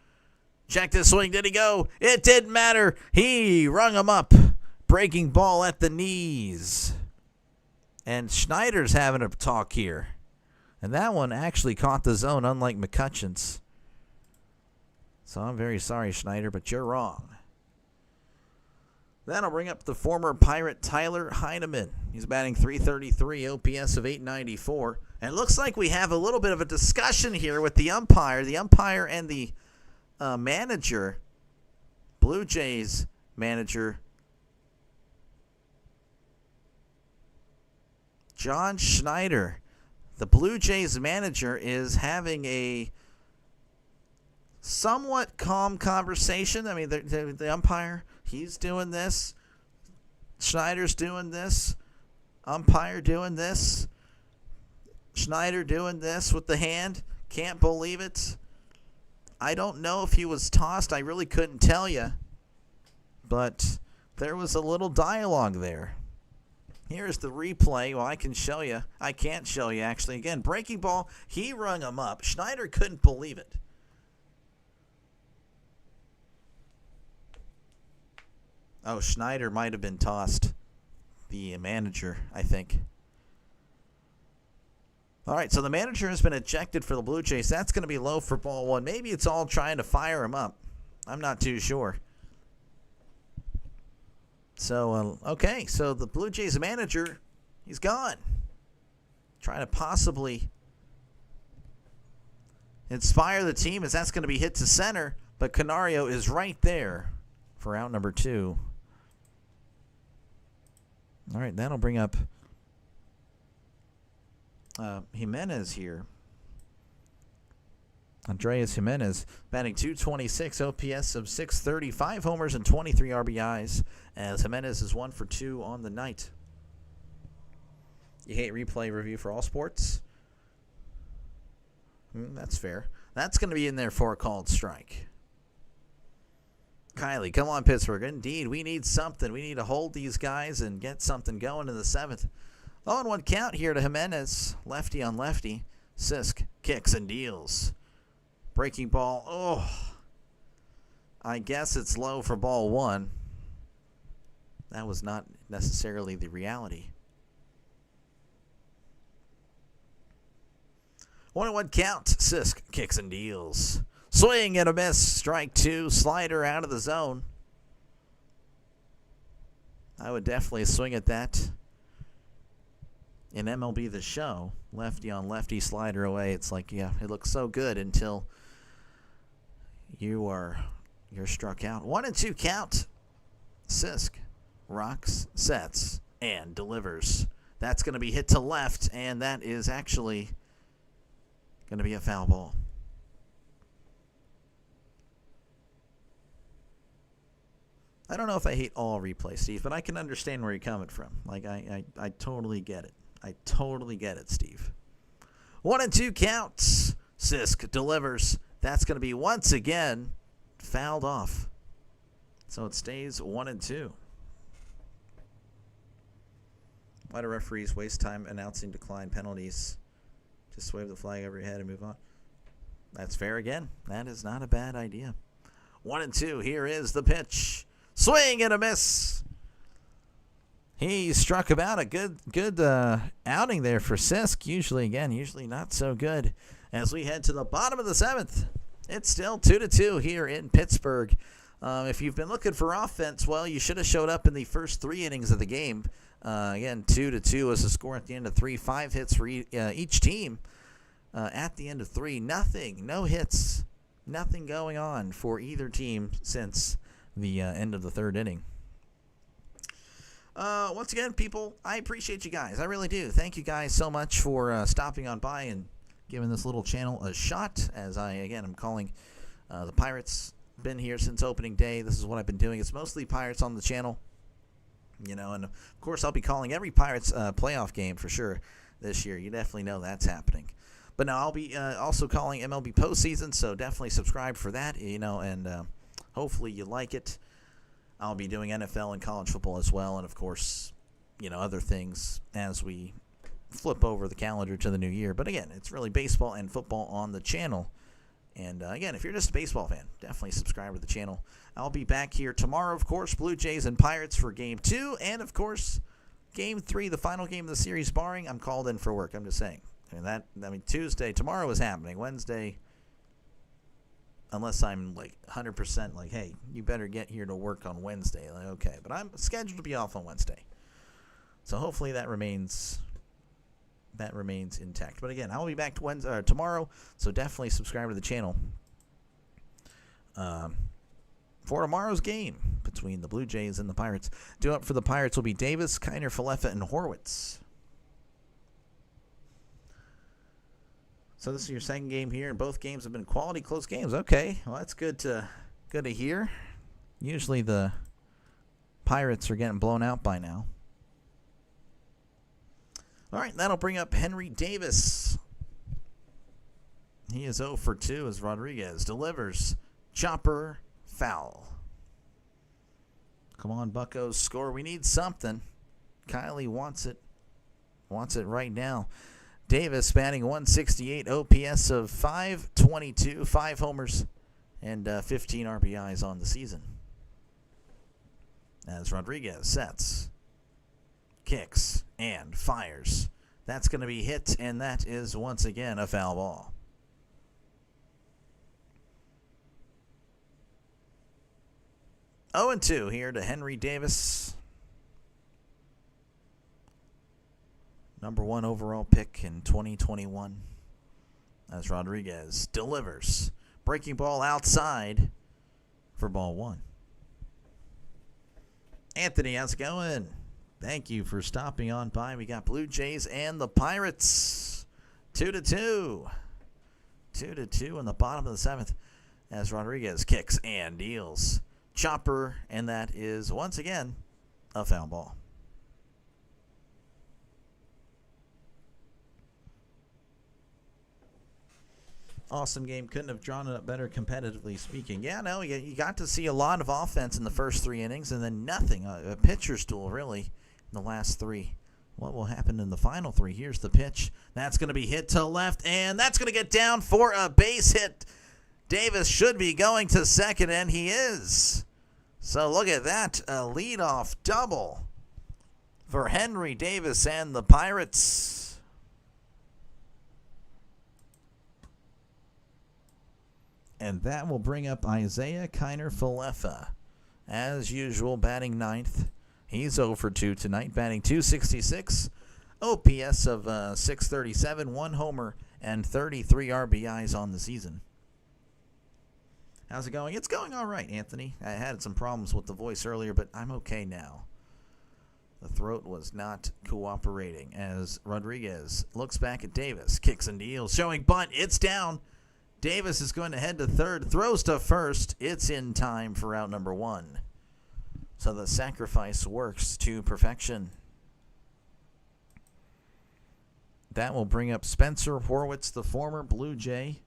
Check this swing. Did he go? It didn't matter. He rung him up. Breaking ball at the knees. And Schneider's having a talk here. And that one actually caught the zone, unlike McCutcheon's. So I'm very sorry, Schneider, but you're wrong. That'll bring up the former Pirate Tyler Heineman. He's batting .333, OPS of 894. And it looks like we have a little bit of a discussion here with the umpire. The umpire and the manager, Blue Jays manager, John Schneider. The Blue Jays manager is having a somewhat calm conversation. I mean, the umpire, he's doing this. Schneider's doing this. Umpire doing this. Schneider doing this with the hand. Can't believe it. I don't know if he was tossed. I really couldn't tell you. But there was a little dialogue there. Here's the replay. Well, I can show you. I can't show you, actually. Again, breaking ball. He rung him up. Schneider couldn't believe it. Oh, Schneider might have been tossed. The manager, I think. All right, so the manager has been ejected for the Blue Jays. That's going to be low for ball 1. Maybe it's all trying to fire him up. I'm not too sure. So, okay, so the Blue Jays manager, he's gone. Trying to possibly inspire the team as that's going to be hit to center, but Canario is right there for out number 2. All right, that'll bring up Jimenez here. Andreas Jimenez batting .226, OPS of 635 homers and 23 RBIs, as Jimenez is 1 for 2 on the night. You hate replay review for all sports? That's fair. That's going to be in there for a called strike. Kylie, come on, Pittsburgh. Indeed, we need something. We need to hold these guys and get something going in the 7th. 0-1 count here to Jimenez. Lefty on lefty. Sisk kicks and deals. Breaking ball. Oh, I guess it's low for ball 1. That was not necessarily the reality. 1-1 count. Sisk kicks and deals. Swing and a miss. Strike 2. Slider out of the zone. I would definitely swing at that. In MLB The Show, lefty on lefty slider away. It's like, yeah, it looks so good until you're struck out. 1-2 count. Sisk rocks, sets, and delivers. That's going to be hit to left, and that is actually going to be a foul ball. I don't know if I hate all replays, Steve, but I can understand where you're coming from. Like, I totally get it. I totally get it, Steve. 1-2 counts. Sisk delivers. That's going to be once again fouled off. So it stays 1-2. Why do referees waste time announcing decline penalties? Just wave the flag over your head and move on. That's fair again. That is not a bad idea. 1-2. Here is the pitch. Swing and a miss. He struck about a good outing there for Sisk. Usually not so good. As we head to the bottom of the 7th, it's still 2-2 here in Pittsburgh. If you've been looking for offense, well, you should have showed up in the first 3 innings of the game. Again, 2-2 was the score at the end of 3. 5 hits for each team at the end of 3. No hits, nothing going on for either team since the end of the 3rd inning. Once again, people, I appreciate you guys. I really do. Thank you guys so much for stopping on by and giving this little channel a shot. As I'm calling the Pirates. Been here since opening day. This is what I've been doing. It's mostly Pirates on the channel. And of course I'll be calling every Pirates playoff game for sure this year. You definitely know that's happening. But now I'll be also calling MLB postseason, so definitely subscribe for that, and hopefully you like it. I'll be doing NFL and college football as well, and of course, other things as we flip over the calendar to the new year. But again, it's really baseball and football on the channel. And again, if you're just a baseball fan, definitely subscribe to the channel. I'll be back here tomorrow, of course, Blue Jays and Pirates for Game 2. And, of course, Game 3, the final game of the series, barring I'm called in for work. I'm just saying. Tuesday, tomorrow is happening. Wednesday, unless I'm, 100% hey, you better get here to work on Wednesday. Okay, but I'm scheduled to be off on Wednesday. So hopefully that remains intact. But again, I'll be back to tomorrow, so definitely subscribe to the channel for tomorrow's game between the Blue Jays and the Pirates. Due up for the Pirates will be Davis, Kiner, Falefa, and Horwitz. So this is your second game here, and both games have been quality close games. Okay, well that's good to hear. Usually the Pirates are getting blown out by now. All right, that'll bring up Henry Davis. He is 0 for 2 as Rodriguez delivers. Chopper, foul. Come on, Buccos, score. We need something. Kylie wants it right now. Davis batting 168, OPS of 522, 5 homers, and 15 RBIs on the season. As Rodriguez sets, kicks, and fires. That's going to be hit, and that is once again a foul ball. Oh and 2 here to Henry Davis. Number 1 overall pick in 2021. As Rodriguez delivers. Breaking ball outside for ball 1. Anthony, how's it going? Thank you for stopping on by. We got Blue Jays and the Pirates. 2-2. 2-2 in the bottom of the 7th as Rodriguez kicks and deals. Chopper, and that is once again a foul ball. Awesome game. Couldn't have drawn it up better competitively speaking. Yeah, no, you got to see a lot of offense in the first 3 innings and then nothing. A pitcher's duel, really, in the last 3. What will happen in the final 3? Here's the pitch. That's going to be hit to left, and that's going to get down for a base hit. Davis should be going to second, and he is. So look at that, a leadoff double for Henry Davis and the Pirates. And that will bring up Isaiah Kiner-Falefa. As usual, batting ninth. He's 0 for 2 tonight, batting .266. OPS of .637, 1 homer, and 33 RBIs on the season. How's it going? It's going all right, Anthony. I had some problems with the voice earlier, but I'm okay now. The throat was not cooperating as Rodriguez looks back at Davis. Kicks and deals, showing bunt. It's down. Davis is going to head to third, throws to first. It's in time for out number 1. So the sacrifice works to perfection. That will bring up Spencer Horwitz, the former Blue Jay.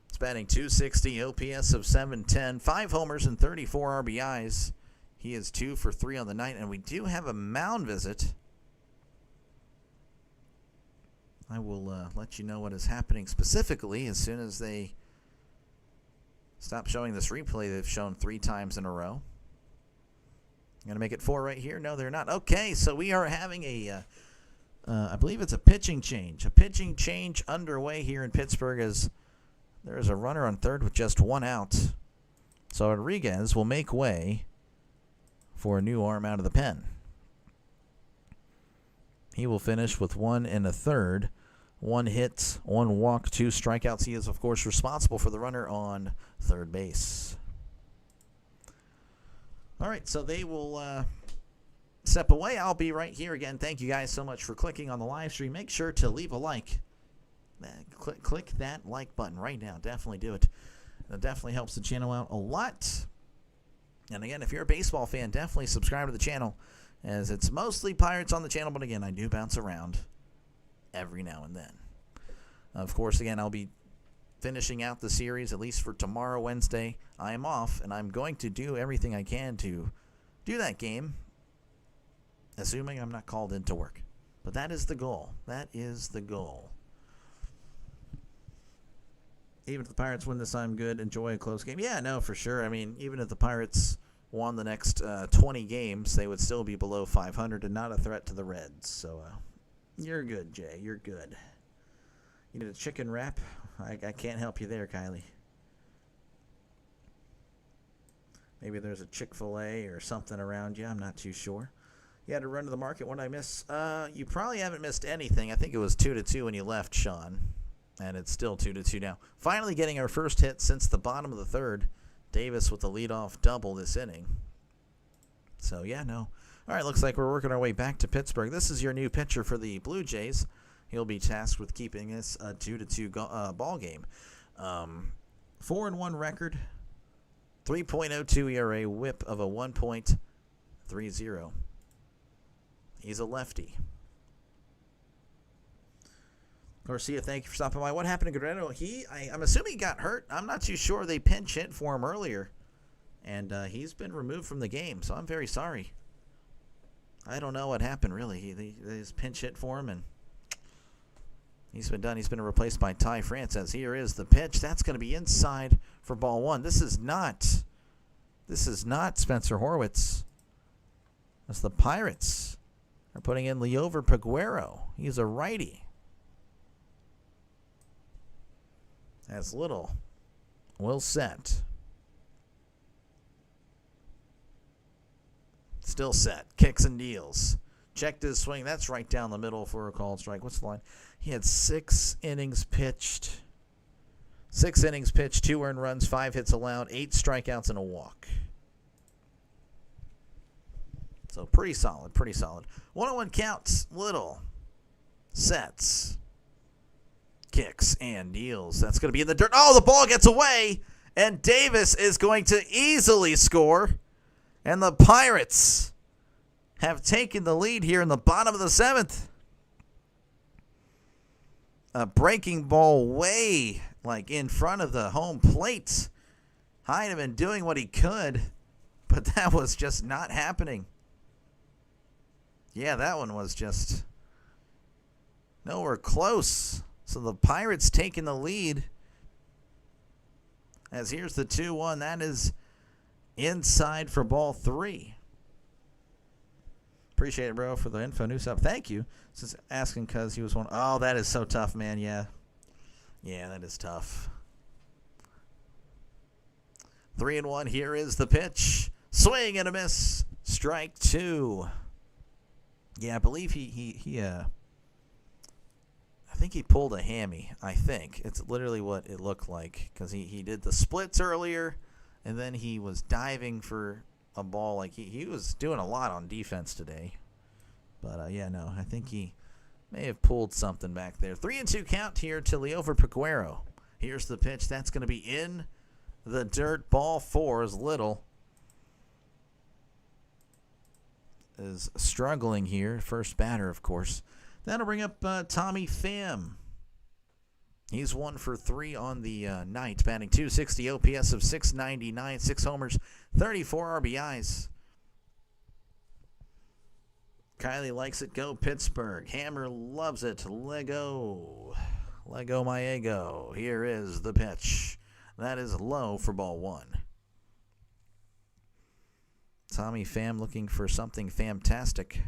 It's batting .260, OPS of .710, 5 homers and 34 RBIs. He is 2 for 3 on the night, and we do have a mound visit. I will let you know what is happening specifically as soon as they stop showing this replay they've shown 3 times in a row. Going to make it 4 right here? No, they're not. Okay, so we are having a, I believe it's a pitching change. A pitching change underway here in Pittsburgh as there is a runner on third with just 1 out. So Rodriguez will make way for a new arm out of the pen. He will finish with 1 1/3, 1 hit, 1 walk, 2 strikeouts. He is, of course, responsible for the runner on third base. All right, so they will step away. I'll be right here again. Thank you guys so much for clicking on the live stream. Make sure to leave a like. Click that like button right now. Definitely do it. That definitely helps the channel out a lot. And again, if you're a baseball fan, definitely subscribe to the channel, as it's mostly Pirates on the channel, but again, I do bounce around every now and then. Of course, again, I'll be finishing out the series, at least for tomorrow, Wednesday. I am off, and I'm going to do everything I can to do that game, assuming I'm not called into work. But that is the goal. That is the goal. Even if the Pirates win this, I'm good. Enjoy a close game. Yeah, no, for sure. I mean, even if the Pirates won the next 20 games, they would still be below 500 and not a threat to the Reds. So you're good, Jay. You're good. You need a chicken wrap? I can't help you there, Kylie. Maybe there's a Chick-fil-A or something around you. I'm not too sure. You had to run to the market. What did I miss? You probably haven't missed anything. I think it was 2-2 when you left, Sean. And it's still 2-2 now. Finally getting our first hit since the bottom of the third. Davis with the leadoff double this inning. So, yeah, no. All right, looks like we're working our way back to Pittsburgh. This is your new pitcher for the Blue Jays. He'll be tasked with keeping this a 2-2 ball game. 4-1 record, 3.02 ERA, whip of a 1.30. He's a lefty. Garcia, thank you for stopping by. What happened to Guerrero? I'm assuming he got hurt. I'm not too sure. They pinch hit for him earlier, and he's been removed from the game, so I'm very sorry. I don't know what happened, really. They just pinch hit for him, and he's been done. He's been replaced by Ty France. Here is the pitch. That's going to be inside for ball 1. This is not Spencer Horwitz. That's the Pirates. They're putting in Liover Peguero. He's a righty. As Little will set. Still set. Kicks and deals. Checked his swing. That's right down the middle for a called strike. What's the line? He had 6 innings pitched. 6 innings pitched, 2 earned runs, 5 hits allowed, 8 strikeouts, and a walk. So pretty solid, pretty solid. 1-1 counts. Little sets. Kicks and deals. That's going to be in the dirt. Oh, the ball gets away, and Davis is going to easily score. And the Pirates have taken the lead here in the bottom of the 7th. A breaking ball way in front of the home plate. Heineman doing what he could, but that was just not happening. Yeah, that one was just nowhere close. So the Pirates taking the lead. As here's the 2-1. That is inside for ball 3. Appreciate it, bro, for the info. New sub. Thank you. Just asking because he was one. Oh, that is so tough, man. Yeah. Yeah, that is tough. 3-1. Here is the pitch. Swing and a miss. Strike 2. Yeah, I believe I think he pulled a hammy, I think. It's literally what it looked like, because he did the splits earlier, and then he was diving for a ball. Like he was doing a lot on defense today. But, yeah, no, I think he may have pulled something back there. 3-2 count here to Liover Peguero. Here's the pitch. That's going to be in the dirt. Ball 4 is Little. Is struggling here. First batter, of course. That'll bring up Tommy Pham. He's 1 for 3 on the night, batting .260, OPS of .699, 6 homers, 34 RBIs. Kylie likes it. Go Pittsburgh. Hammer loves it. Lego my ego. Here is the pitch. That is low for ball 1. Tommy Pham looking for something fantastic.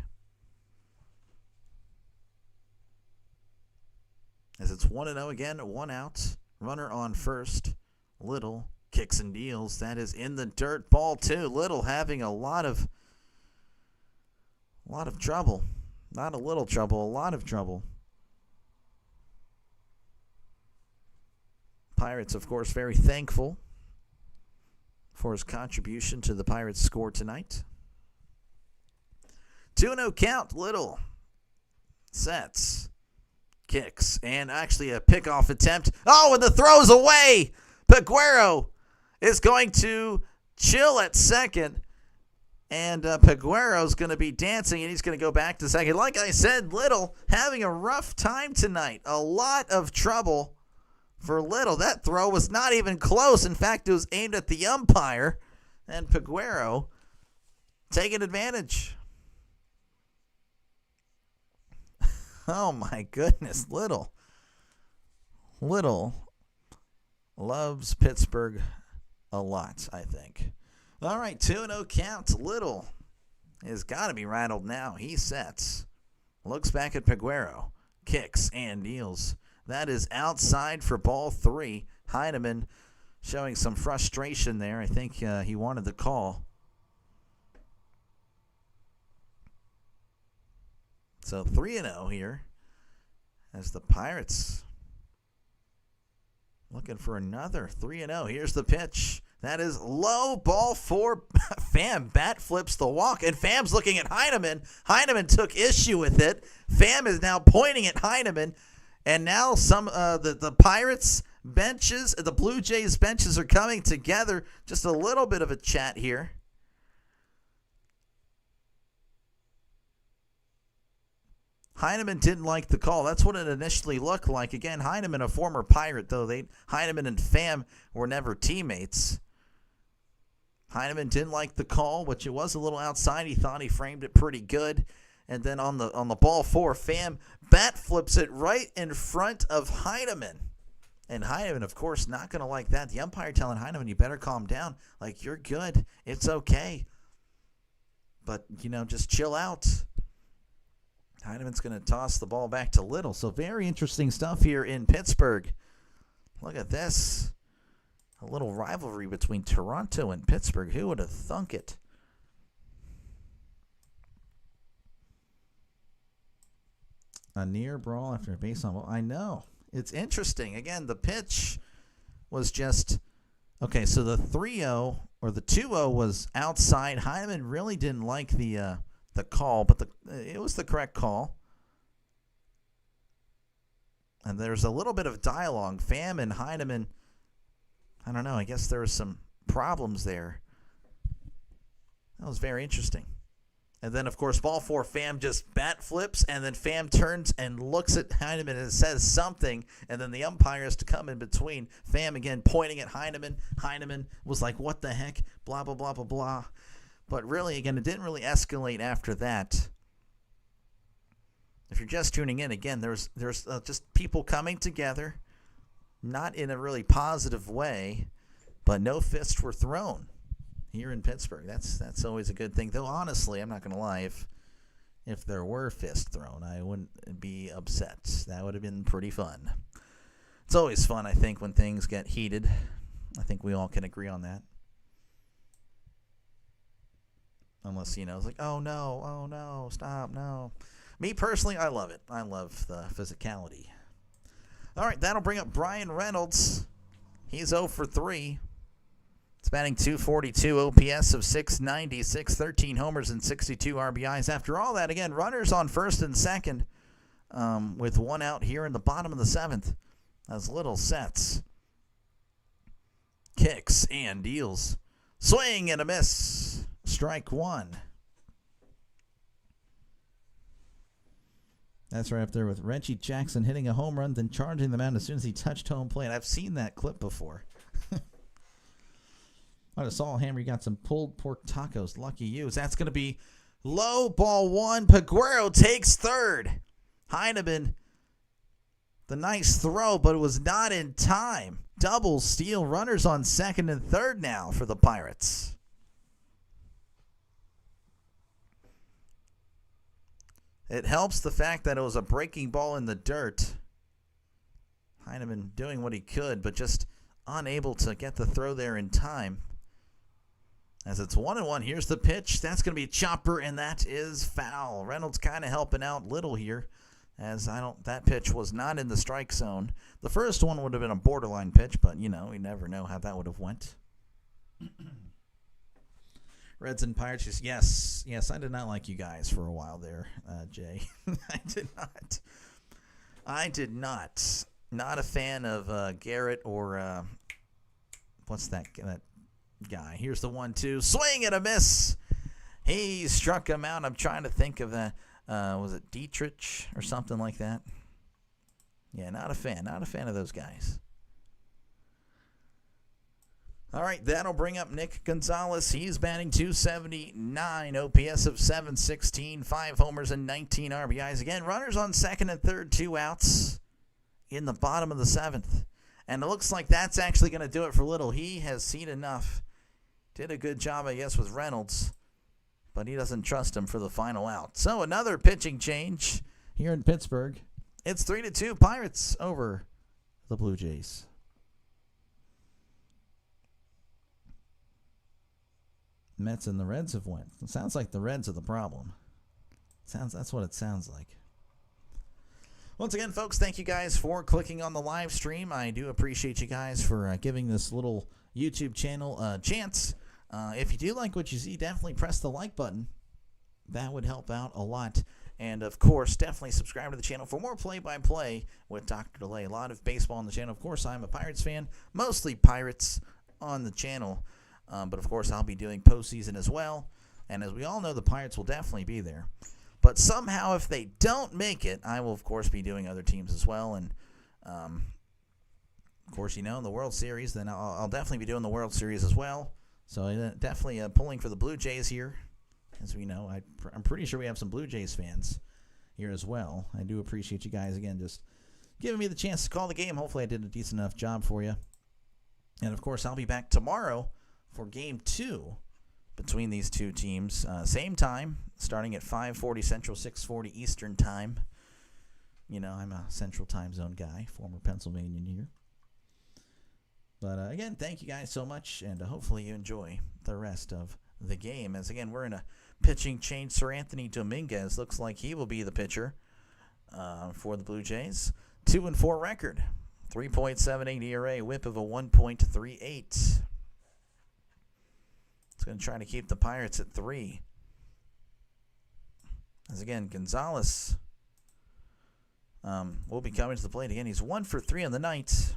As it's 1-0 again, 1 out. Runner on first. Little kicks and deals. That is in the dirt. Ball 2. Little having a lot of trouble. Not a little trouble, a lot of trouble. Pirates, of course, very thankful for his contribution to the Pirates' score tonight. 2-0 count. Little sets, kicks, and actually a pickoff attempt. Oh, and the throw's away. Peguero is going to chill at second, and Peguero's going to be dancing, and he's going to go back to second. Like I said, Little having a rough time tonight. A lot of trouble for Little. That throw was not even close. In fact, it was aimed at the umpire, and Peguero taking advantage. Oh, my goodness. Little loves Pittsburgh a lot, I think. All right, 2-0 count. Little has got to be rattled now. He sets. Looks back at Peguero. Kicks and deals. That is outside for ball 3. Heineman showing some frustration there. I think he wanted the call. So 3-0 here as the Pirates looking for another 3-0. Here's the pitch. That is low. Ball 4. Pham bat flips the walk, and Pham's looking at Heineman. Heineman took issue with it. Pham is now pointing at Heineman. And now the Pirates benches, the Blue Jays benches are coming together. Just a little bit of a chat here. Heineman didn't like the call. That's what it initially looked like. Again, Heineman, a former Pirate, though. Heineman and Pham were never teammates. Heineman didn't like the call, which it was a little outside. He thought he framed it pretty good. And then on the ball 4, Pham bat flips it right in front of Heineman. And Heineman, of course, not going to like that. The umpire telling Heineman, you better calm down. Like, you're good. It's okay. But, just chill out. Heineman's going to toss the ball back to Little. So very interesting stuff here in Pittsburgh. Look at this. A little rivalry between Toronto and Pittsburgh. Who would have thunk it? A near brawl after a base on ball. I know. It's interesting. Again, the pitch was just... Okay, so the 3-0 or the 2-0 was outside. Heineman really didn't like the call, but it was the correct call. And there's a little bit of dialogue. Pham and Heineman, I don't know, I guess there were some problems there. That was very interesting. And then, of course, ball 4, Pham just bat flips, and then Pham turns and looks at Heineman and says something, and then the umpire has to come in between. Pham, again, pointing at Heineman. Heineman was like, what the heck, blah, blah, blah, blah, blah. But really, again, it didn't really escalate after that. If you're just tuning in, again, there's just people coming together, not in a really positive way, but no fists were thrown here in Pittsburgh. That's always a good thing. Though, honestly, I'm not going to lie, if there were fists thrown, I wouldn't be upset. That would have been pretty fun. It's always fun, I think, when things get heated. I think we all can agree on that. Unless, it's like, oh no, stop, no. Me personally, I love it. I love the physicality. All right, that'll bring up Brian Reynolds. He's 0 for 3. It's batting .242, OPS of .690, 613 homers and 62 RBIs. After all that, again, runners on first and second with one out here in the bottom of the 7th. As little sets. Kicks and deals. Swing and a miss. Strike one. That's right up there with Reggie Jackson hitting a home run, then charging the mound as soon as he touched home plate. I've seen that clip before. I just saw Hammer. You got some pulled pork tacos. Lucky you. That's going to be low, ball one. Peguero takes third. Heineman, the nice throw, but it was not in time. Double steal. Runners on second and third now for the Pirates. It helps the fact that it was a breaking ball in the dirt. Heineman doing what he could, but just unable to get the throw there in time. As it's 1-1, here's the pitch. That's going to be a chopper, and that is foul. Reynolds kind of helping out little here, as that pitch was not in the strike zone. The first one would have been a borderline pitch, but, we never know how that would have went. Reds and Pirates, yes, I did not like you guys for a while there, Jay. I did not. Not a fan of Garrett or what's that guy? Here's the 1-2. Swing and a miss. He struck him out. I'm trying to think of that. Was it Dietrich or something like that? Yeah, not a fan. Not a fan of those guys. All right, that'll bring up Nick Gonzalez. He's batting .279, OPS of .716, 5 homers and 19 RBIs. Again, runners on second and third, 2 outs in the bottom of the 7th. And it looks like that's actually going to do it for Little. He has seen enough. Did a good job, I guess, with Reynolds, but he doesn't trust him for the final out. So another pitching change here in Pittsburgh. It's 3-2 Pirates over the Blue Jays. Mets and the Reds have won. It sounds like the Reds are the problem. That's what it sounds like. Once again, folks, thank you guys for clicking on the live stream. I do appreciate you guys for giving this little YouTube channel a chance. If you do like what you see, definitely press the like button. That would help out a lot. And, of course, definitely subscribe to the channel for more play-by-play with Dr. Delay. A lot of baseball on the channel. Of course, I'm a Pirates fan, mostly Pirates on the channel. But, of course, I'll be doing postseason as well. And as we all know, the Pirates will definitely be there. But somehow, if they don't make it, I will, of course, be doing other teams as well. And, of course, in the World Series, then I'll definitely be doing the World Series as well. So definitely pulling for the Blue Jays here. As we know, I'm pretty sure we have some Blue Jays fans here as well. I do appreciate you guys, again, just giving me the chance to call the game. Hopefully I did a decent enough job for you. And, of course, I'll be back tomorrow for Game 2 between these two teams. Same time, starting at 5:40 Central, 6:40 Eastern Time. I'm a Central Time Zone guy, former Pennsylvanian here. But, again, thank you guys so much, and hopefully you enjoy the rest of the game. As, again, we're in a pitching change. Sir Anthony Dominguez looks like he will be the pitcher for the Blue Jays. 2-4 record, 3.78 ERA, whip of a 1.38. It's going to try to keep the Pirates at 3. As, again, Gonzalez will be coming to the plate again. He's 1 for 3 on the night.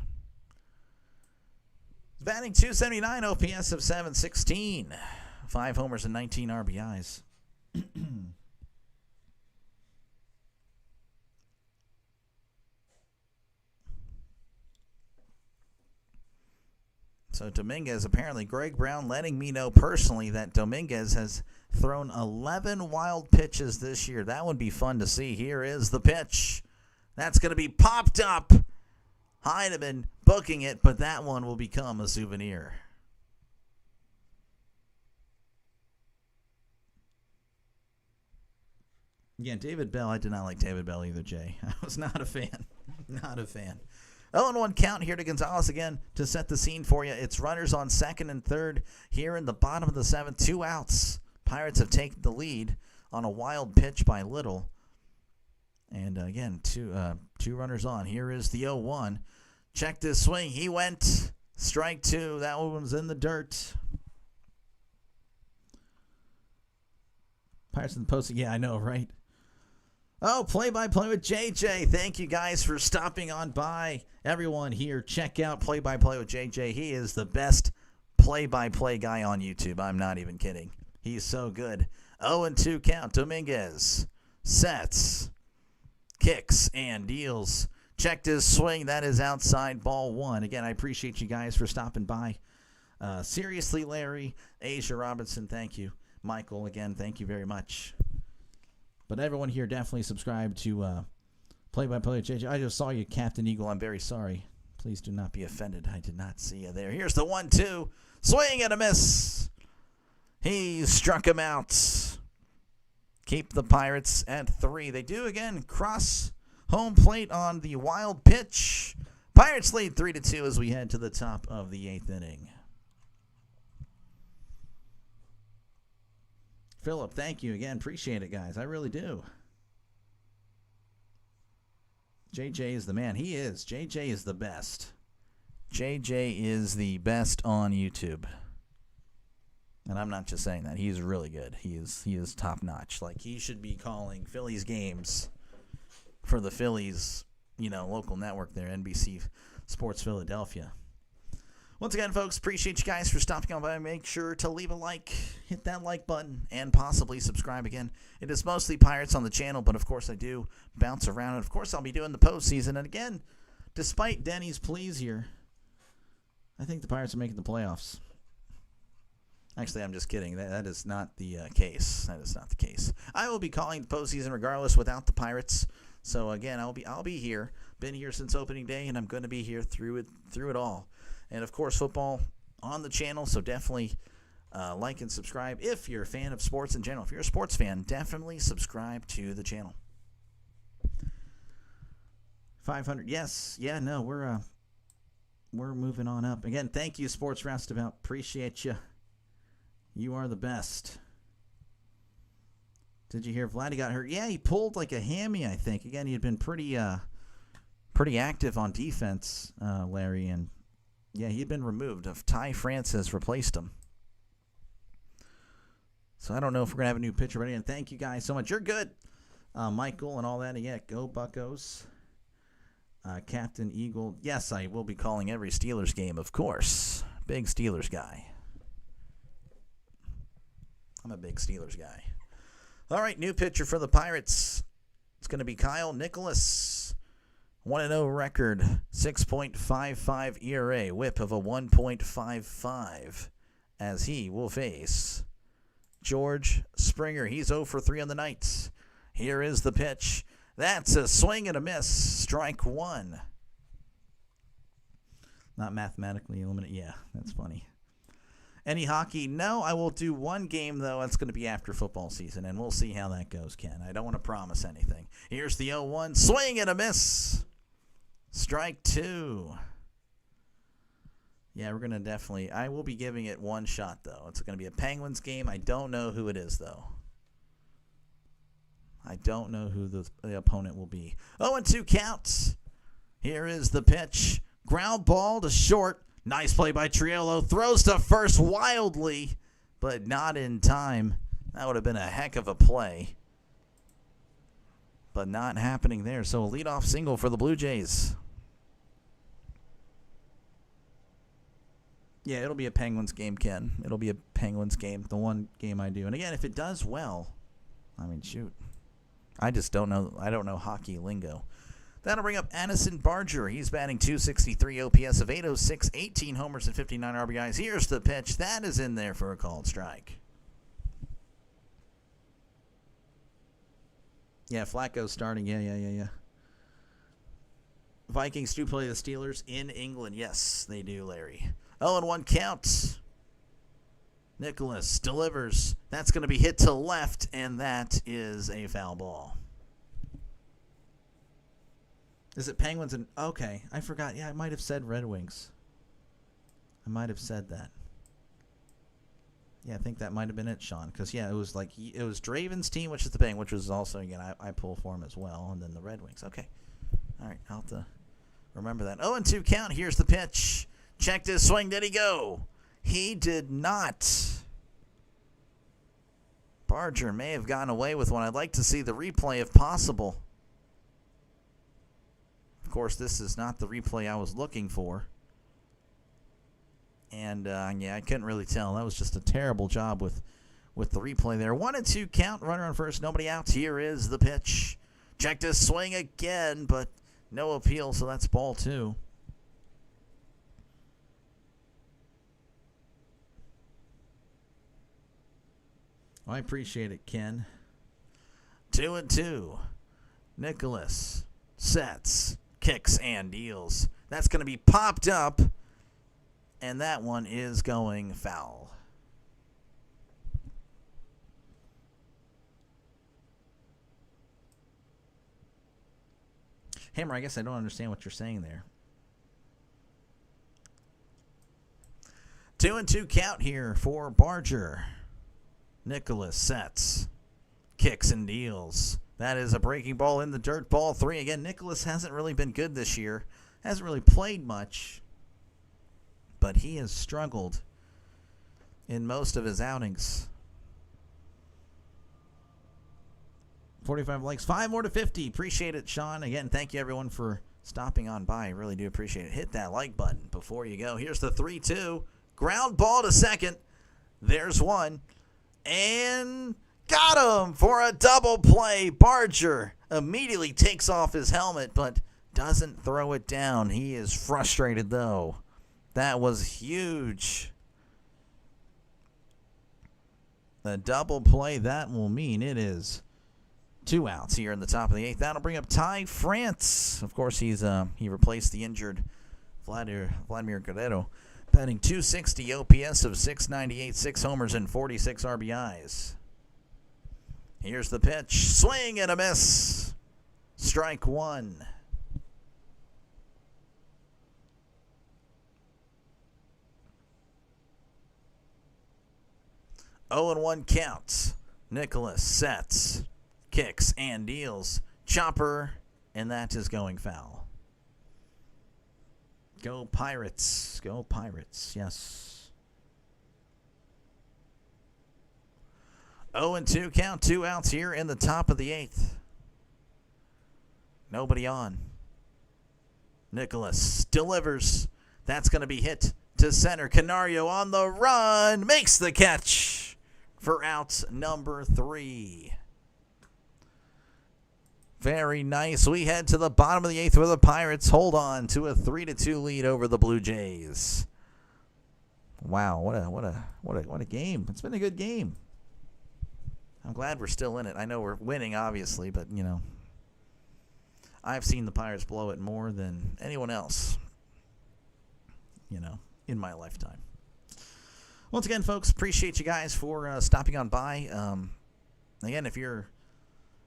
Batting .279, OPS of .716. 5 homers and 19 RBIs. So Dominguez, apparently Greg Brown letting me know personally that Dominguez has thrown 11 wild pitches this year. That would be fun to see. Here is the pitch. That's going to be popped up. Heineman booking it, but that one will become a souvenir. Yeah, David Bell. I did not like David Bell either, Jay. I was not a fan. Not a fan. 0-1 count here to Gonzalez again to set the scene for you. It's runners on second and third here in the bottom of the 7th. 2 outs Pirates have taken the lead on a wild pitch by Little. And again, two runners on. Here is the 0-1. Check this swing. He went. Strike two. That one was in the dirt. Pirates in the post. Yeah, I know, right? Oh, play-by-play with JJ. Thank you guys for stopping on by. Everyone here, check out play-by-play with JJ. He is the best play-by-play guy on YouTube. I'm not even kidding. He's so good. 0-2 count. Dominguez sets, kicks, and deals. Checked his swing. That is outside, ball one. Again, I appreciate you guys for stopping by. Seriously, Larry, Asia Robinson, thank you. Michael, again, thank you very much. But everyone here definitely subscribe to Play-by-Play with JJ. I just saw you, Captain Eagle. I'm very sorry. Please do not be offended. I did not see you there. Here's the 1-2. Swing and a miss. He struck him out. Keep the Pirates at 3. They do again cross home plate on the wild pitch. Pirates lead 3-2 as we head to the top of the 8th inning. Philip, thank you again. Appreciate it, guys. I really do. JJ is the man. He is. JJ is the best. JJ is the best on YouTube. And I'm not just saying that. He's really good. He is top notch. Like, he should be calling Phillies games for the Phillies, local network there, NBC Sports Philadelphia. Once again, folks, appreciate you guys for stopping on by. Make sure to leave a like, hit that like button, and possibly subscribe again. It is mostly Pirates on the channel, but of course I do bounce around. And of course I'll be doing the postseason. And again, despite Denny's pleas here, I think the Pirates are making the playoffs. Actually, I'm just kidding. That is not the case. That is not the case. I will be calling the postseason regardless without the Pirates. So again, I'll be here. Been here since opening day, and I'm going to be here through it all. And, of course, football on the channel, so definitely like and subscribe. If you're a fan of sports in general, if you're a sports fan, definitely subscribe to the channel. 500, yes. Yeah, no, we're moving on up. Again, thank you, Sports Roustabout. Appreciate you. You are the best. Did you hear Vladdy got hurt? Yeah, he pulled like a hammy, I think. Again, he had been pretty active on defense, Larry, and yeah, he had been removed. Ty France has replaced him. So I don't know if we're going to have a new pitcher, but again, thank you guys so much. You're good. Michael and all that. Yeah, go Buccos. Captain Eagle. Yes, I will be calling every Steelers game, of course. Big Steelers guy. I'm a big Steelers guy. All right, new pitcher for the Pirates. It's going to be Kyle Nicholas. 1-0 record, 6.55 ERA, whip of a 1.55 as he will face George Springer. He's 0 for 3 on the night. Here is the pitch. That's a swing and a miss. Strike one. Not mathematically eliminated. Yeah, that's funny. Any hockey? No, I will do one game, though. That's going to be after football season, and we'll see how that goes, Ken. I don't want to promise anything. Here's the 0-1. Swing and a miss. Strike two. Yeah, we're going to definitely... I will be giving it one shot, though. It's going to be a Penguins game. I don't know who it is, though. I don't know who the opponent will be. 0-2 counts. Here is the pitch. Ground ball to short. Nice play by Triolo. Throws to first wildly, but not in time. That would have been a heck of a play. But not happening there. So a leadoff single for the Blue Jays. Yeah, it'll be a Penguins game, Ken. It'll be a Penguins game, the one game I do. And again, if it does well, I mean, shoot. I just don't know. I don't know hockey lingo. That'll bring up Addison Barger. He's batting .263 OPS of 806, 18 homers and 59 RBIs. Here's the pitch. That is in there for a called strike. Yeah, Flacco's starting. Yeah. Vikings do play the Steelers in England. Yes, they do, Larry. 0-1 count. Nicholas delivers. That's going to be hit to left, and that is a foul ball. Is it Penguins? And okay, I forgot. Yeah, I might have said Red Wings. I might have said that. Yeah, I think that might have been it, Sean. Because, yeah, it was Draven's team, which is the thing, which was also, again, I pull for him as well. And then the Red Wings. Okay. All right, I'll have to remember that. 0-2 count. Here's the pitch. Checked his swing. Did he go? He did not. Barger may have gotten away with one. I'd like to see the replay if possible. Of course, this is not the replay I was looking for. And, yeah, I couldn't really tell. That was just a terrible job with the replay there. 1-2 count. Runner on first. Nobody out. Here is the pitch. Checked his swing again, but no appeal, so that's ball 2. Well, I appreciate it, Ken. 2-2. Nicholas sets, kicks, and deals. That's going to be popped up, and that one is going foul. Hammer, I guess I don't understand what you're saying there. 2-2 count here for Barger. Nicholas sets, kicks, and deals. That is a breaking ball in the dirt. Ball 3. Again, Nicholas hasn't really been good this year. Hasn't really played much. But he has struggled in most of his outings. 45 likes. 5 more to 50. Appreciate it, Sean. Again, thank you, everyone, for stopping on by. I really do appreciate it. Hit that like button before you go. Here's the 3-2. Ground ball to second. There's one. And got him for a double play. Barger immediately takes off his helmet, but doesn't throw it down. He is frustrated, though. That was huge. The double play, that will mean it is 2 outs here in the top of the 8th. That'll bring up Ty France. Of course, he replaced the injured Vladimir Guerrero. Batting .260 OPS of .698, 6 homers and 46 RBIs. Here's the pitch. Swing and a miss. Strike 1. 0-1 counts. Nicholas sets, kicks, and deals. Chopper, and that is going foul. Go Pirates. Go Pirates. Yes. 0-2 count. 2 outs here in the top of the 8th. Nobody on. Nicholas delivers. That's going to be hit to center. Canario on the run. Makes the catch for out number 3. Very nice. We head to the bottom of the 8th where the Pirates hold on to a 3-2 lead over the Blue Jays. Wow, what a game. It's been a good game. I'm glad we're still in it. I know we're winning, obviously, but, you know, I've seen the Pirates blow it more than anyone else, you know, in my lifetime. Once again, folks, appreciate you guys for stopping on by. Again, if you're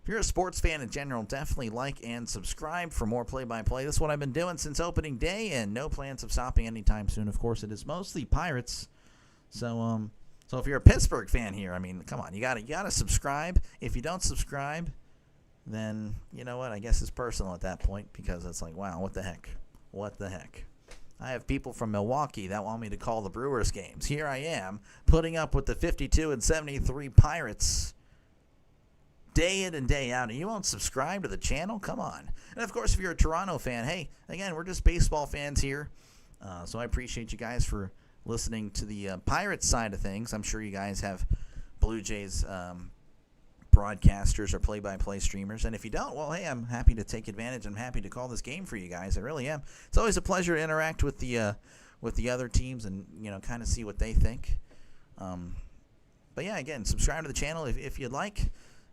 a sports fan in general, definitely like and subscribe for more play-by-play. This is what I've been doing since opening day, and no plans of stopping anytime soon. Of course, it is mostly Pirates. So if you're a Pittsburgh fan here, I mean, come on, you gotta subscribe. If you don't subscribe, then you know what? I guess it's personal at that point, because it's like, wow, what the heck? What the heck? I have people from Milwaukee that want me to call the Brewers games. Here I am, putting up with the 52-73 Pirates day in and day out, and you won't subscribe to the channel? Come on. And, of course, if you're a Toronto fan, hey, again, we're just baseball fans here, so I appreciate you guys for listening to the Pirates side of things. I'm sure you guys have Blue Jays broadcasters or play-by-play streamers, and if you don't, well, hey, I'm happy to take advantage. I'm happy to call this game for you guys. I really am. It's always a pleasure to interact with the other teams and, you know, kind of see what they think. But, yeah, again, subscribe to the channel if you'd like.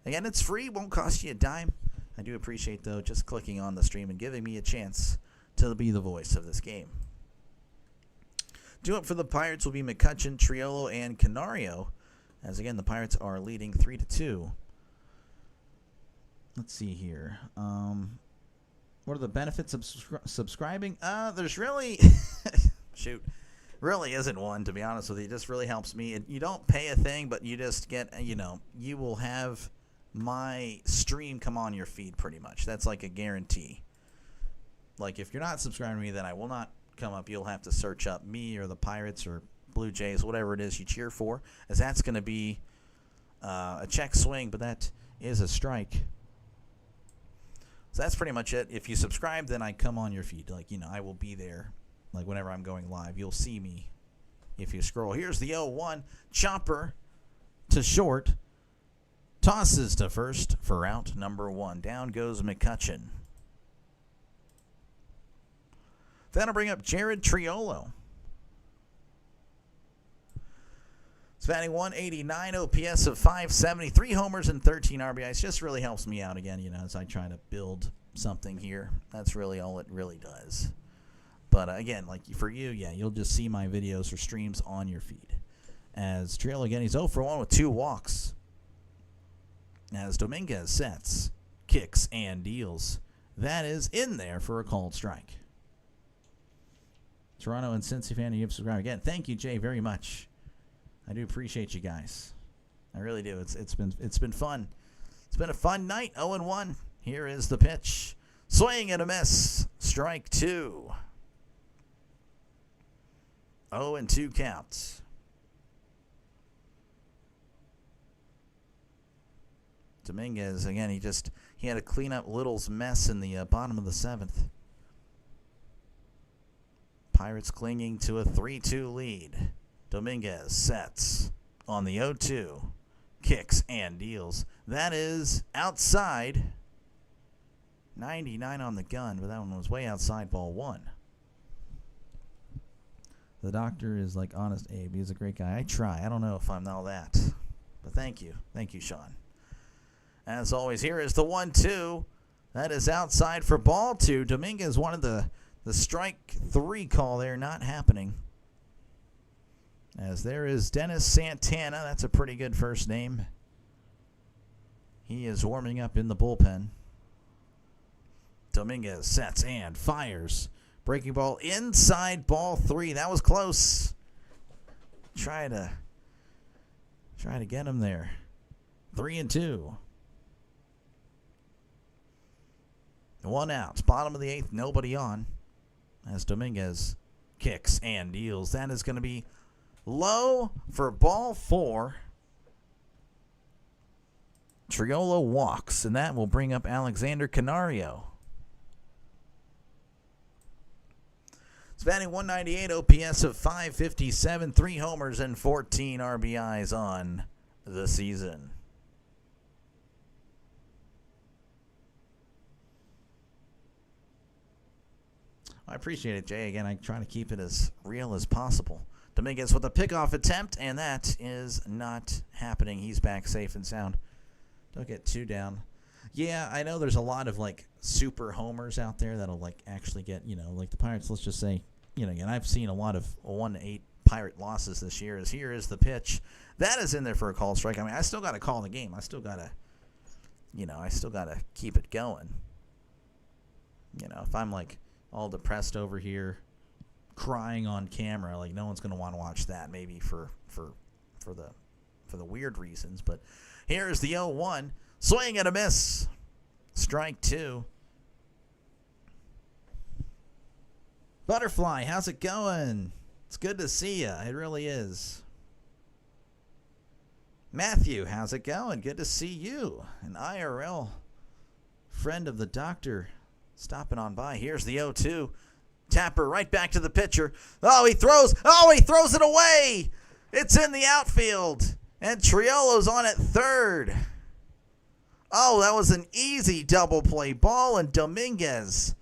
Again, it's free. Won't cost you a dime. I do appreciate, though, just clicking on the stream and giving me a chance to be the voice of this game. Due up for the Pirates will be McCutchen, Triolo, and Canario. As, again, the Pirates are leading 3-2. Let's see here. What are the benefits of subscribing? There's really... shoot. really isn't one, to be honest with you. It just really helps me. You don't pay a thing, but you just get, you will have my stream come on your feed pretty much. That's like a guarantee. Like, if you're not subscribing to me, then I will not come up. You'll have to search up me or the Pirates or Blue Jays, whatever it is you cheer for, as that's going to be a check swing, but that is a strike. So that's pretty much it. If you subscribe, then I come on your feed. Like, I will be there. Like, whenever I'm going live, you'll see me if you scroll. Here's the 0-1. Chopper to short. Tosses to first for out number 1. Down goes McCutchen. That'll bring up Jared Triolo. He's batting 189, OPS of 570, 3 homers and 13 RBIs. Just really helps me out again, as I try to build something here. That's really all it really does. But again, like for you, yeah, you'll just see my videos or streams on your feed. As Triolo again, he's 0 for 1 with 2 walks. As Dominguez sets, kicks, and deals. That is in there for a called strike. Toronto and Cincy fan, you've subscribed again. Thank you, Jay, very much. I do appreciate you guys. I really do. It's been fun. It's been a fun night. 0-1. Here is the pitch. Swing and a miss. Strike 2. 0-2 count. Dominguez, again, he had to clean up Little's mess in the bottom of the 7th. Pirates clinging to a 3-2 lead. Dominguez sets on the 0-2. Kicks and deals. That is outside. 99 on the gun, but that one was way outside, ball 1. The doctor is like Honest Abe. He's a great guy. I try. I don't know if I'm all that. But thank you. Thank you, Sean. As always, here is the 1-2. That is outside for ball 2. Dominguez wanted the strike 3 call there, not happening. As there is Dennis Santana. That's a pretty good first name. He is warming up in the bullpen. Dominguez sets and fires. Breaking ball inside ball 3. That was close. Try to get him there. 3-2. 1 out. Bottom of the 8th. Nobody on. As Dominguez kicks and deals. That is going to be low for ball 4. Triolo walks, and that will bring up Alexander Canario. He's batting 198, OPS of 557, 3 homers and 14 RBIs on the season. I appreciate it, Jay. Again, I try to keep it as real as possible. Dominguez with a pickoff attempt, and that is not happening. He's back safe and sound. Don't get 2 down. Yeah, I know there's a lot of, like, super homers out there that'll, like, actually get, like the Pirates, let's just say, and I've seen a lot of 1-8 Pirate losses this year. Here is the pitch. That is in there for a call strike. I mean, I still got to call the game. I still got to, keep it going. If I'm, like, all depressed over here, crying on camera, like, no one's going to want to watch that, maybe for the weird reasons. But here's the 0-1. Swing and a miss. Strike 2. Butterfly, how's it going? It's good to see you. It really is. Matthew, how's it going? Good to see you. An IRL friend of the doctor stopping on by. Here's the 0-2. Tapper right back to the pitcher. Oh, he throws it away. It's in the outfield. And Triolo's on at third. Oh, that was an easy double play ball, and Dominguez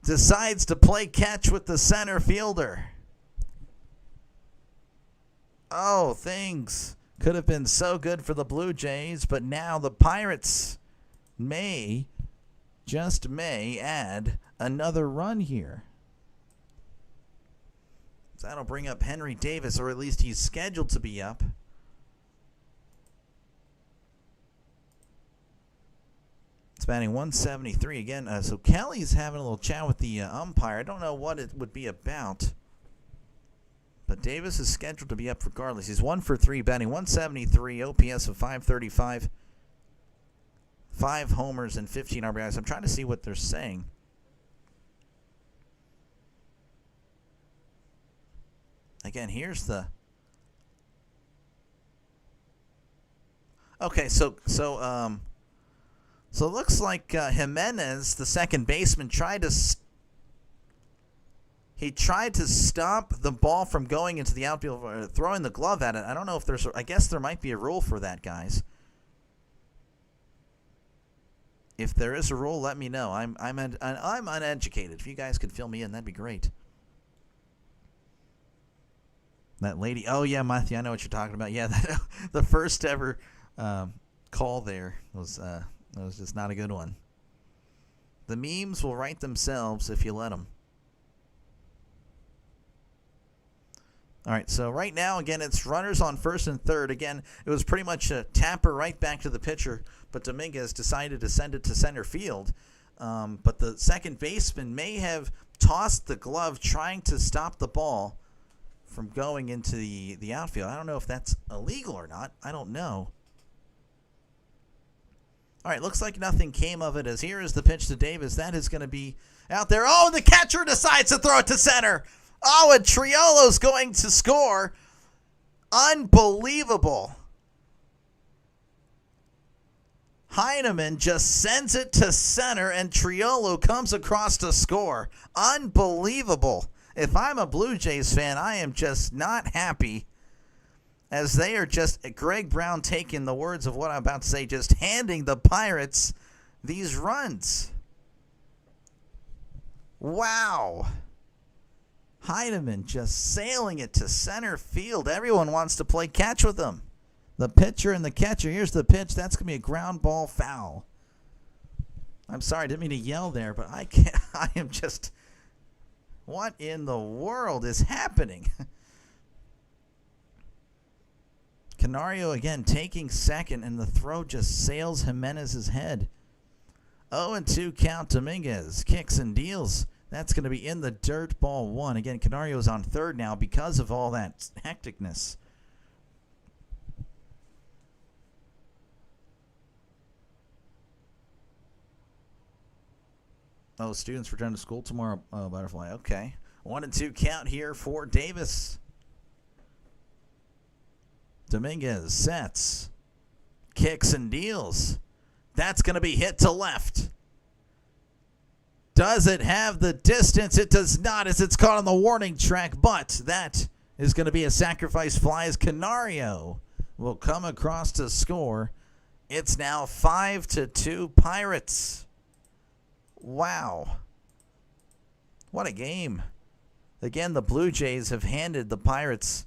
decides to play catch with the center fielder. Oh, things could have been so good for the Blue Jays, but now the Pirates may add another run here. So that'll bring up Henry Davis, or at least he's scheduled to be up. It's batting 173 again. So Kelly's having a little chat with the umpire. I don't know what it would be about. But Davis is scheduled to be up regardless. He's 1 for 3 batting, 173, OPS of 535, 5 homers and 15 RBIs. I'm trying to see what they're saying. Again, here's the... Okay, so it looks like Jimenez, the second baseman, tried to stop the ball from going into the outfield, or throwing the glove at it. I don't know if I guess there might be a rule for that, guys. If there is a rule, let me know. I'm uneducated. If you guys could fill me in, that'd be great. That lady. Oh yeah, Matthew, I know what you're talking about. Yeah, the first ever call there was just not a good one. The memes will write themselves if you let them. All right, so right now, again, it's runners on first and third. Again, it was pretty much a tapper right back to the pitcher, but Dominguez decided to send it to center field. But the second baseman may have tossed the glove trying to stop the ball from going into the outfield. I don't know if that's illegal or not. I don't know. All right, looks like nothing came of it, as here is the pitch to Davis. That is going to be out there. Oh, and the catcher decides to throw it to center. Oh, and Triolo's going to score. Unbelievable. Heineman just sends it to center, and Triolo comes across to score. Unbelievable. If I'm a Blue Jays fan, I am just not happy, as they are just, Greg Brown taking the words of what I'm about to say, just handing the Pirates these runs. Wow. Heineman just sailing it to center field. Everyone wants to play catch with him. The pitcher and the catcher. Here's the pitch. That's going to be a ground ball foul. I'm sorry, I didn't mean to yell there, but I can't. I am just... What in the world is happening? Canario again taking second, and the throw just sails Jimenez's head. 0-2 count. Dominguez kicks and deals. That's going to be in the dirt, ball one. Again, Canario's on third now because of all that hecticness. Oh, students return to school tomorrow. Oh, Butterfly. Okay. 1-2 count here for Davis. Dominguez sets. Kicks and deals. That's going to be hit to left. Does it have the distance? It does not, as it's caught on the warning track, but that is going to be a sacrifice fly, as Canario will come across to score. It's now 5-2 Pirates. Wow. What a game. Again, the Blue Jays have handed the Pirates,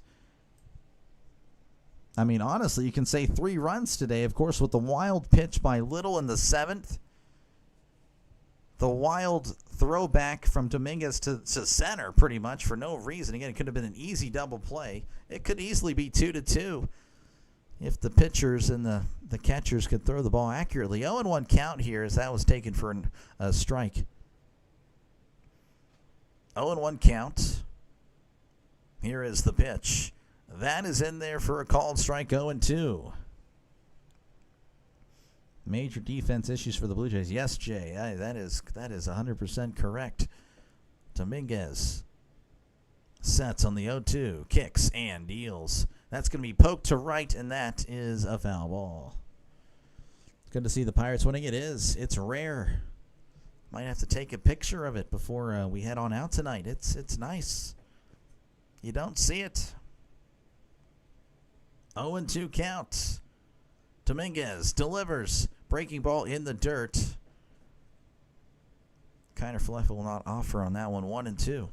I mean, honestly, you can say 3 runs today, of course, with the wild pitch by Little in the 7th. The wild throwback from Dominguez to center pretty much for no reason. Again, it could have been an easy double play. It could easily be 2-2 if the pitchers and the catchers could throw the ball accurately. 0-1 count here, as that was taken for a strike. 0-1 count. Here is the pitch. That is in there for a called strike. 0-2. Major defense issues for the Blue Jays. Yes, Jay, that is 100% correct. Dominguez sets on the 0-2, kicks and deals. That's going to be poked to right, and that is a foul ball. Good to see the Pirates winning. It is. It's rare. Might have to take a picture of it before we head on out tonight. It's nice. You don't see it. 0-2 count. Dominguez delivers. Breaking ball in the dirt. Kiner Falefa will not offer on that one. 1-2.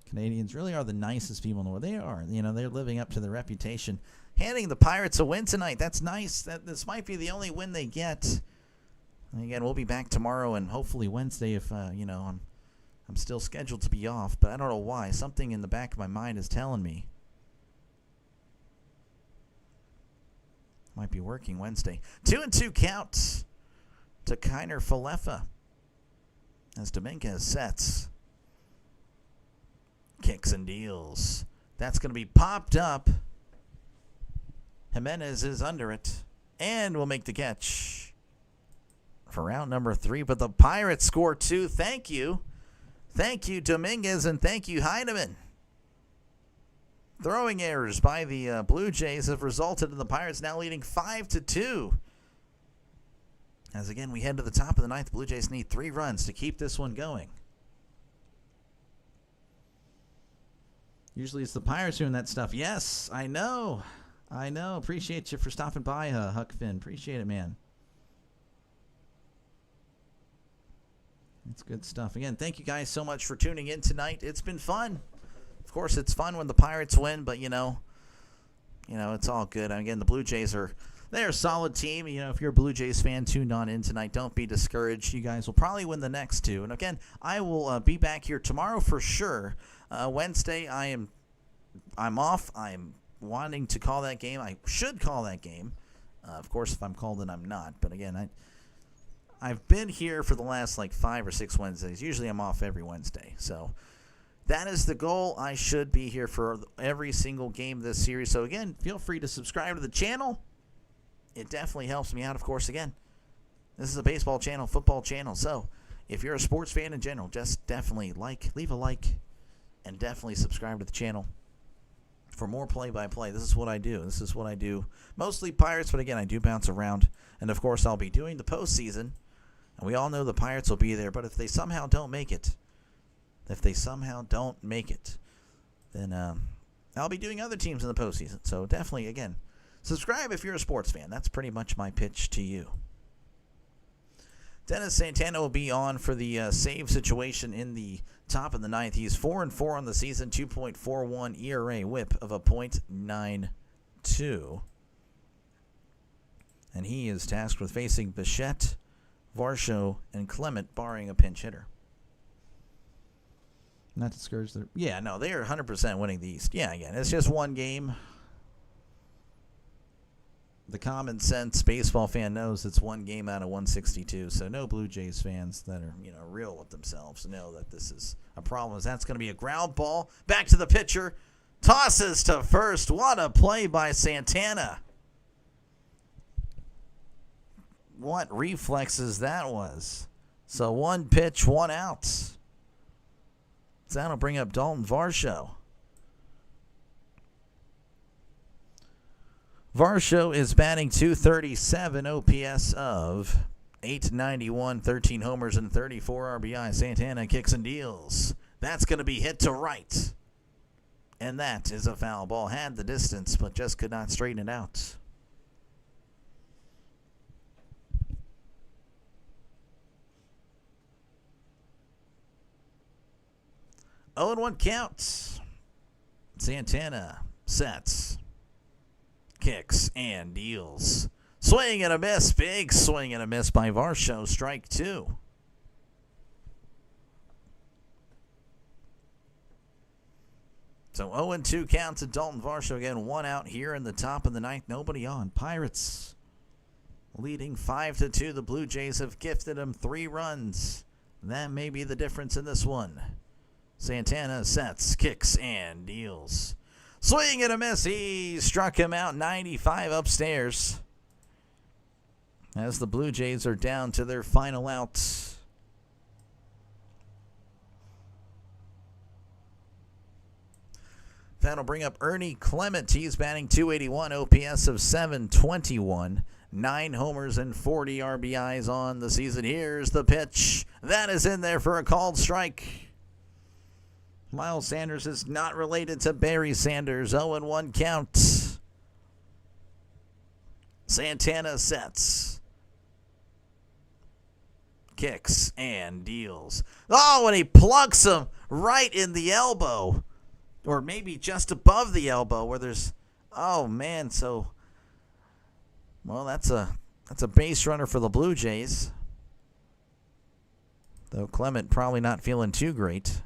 Canadians really are the nicest people in the world. They are. You know, they're living up to their reputation. Handing the Pirates a win tonight. That's nice. This might be the only win they get. And again, we'll be back tomorrow and hopefully Wednesday if, I'm still scheduled to be off. But I don't know why. Something in the back of my mind is telling me might be working Wednesday. 2-2 count to Kiner Falefa as Dominguez sets. kicks and deals. That's going to be popped up. Jimenez is under it and will make the catch for round number 3. But the Pirates score 2. Thank you. Thank you, Dominguez, and thank you, Heineman. Throwing errors by the Blue Jays have resulted in the Pirates now leading 5-2. As again, we head to the top of the 9th. Blue Jays need 3 runs to keep this one going. Usually it's the Pirates doing that stuff. Yes, I know. Appreciate you for stopping by, Huck Finn. Appreciate it, man. It's good stuff. Again, thank you guys so much for tuning in tonight. It's been fun. Of course, it's fun when the Pirates win, but, you know, it's all good. Again, the Blue Jays they're a solid team. You know, if you're a Blue Jays fan tuned on in tonight, don't be discouraged. You guys will probably win the next 2. And, again, I will be back here tomorrow for sure. Wednesday, I'm off. I'm wanting to call that game. I should call that game. Of course, if I'm called, then I'm not. But, again, I've been here for the last, 5 or 6 Wednesdays. Usually I'm off every Wednesday. So that is the goal. I should be here for every single game this series. So, again, feel free to subscribe to the channel. It definitely helps me out, of course. Again, this is a baseball channel, football channel. So if you're a sports fan in general, just definitely leave a like, and definitely subscribe to the channel for more play-by-play. This is what I do. Mostly Pirates, but again, I do bounce around. And, of course, I'll be doing the postseason. And we all know the Pirates will be there. But if they somehow don't make it, then I'll be doing other teams in the postseason. So definitely, again, subscribe if you're a sports fan. That's pretty much my pitch to you. Dennis Santana will be on for the save situation in the top of the 9th. He's 4-4 on the season, 2.41 ERA, whip of a .92. And he is tasked with facing Bichette, Varsho, and Clement, barring a pinch hitter. Not discouraged. They are 100% winning the East. Yeah, again, it's just one game. The common sense baseball fan knows it's one game out of 162, so no Blue Jays fans that are, real with themselves know that this is a problem. That's going to be a ground ball. Back to the pitcher. Tosses to first. What a play by Santana. What reflexes that was. So 1 pitch, 1 out. That'll bring up Dalton Varsho. Varsho is batting .237, OPS of .891, 13 homers and 34 RBI. Santana kicks and deals. That's going to be hit to right. And that is a foul ball. Had the distance, but just could not straighten it out. Oh, and 1 count. Santana sets. Kicks and deals. Swing and a miss. Big swing and a miss by Varsho. Strike 2. So 0-2 count to Dalton Varsho. Again, 1 out here in the top of the 9th. Nobody on. Pirates leading 5-2. The Blue Jays have gifted them 3 runs. That may be the difference in this one. Santana sets, kicks, and deals. Swing and a miss. He struck him out 95 upstairs. As the Blue Jays are down to their final out. That'll bring up Ernie Clement. He's batting .281, OPS of .721. 9 homers and 40 RBIs on the season. Here's the pitch. That is in there for a called strike. Miles Sanders is not related to Barry Sanders. 0-1 count. Santana sets. Kicks and deals. Oh, and he plucks him right in the elbow. Or maybe just above the elbow where there's... Oh, man. So, well, that's a base runner for the Blue Jays. Though Clement probably not feeling too great.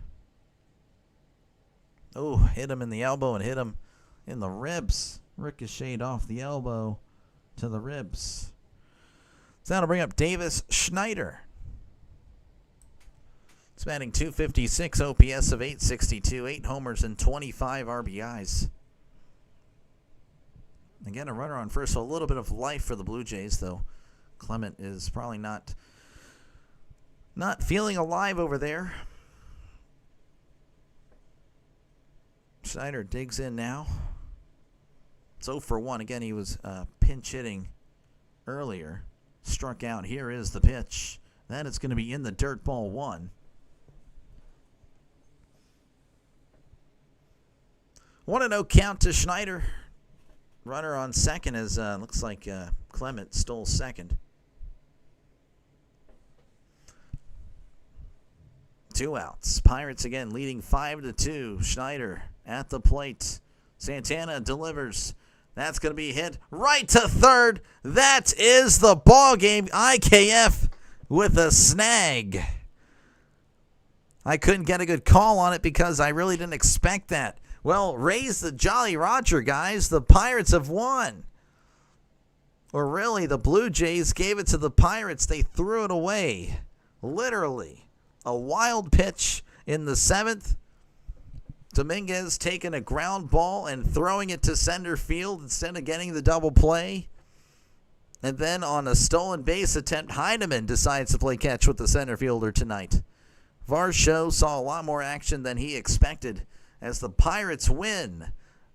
Oh, hit him in the elbow and hit him in the ribs. Ricocheted off the elbow to the ribs. So that'll bring up Davis Schneider. It's batting .256, OPS of .862, 8 homers and 25 RBIs. Again, a runner on first, so a little bit of life for the Blue Jays, though Clement is probably not feeling alive over there. Schneider digs in now. It's 0 for 1. Again, he was pinch hitting earlier. Struck out. Here is the pitch. That is going to be in the dirt, ball 1. 1-0 count to Schneider. Runner on second as looks like Clement stole second. 2 outs. Pirates again leading 5-2. Schneider at the plate. Santana delivers. That's going to be hit right to third. That is the ball game. IKF with a snag. I couldn't get a good call on it because I really didn't expect that. Well, raise the Jolly Roger, guys. The Pirates have won. Or really, the Blue Jays gave it to the Pirates. They threw it away. Literally. A wild pitch in the 7th. Dominguez taking a ground ball and throwing it to center field instead of getting the double play. And then on a stolen base attempt, Heineman decides to play catch with the center fielder tonight. Varsho saw a lot more action than he expected as the Pirates win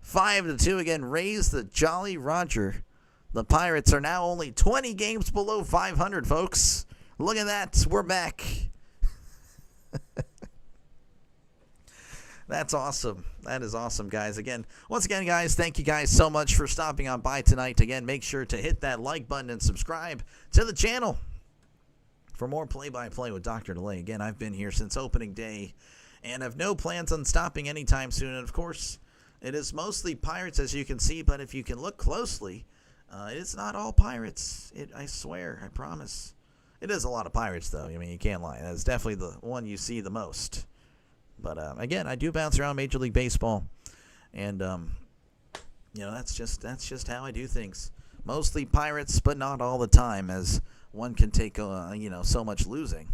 5-2. Again, raise the Jolly Roger. The Pirates are now only 20 games below 500, folks. Look at that. We're back. That's awesome. That is awesome, guys. Once again, guys, thank you guys so much for stopping on by tonight. Again, make sure to hit that like button and subscribe to the channel for more play-by-play with Dr. Delay. Again, I've been here since opening day and have no plans on stopping anytime soon. And, of course, it is mostly Pirates, as you can see, but if you can look closely, it's not all Pirates. I swear, I promise. It is a lot of Pirates, though. I mean, you can't lie. That's definitely the one you see the most. But, again, I do bounce around Major League Baseball, and, that's just how I do things. Mostly Pirates, but not all the time, as one can take, so much losing.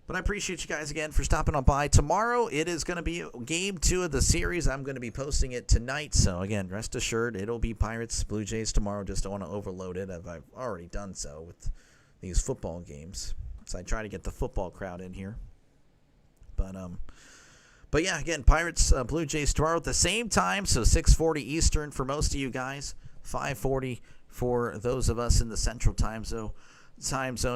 But I appreciate you guys again for stopping on by. Tomorrow, it is going to be Game 2 of the series. I'm going to be posting it tonight. So, again, rest assured, it'll be Pirates, Blue Jays tomorrow. Just don't want to overload it, as I've already done so with these football games. So I try to get the football crowd in here. But yeah, again, Pirates, Blue Jays tomorrow at the same time. So 6:40 Eastern for most of you guys, 5:40 for those of us in the Central time zone.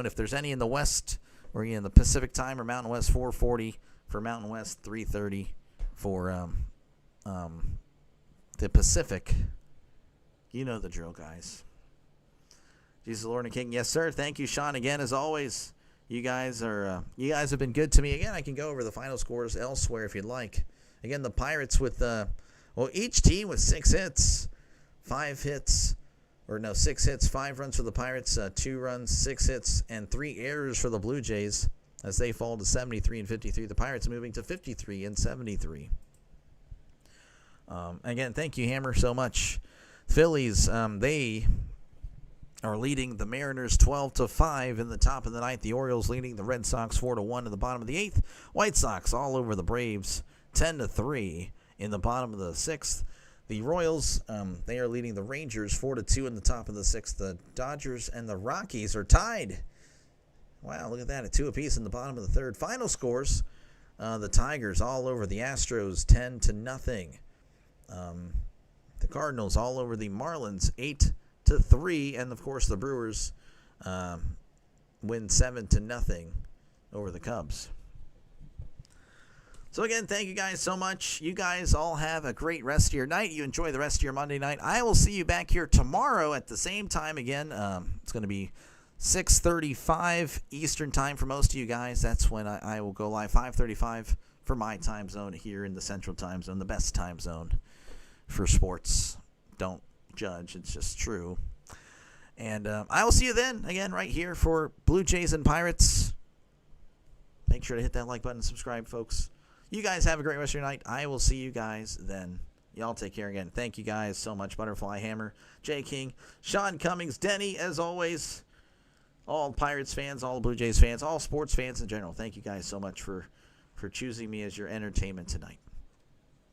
If there's any in the West or in the Pacific time or Mountain West, 4:40 for Mountain West, 3:30 for the Pacific. You know the drill, guys. Jesus, Lord and King, yes, sir. Thank you, Sean, again as always. You guys have been good to me. Again, I can go over the final scores elsewhere if you'd like. Again, the Pirates with each team with 6 hits, 6 hits, 5 runs for the Pirates, 2 runs, 6 hits, and 3 errors for the Blue Jays as they fall to 73 and 53. The Pirates moving to 53 and 73. Again, thank you, Hammer, so much. Phillies, they are leading the Mariners 12-5 in the top of the 9th. The Orioles leading the Red Sox 4-1 in the bottom of the 8th. White Sox all over the Braves 10-3 in the bottom of the 6th. The Royals, they are leading the Rangers 4-2 in the top of the 6th. The Dodgers and the Rockies are tied. Wow, look at that, at 2 apiece in the bottom of the 3rd. Final scores, the Tigers all over the Astros 10-0. The Cardinals all over the Marlins 8-3, and of course the Brewers win 7-0 over the Cubs. So again, thank you guys so much. You guys all have a great rest of your night. You enjoy the rest of your Monday night. I will see you back here tomorrow at the same time again. It's going to be 6:35 Eastern time for most of you guys. That's when I will go live, 5:35 for my time zone here in the Central time zone, the best time zone for sports. Don't judge, it's just true. And I will see you then again right here for Blue Jays and Pirates. Make sure to hit that like button and subscribe, folks. You guys have a great rest of your night. I will see you guys then. Y'all take care again. Thank you guys so much. Butterfly Hammer, Jay King, Sean Cummings, Denny, as always. all Pirates fans, all Blue Jays fans, all sports fans in general. Thank you guys so much for choosing me as your entertainment tonight.